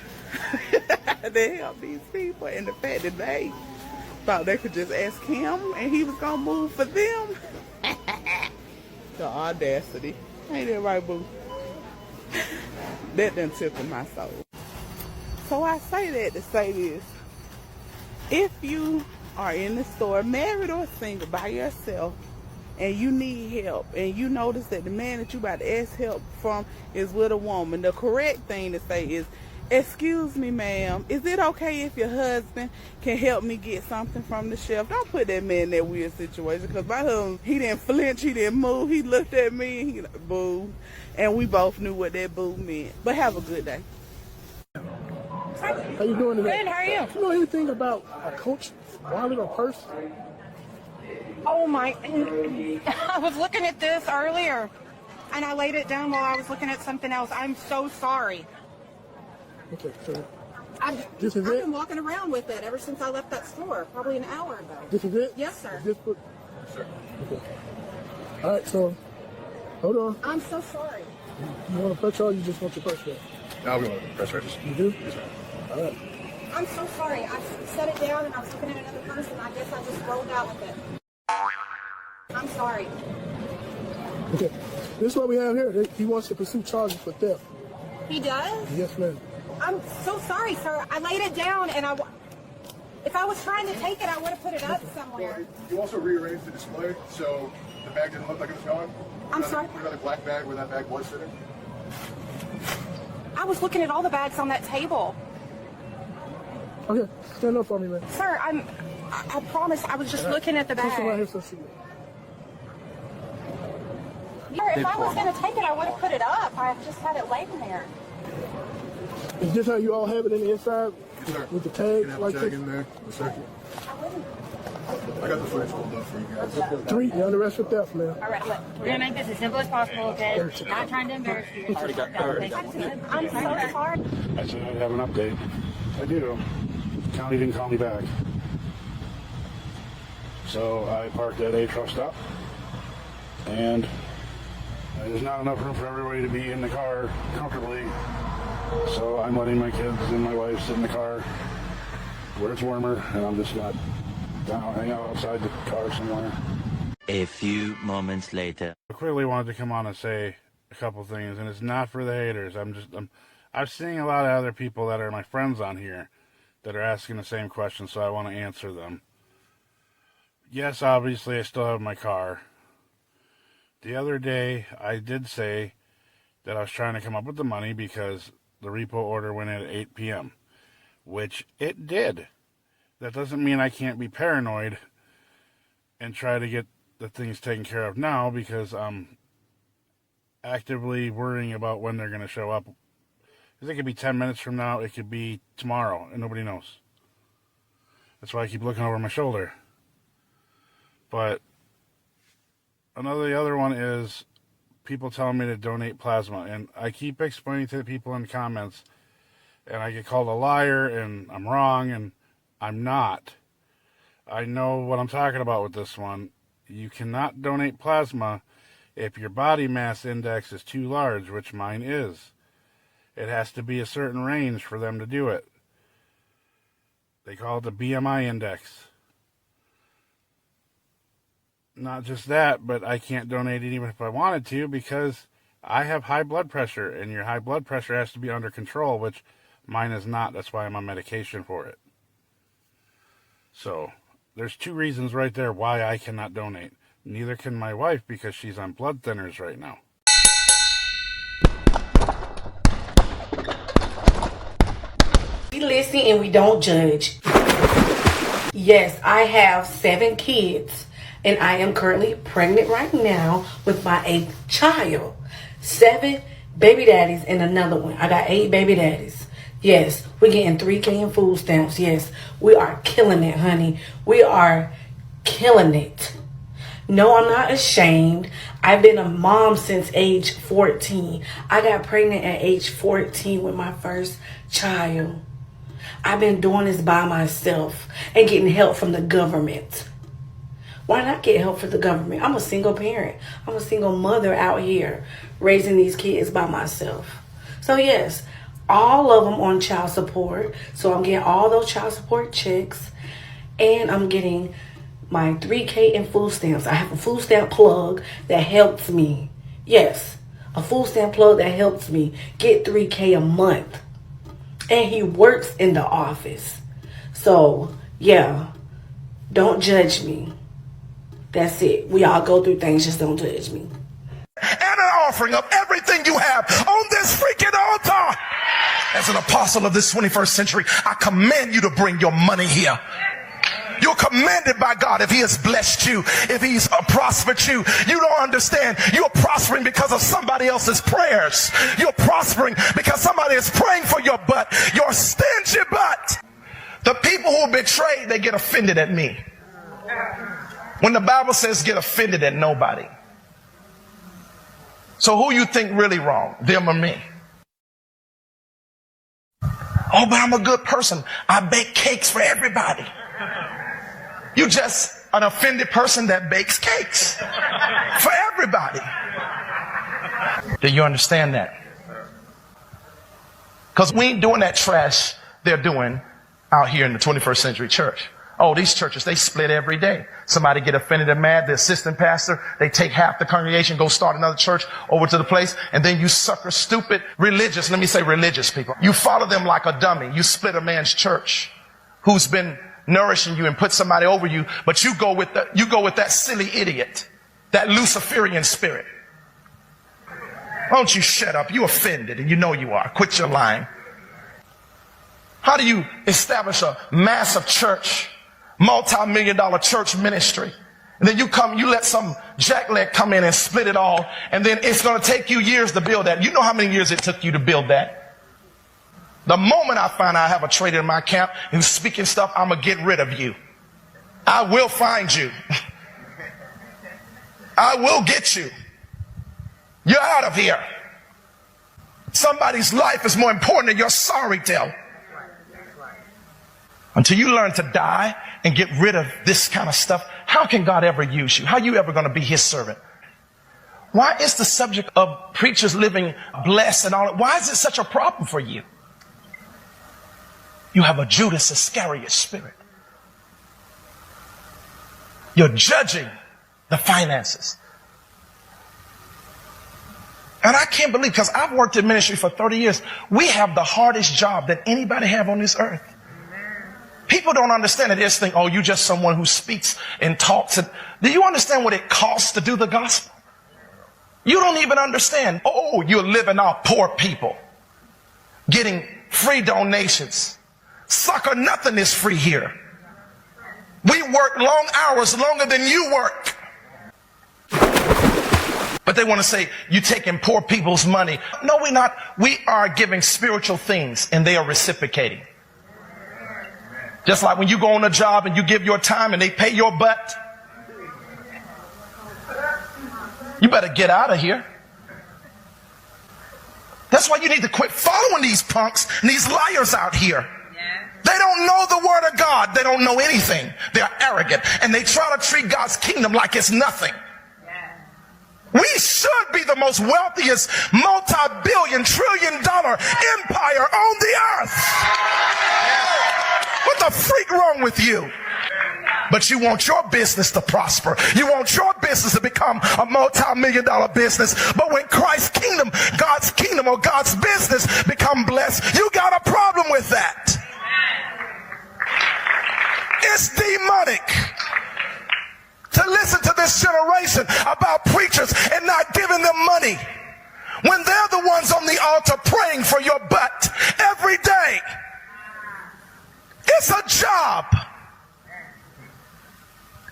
to help these people, and the fact that they thought they could just ask him and he was gonna move for them. The audacity. Ain't that right, boo? That done tickled my soul. So I say that to say this. If you are in the store, married or single, by yourself, and you need help, and you notice that the man that you about to ask help from is with a woman, the correct thing to say is, excuse me, ma'am, is it okay if your husband can help me get something from the shelf? Don't put that man in that weird situation, because my husband, he didn't flinch, he didn't move, he looked at me, and he like, boo. And we both knew what that boo meant. But have a good day. How you doing today? Good, how are you? Do you know anything about a Coach wallet or purse? Oh my, I was looking at this earlier and I laid it down while I was looking at something else. I'm so sorry. Okay, so I've this is been walking around with it ever since I left that store, probably an hour ago. This is it? Yes, sir. Is this what? Sir. Okay. All right, so hold on. I'm so sorry. You want to press charge? You just want your purse back? No, we want to press charges. You do? Yes, ma'am. All right. I'm so sorry. I set it down and I was looking at another person. I guess I just rolled out with it. I'm sorry. Okay. This is what we have here. He wants to pursue charges for theft. He does? Yes, ma'am. I'm so sorry, sir. I laid it down and if I was trying to take it, I would have put it up somewhere. You also rearranged the display, so the bag didn't look like it was gone. I'm sorry? Put another black bag where that bag was sitting. I was looking at all the bags on that table. Okay, stand up for me, man. Sir, I promise I was just looking at the bag. Right here, so see it. If I was going to take it, I would have put it up. I just had it laying there. Is this how you all have it in the inside? Yes, sir. With the tag like tag this? in there. Yes, sir. I got the footage pulled up for you guys. 3, you're under arrest for theft, man. All right, look, we're gonna make this as simple as possible, okay? Not trying to embarrass you. I'm so sorry. I said I'd have an update. I do. County didn't call me back. So I parked at a truck stop. And there's not enough room for everybody to be in the car comfortably. So I'm letting my kids and my wife sit in the car where it's warmer, and I'm just gonna hang out outside the car somewhere. A few moments later. I quickly wanted to come on and say a couple things, and it's not for the haters. I'm seeing a lot of other people that are my friends on here that are asking the same question, so I want to answer them. Yes, obviously I still have my car. The other day I did say that I was trying to come up with the money because the repo order went in at 8 p.m., which it did. That doesn't mean I can't be paranoid and try to get the things taken care of now, because I'm actively worrying about when they're going to show up. Because it could be 10 minutes from now, it could be tomorrow, and nobody knows. That's why I keep looking over my shoulder. But the other one is people telling me to donate plasma, and I keep explaining to the people in the comments, and I get called a liar, and I'm wrong, and I'm not. I know what I'm talking about with this one. You cannot donate plasma if your body mass index is too large, which mine is. It has to be a certain range for them to do it. They call it the BMI index. Not just that, but I can't donate it even if I wanted to, because I have high blood pressure, and your high blood pressure has to be under control, which mine is not. That's why I'm on medication for it. So there's 2 reasons right there why I cannot donate. Neither can my wife, because she's on blood thinners right now. We listen and we don't judge. Yes, I have 7 kids, and I am currently pregnant right now with my 8th child. 7 baby daddies and another one. I got 8 baby daddies. Yes, we're getting $3K in food stamps. Yes, we are killing it, honey. We are killing it. No, I'm not ashamed. I've been a mom since age 14. I got pregnant at age 14 with my first child. I've been doing this by myself and getting help from the government. Why not get help from the government? I'm a single parent. I'm a single mother out here raising these kids by myself. So yes, all of them on child support. So I'm getting all those child support checks, and I'm getting my 3K in food stamps. I have a food stamp plug that helps me. Yes, a food stamp plug that helps me get 3K a month. And he works in the office. So, yeah, don't judge me. That's it. We all go through things, just don't judge me. And an offering of everything you have on this freaking altar. As an apostle of this 21st century, I command you to bring your money here. You're commanded by God. If he has blessed you, if he's prospered you, you don't understand. You're prospering because of somebody else's prayers. You're prospering because somebody is praying for your butt, your stingy butt. The people who betray, they get offended at me. When the Bible says get offended at nobody. So who you think really wrong, them or me? Oh, but I'm a good person. I bake cakes for everybody. You just an offended person that bakes cakes for everybody. Do you understand that? Because we ain't doing that trash they're doing out here in the 21st century church. Oh, these churches, they split every day. Somebody get offended and mad, the assistant pastor, they take half the congregation, go start another church over to the place, and then you sucker stupid religious, let me say religious people. You follow them like a dummy. You split a man's church who's been nourishing you and put somebody over you, but you go with that silly idiot, that Luciferian spirit. Why don't you shut up? You offended, and you know you are. Quit your lying. How do you establish a massive church, multi-million-dollar church ministry, and then you let some jackleg come in and split it all, and then it's going to take you years to build that? You know how many years it took you to build that? The moment I find I have a traitor in my camp who's speaking stuff, I'm going to get rid of you. I will find you. I will get you. You're out of here. Somebody's life is more important than your sorry tale. Until you learn to die and get rid of this kind of stuff, how can God ever use you? How are you ever going to be his servant? Why is the subject of preachers living blessed and all that? Why is it such a problem for you? You have a Judas Iscariot spirit. You're judging the finances. And I can't believe, because I've worked in ministry for 30 years, we have the hardest job that anybody have on this earth. People don't understand it. They just think, oh, you're just someone who speaks and talks. Do you understand what it costs to do the gospel? You don't even understand. Oh, you're living off poor people, getting free donations. Sucker, nothing is free here. We work long hours, longer than you work. But they want to say, you're taking poor people's money. No, we're not. We are giving spiritual things, and they are reciprocating. Just like when you go on a job and you give your time and they pay your butt. You better get out of here. That's why you need to quit following these punks and these liars out here. They don't know the word of God. They don't know anything. They're arrogant, and they try to treat God's kingdom like it's nothing. We should be the most wealthiest multi-billion, trillion-dollar empire on the earth. What the freak wrong with you? But you want your business to prosper. You want your business to become a multi-million-dollar business. But when Christ's kingdom, or God's business become blessed, you got a problem with that. It's demonic to listen to this generation about preachers and not giving them money when they're the ones on the altar praying for your butt every day. It's a job.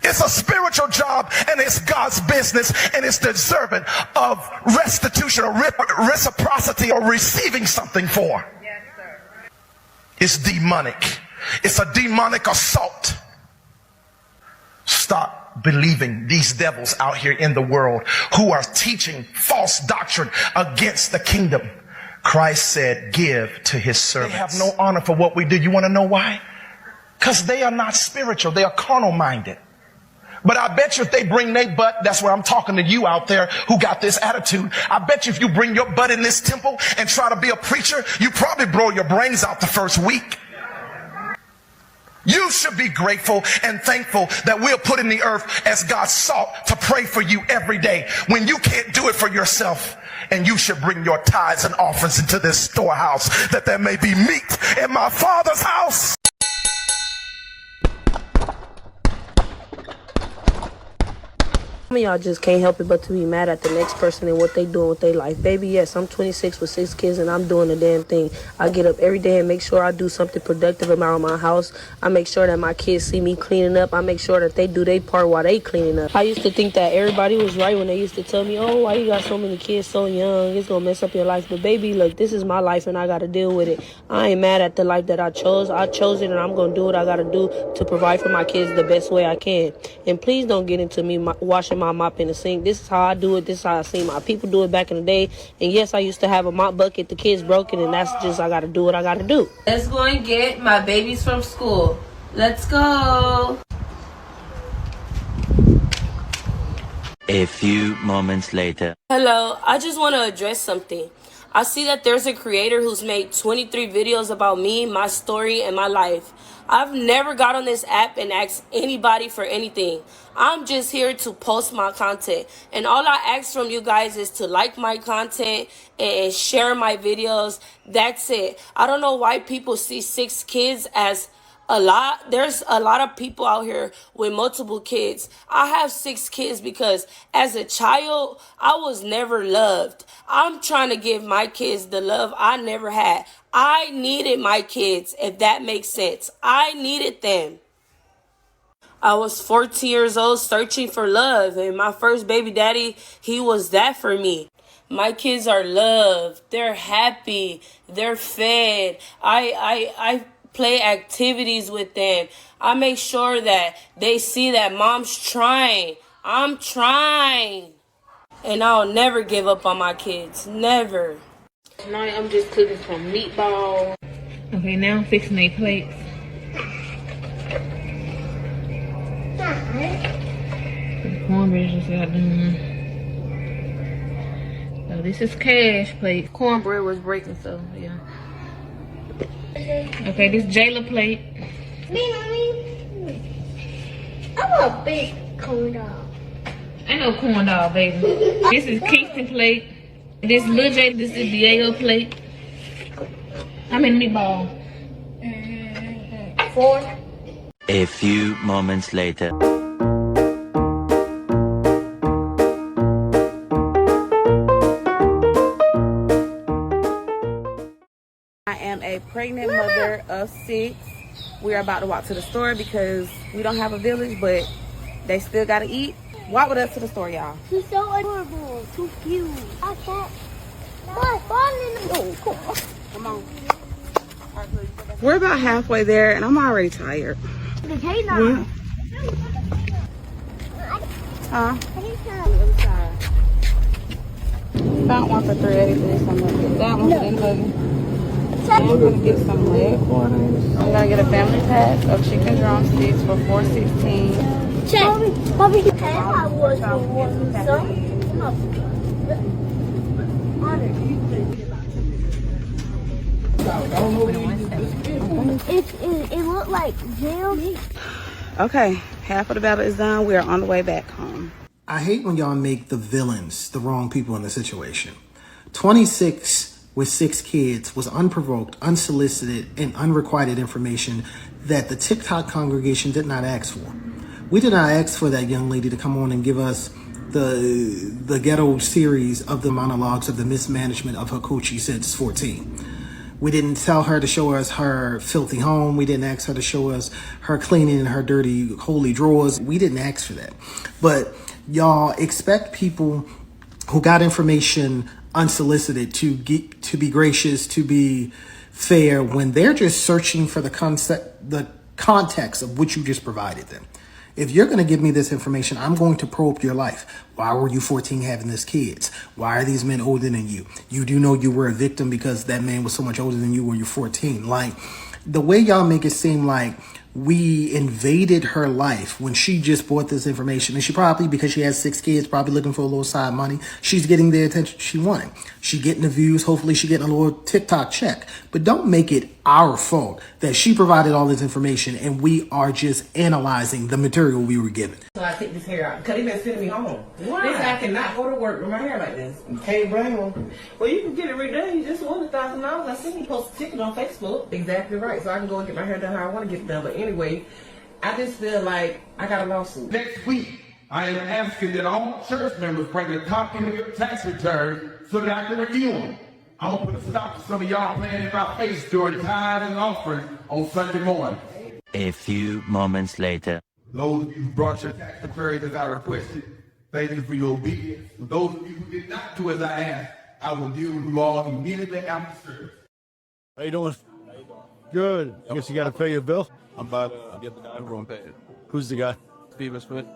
It's a spiritual job, and it's God's business, and it's deserving of restitution or reciprocity or receiving something for. Yes, sir. It's demonic. It's a demonic assault. Stop believing these devils out here in the world who are teaching false doctrine against the kingdom. Christ said, give to his servants. They have no honor for what we do. You want to know why? Because they are not spiritual. They are carnal minded. But I bet you if they bring their butt, that's where I'm talking to you out there who got this attitude. I bet you if you bring your butt in this temple and try to be a preacher, you probably blow your brains out the first week. You should be grateful and thankful that we're put in the earth as God's salt to pray for you every day when you can't do it for yourself. And you should bring your tithes and offerings into this storehouse, that there may be meat in my Father's house. Some of y'all just can't help it but to be mad at the next person and what they doing with their life. Baby, yes, I'm 26 with 6 kids and I'm doing the damn thing. I get up every day and make sure I do something productive around my house. I make sure that my kids see me cleaning up. I make sure that they do their part while they cleaning up. I used to think that everybody was right when they used to tell me, oh, why you got so many kids so young? It's gonna mess up your life. But baby, look, this is my life and I gotta deal with it. I ain't mad at the life that I chose. I chose it and I'm gonna do what I gotta do to provide for my kids the best way I can. And please don't get into me washing my my mop in the sink. This is how I do it. This is how I seen my people do it back in the day. And yes, I used to have a mop bucket. The kids broke it, and that's just, I gotta do what I gotta do. Let's go and get my babies from school. Let's go. A few moments later. Hello, I just want to address something. I see that there's a creator who's made 23 videos about me, my story, and my life. I've never got on this app and asked anybody for anything. I'm just here to post my content. And all I ask from you guys is to like my content and share my videos. That's it. I don't know why people see 6 kids as a lot. There's a lot of people out here with multiple kids. I have 6 kids because as a child, I was never loved. I'm trying to give my kids the love I never had. I needed my kids, if that makes sense. I needed them. I was 14 years old searching for love, and my first baby daddy, he was that for me. My kids are loved. They're happy. They're fed. I play activities with them. I make sure that they see that mom's trying. I'm trying. And I'll never give up on my kids. Never. Tonight I'm just cooking some meatballs. Okay, now I'm fixing their plates. The cornbread just got done. So this is cash plate. Cornbread was breaking, so yeah. Okay, this Jayla plate. Me. I want a big corn dog. Ain't no corn dog, baby. This is Kingston plate. This Lil J, this is Diego plate. How many meatballs? 4. A few moments later. I am a pregnant mother of 6. We are about to walk to the store because we don't have a village, but they still gotta eat. Walk with us to the store, y'all. She's so adorable. Too cute. I can't. Oh, come on. We're about halfway there, and I'm already tired. The cake now. Huh? Found one for $3.80. I'm gonna get that one for $10. I'm gonna get some leg quarters. I'm gonna get a family pack of chicken drumsticks for $4.16. Check. Bobby, I was it looked like jail. Okay, half of the battle is done. We are on the way back home. I hate when y'all make the villains the wrong people in the situation. 26 with 6 kids was unprovoked, unsolicited, and unrequited information that the TikTok congregation did not ask for. We did not ask for that young lady to come on and give us the ghetto series of the monologues of the mismanagement of her coochie since 14. We didn't tell her to show us her filthy home. We didn't ask her to show us her cleaning in her dirty, holy drawers. We didn't ask for that. But y'all expect people who got information unsolicited to be gracious, to be fair, when they're just searching for the context of what you just provided them. If you're going to give me this information, I'm going to probe your life. Why were you 14 having these kids? Why are these men older than you? You do know you were a victim because that man was so much older than you when you're 14. Like, the way y'all make it seem like we invaded her life when she just bought this information, and she probably, because she has 6 kids, probably looking for a little side money, she's getting the attention she wanted. She getting the views. Hopefully she getting a little TikTok check. But don't make it our fault that she provided all this information and we are just analyzing the material we were given. So I take this hair out because he been sending me home. Why? This I cannot go to work with my hair like this. You can't blame him. Well, you can get it redone. You just won $1,000. I seen you post a ticket on Facebook. Exactly right. So I can go and get my hair done how I want to get it done. But anyway, I just feel like I got a lawsuit. Next week, I am asking that all church members bring a copy of your tax return so that I can review them. I'm going to put a stop to some of y'all playing in my face during tithe and offering on Sunday morning. A few moments later. Those of you who brought your tax returns as I requested, thank you for your obedience. For those of you who did not do as I asked, I will deal with you all immediately after service. How you doing? Good. I guess you got to pay your bill? I'm about to get the guy who won't pay it. Who's the guy? Steven Smith.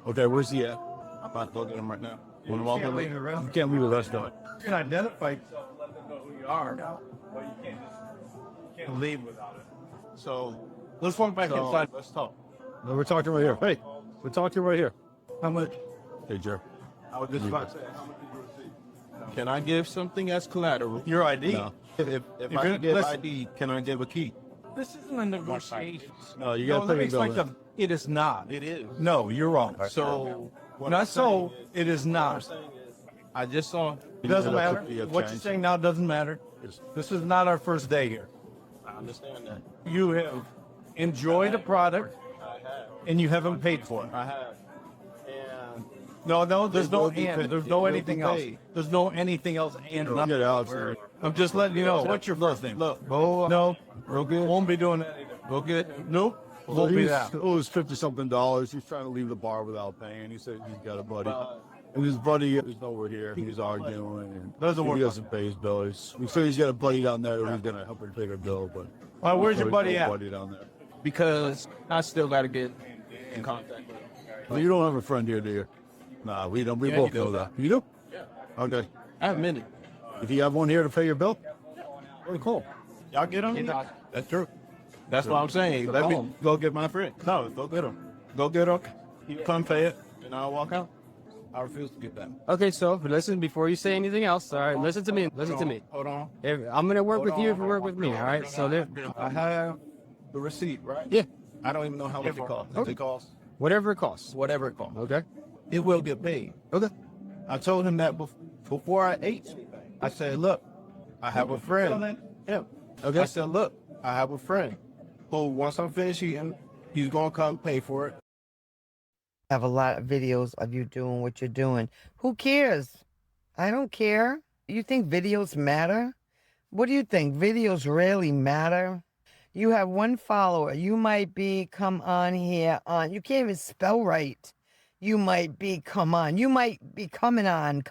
Okay, where's he at? I'm about to go get him right now. You want to walk with me? You can't leave with us, though. You can identify yourself, let them know who you are now. But you can't leave without it. So, let's walk back inside. Let's talk. No, we're talking right here. Hey, we're talking right here. How much? Hey, Joe. I was just about to say, how much did you receive? Can I give something as collateral? Your ID? No. If I can give ID, can I give a key? This isn't a negotiation. No, you got to pay the It is not. It is. No, you're wrong. So, it is not. I just saw. It doesn't matter. What you're saying now doesn't matter. This is not our first day here. I understand that. You have enjoyed a product, and you haven't paid for it. I have. And no, there's no and. There's no anything else. There's no anything else and nothing. I'm just letting you know. What's your first name? Look. No. Real good. Won't be doing that either. Real good. Nope. Won't be that. It was $50-something. He's trying to leave the bar without paying. He said he's got a buddy. And his buddy is nowhere here. He's arguing. And he doesn't pay his bill. We said he's got a buddy down there who's going to help him pay the bill. But where's your buddy at? Buddy down there. Because I still got to get in contact with him. Well, you don't have a friend here, do you? Nah, we don't. We both know that. You do? Yeah. Okay. I have many. If you have one here to pay your bill, very cool. Y'all get him? That's true. That's what I'm saying. Let me go get my friend. No, go get him. Go get him. Come pay it, and I'll walk out. I refuse to get that. Okay, so listen before you say anything else. All right, listen to me. Listen to me. Hold on. I'm gonna work with you if you work with me. All right. So there. I have the receipt, right? Yeah. I don't even know how much it costs. Okay. It costs whatever it costs. whatever it costs. Okay. It will get paid. Okay. I told him that before I ate. I said, look, I have a friend. Yeah. Okay. I said, look, I have a friend. So once I'm finished eating, he's gonna come pay for it. Have a lot of videos of you doing what you're doing. Who cares? I don't care. You think videos matter? What do you think? Videos really matter? You have one follower. You might be come on here on. You can't even spell right. You might be come on. You might be coming on,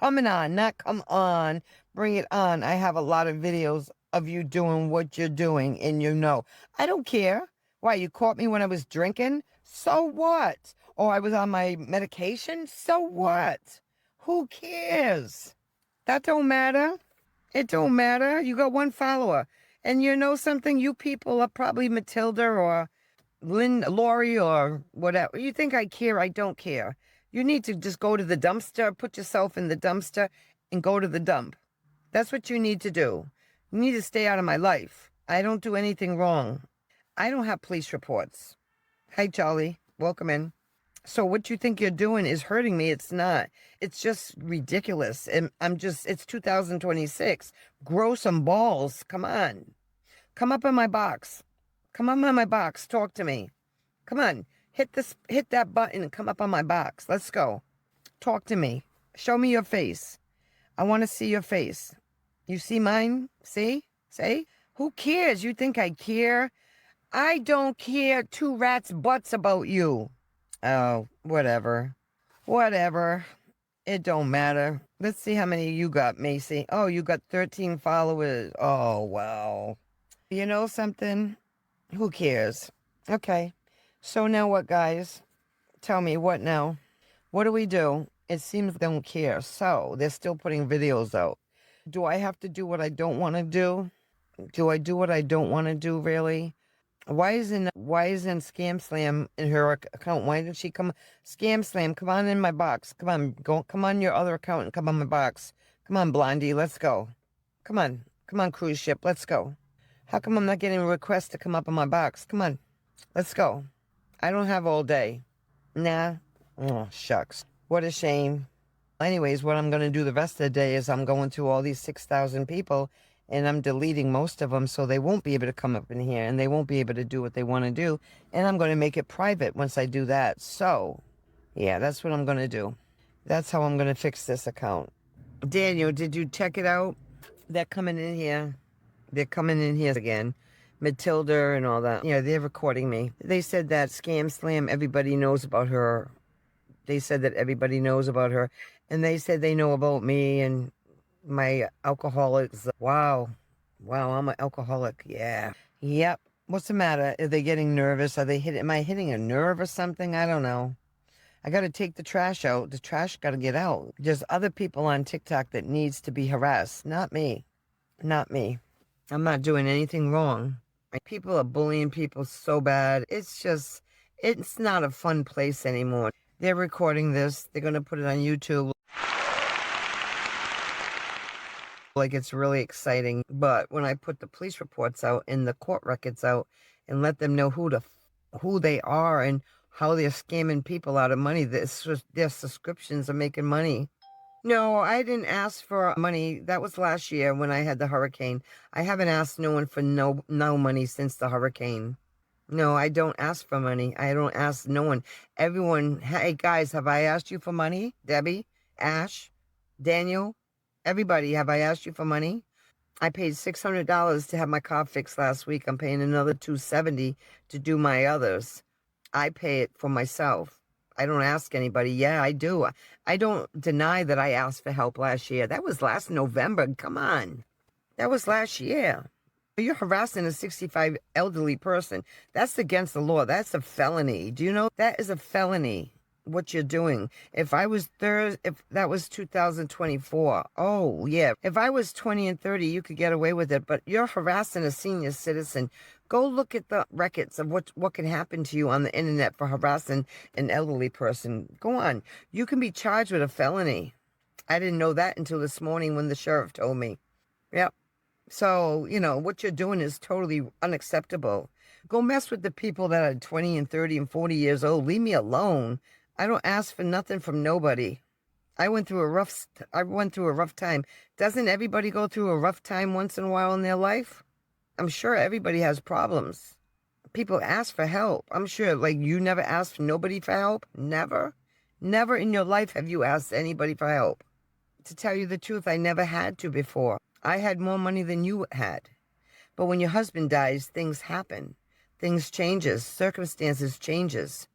not come on. Bring it on. I have a lot of videos of you doing what you're doing, and you know. I don't care. Why, you caught me when I was drinking? So what? Or I was on my medication? So what? Who cares? That don't matter. It don't matter. You got one follower. And you know something? You people are probably Matilda or Lori or whatever. You think I care? I don't care. You need to just go to the dumpster, put yourself in the dumpster, and go to the dump. That's what you need to do. You need to stay out of my life. I don't do anything wrong. I don't have police reports. Hi, Charlie. Welcome in. So what you think you're doing is hurting me. It's not. It's just ridiculous. And it's 2026. Grow some balls. Come on. Come up in my box. Come up in my box. Talk to me. Come on. Hit that button and come up on my box. Let's go. Talk to me. Show me your face. I want to see your face. You see mine? See? Say? Who cares? You think I care? I don't care two rats' butts about you. Oh, whatever. Whatever. It don't matter. Let's see how many you got, Macy. Oh, you got 13 followers. Oh, wow. You know something? Who cares? Okay. So now what, guys? Tell me, what now? What do we do? It seems they don't care. So they're still putting videos out. Do I have to do what I don't want to do? Do I do what I don't want to do, really? Why isn't Scam Slam in her account? Why didn't she come? Scam Slam, come on in my box. Come on, come on your other account and come on my box. Come on, Blondie, let's go. Come on, cruise ship, let's go. How come I'm not getting a request to come up on my box? Come on, let's go. I don't have all day. Nah. Oh, shucks. What a shame. Anyways, what I'm going to do the rest of the day is I'm going to all these 6,000 people and I'm deleting most of them so they won't be able to come up in here and they won't be able to do what they want to do. And I'm going to make it private once I do that. So, yeah, that's what I'm going to do. That's how I'm going to fix this account. Daniel, did you check it out? They're coming in here. They're coming in here again. Matilda and all that. Yeah, they're recording me. They said that Scam Slam, everybody knows about her. They said that everybody knows about her. And they said they know about me and my alcoholics. Wow. Wow, I'm an alcoholic. Yeah. Yep. What's the matter? Are they getting nervous? Am I hitting a nerve or something? I don't know. I got to take the trash out. The trash got to get out. There's other people on TikTok that needs to be harassed. Not me. Not me. I'm not doing anything wrong. People are bullying people so bad. It's not a fun place anymore. They're recording this. They're going to put it on YouTube. Like it's really exciting. But when I put the police reports out and the court records out and let them know who they are and how they're scamming people out of money, their subscriptions are making money. No, I didn't ask for money. That was last year when I had the hurricane. I haven't asked no one for no money since the hurricane. No, I don't ask for money. I don't ask no one. Everyone, hey guys, have I asked you for money? Debbie, Ash, Daniel, everybody, have I asked you for money? I paid $600 to have my car fixed last week. I'm paying another $270 to do my others. I pay it for myself. I don't ask anybody. Yeah, I do. I don't deny that I asked for help last year. That was last November. Come on. That was last year. You're harassing a 65 elderly person. That's against the law. That's a felony. Do you know that is a felony? What you're doing. If that was 2024. Oh, yeah. If I was 20 and 30, you could get away with it. But you're harassing a senior citizen. Go look at the records of what can happen to you on the internet for harassing an elderly person. Go on. You can be charged with a felony. I didn't know that until this morning when the sheriff told me. Yep. So, what you're doing is totally unacceptable. Go mess with the people that are 20 and 30 and 40 years old. Leave me alone. I don't ask for nothing from nobody. I went through a rough time. Doesn't everybody go through a rough time once in a while in their life? I'm sure everybody has problems. People ask for help. I'm sure, you never asked nobody for help? Never? Never in your life have you asked anybody for help. To tell you the truth, I never had to before. I had more money than you had. But when your husband dies, things happen. Things changes. Circumstances changes.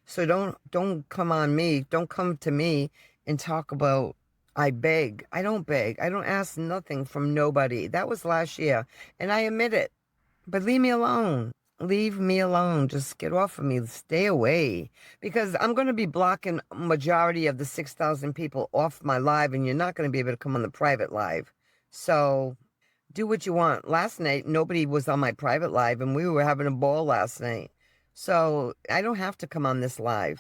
So don't come on me. Don't come to me and talk about, I beg. I don't beg. I don't ask nothing from nobody. That was last year. And I admit it. But leave me alone. Leave me alone. Just get off of me. Stay away. Because I'm going to be blocking majority of the 6,000 people off my live, and you're not going to be able to come on the private live. So do what you want. Last night, nobody was on my private live, and we were having a ball last night. So I don't have to come on this live.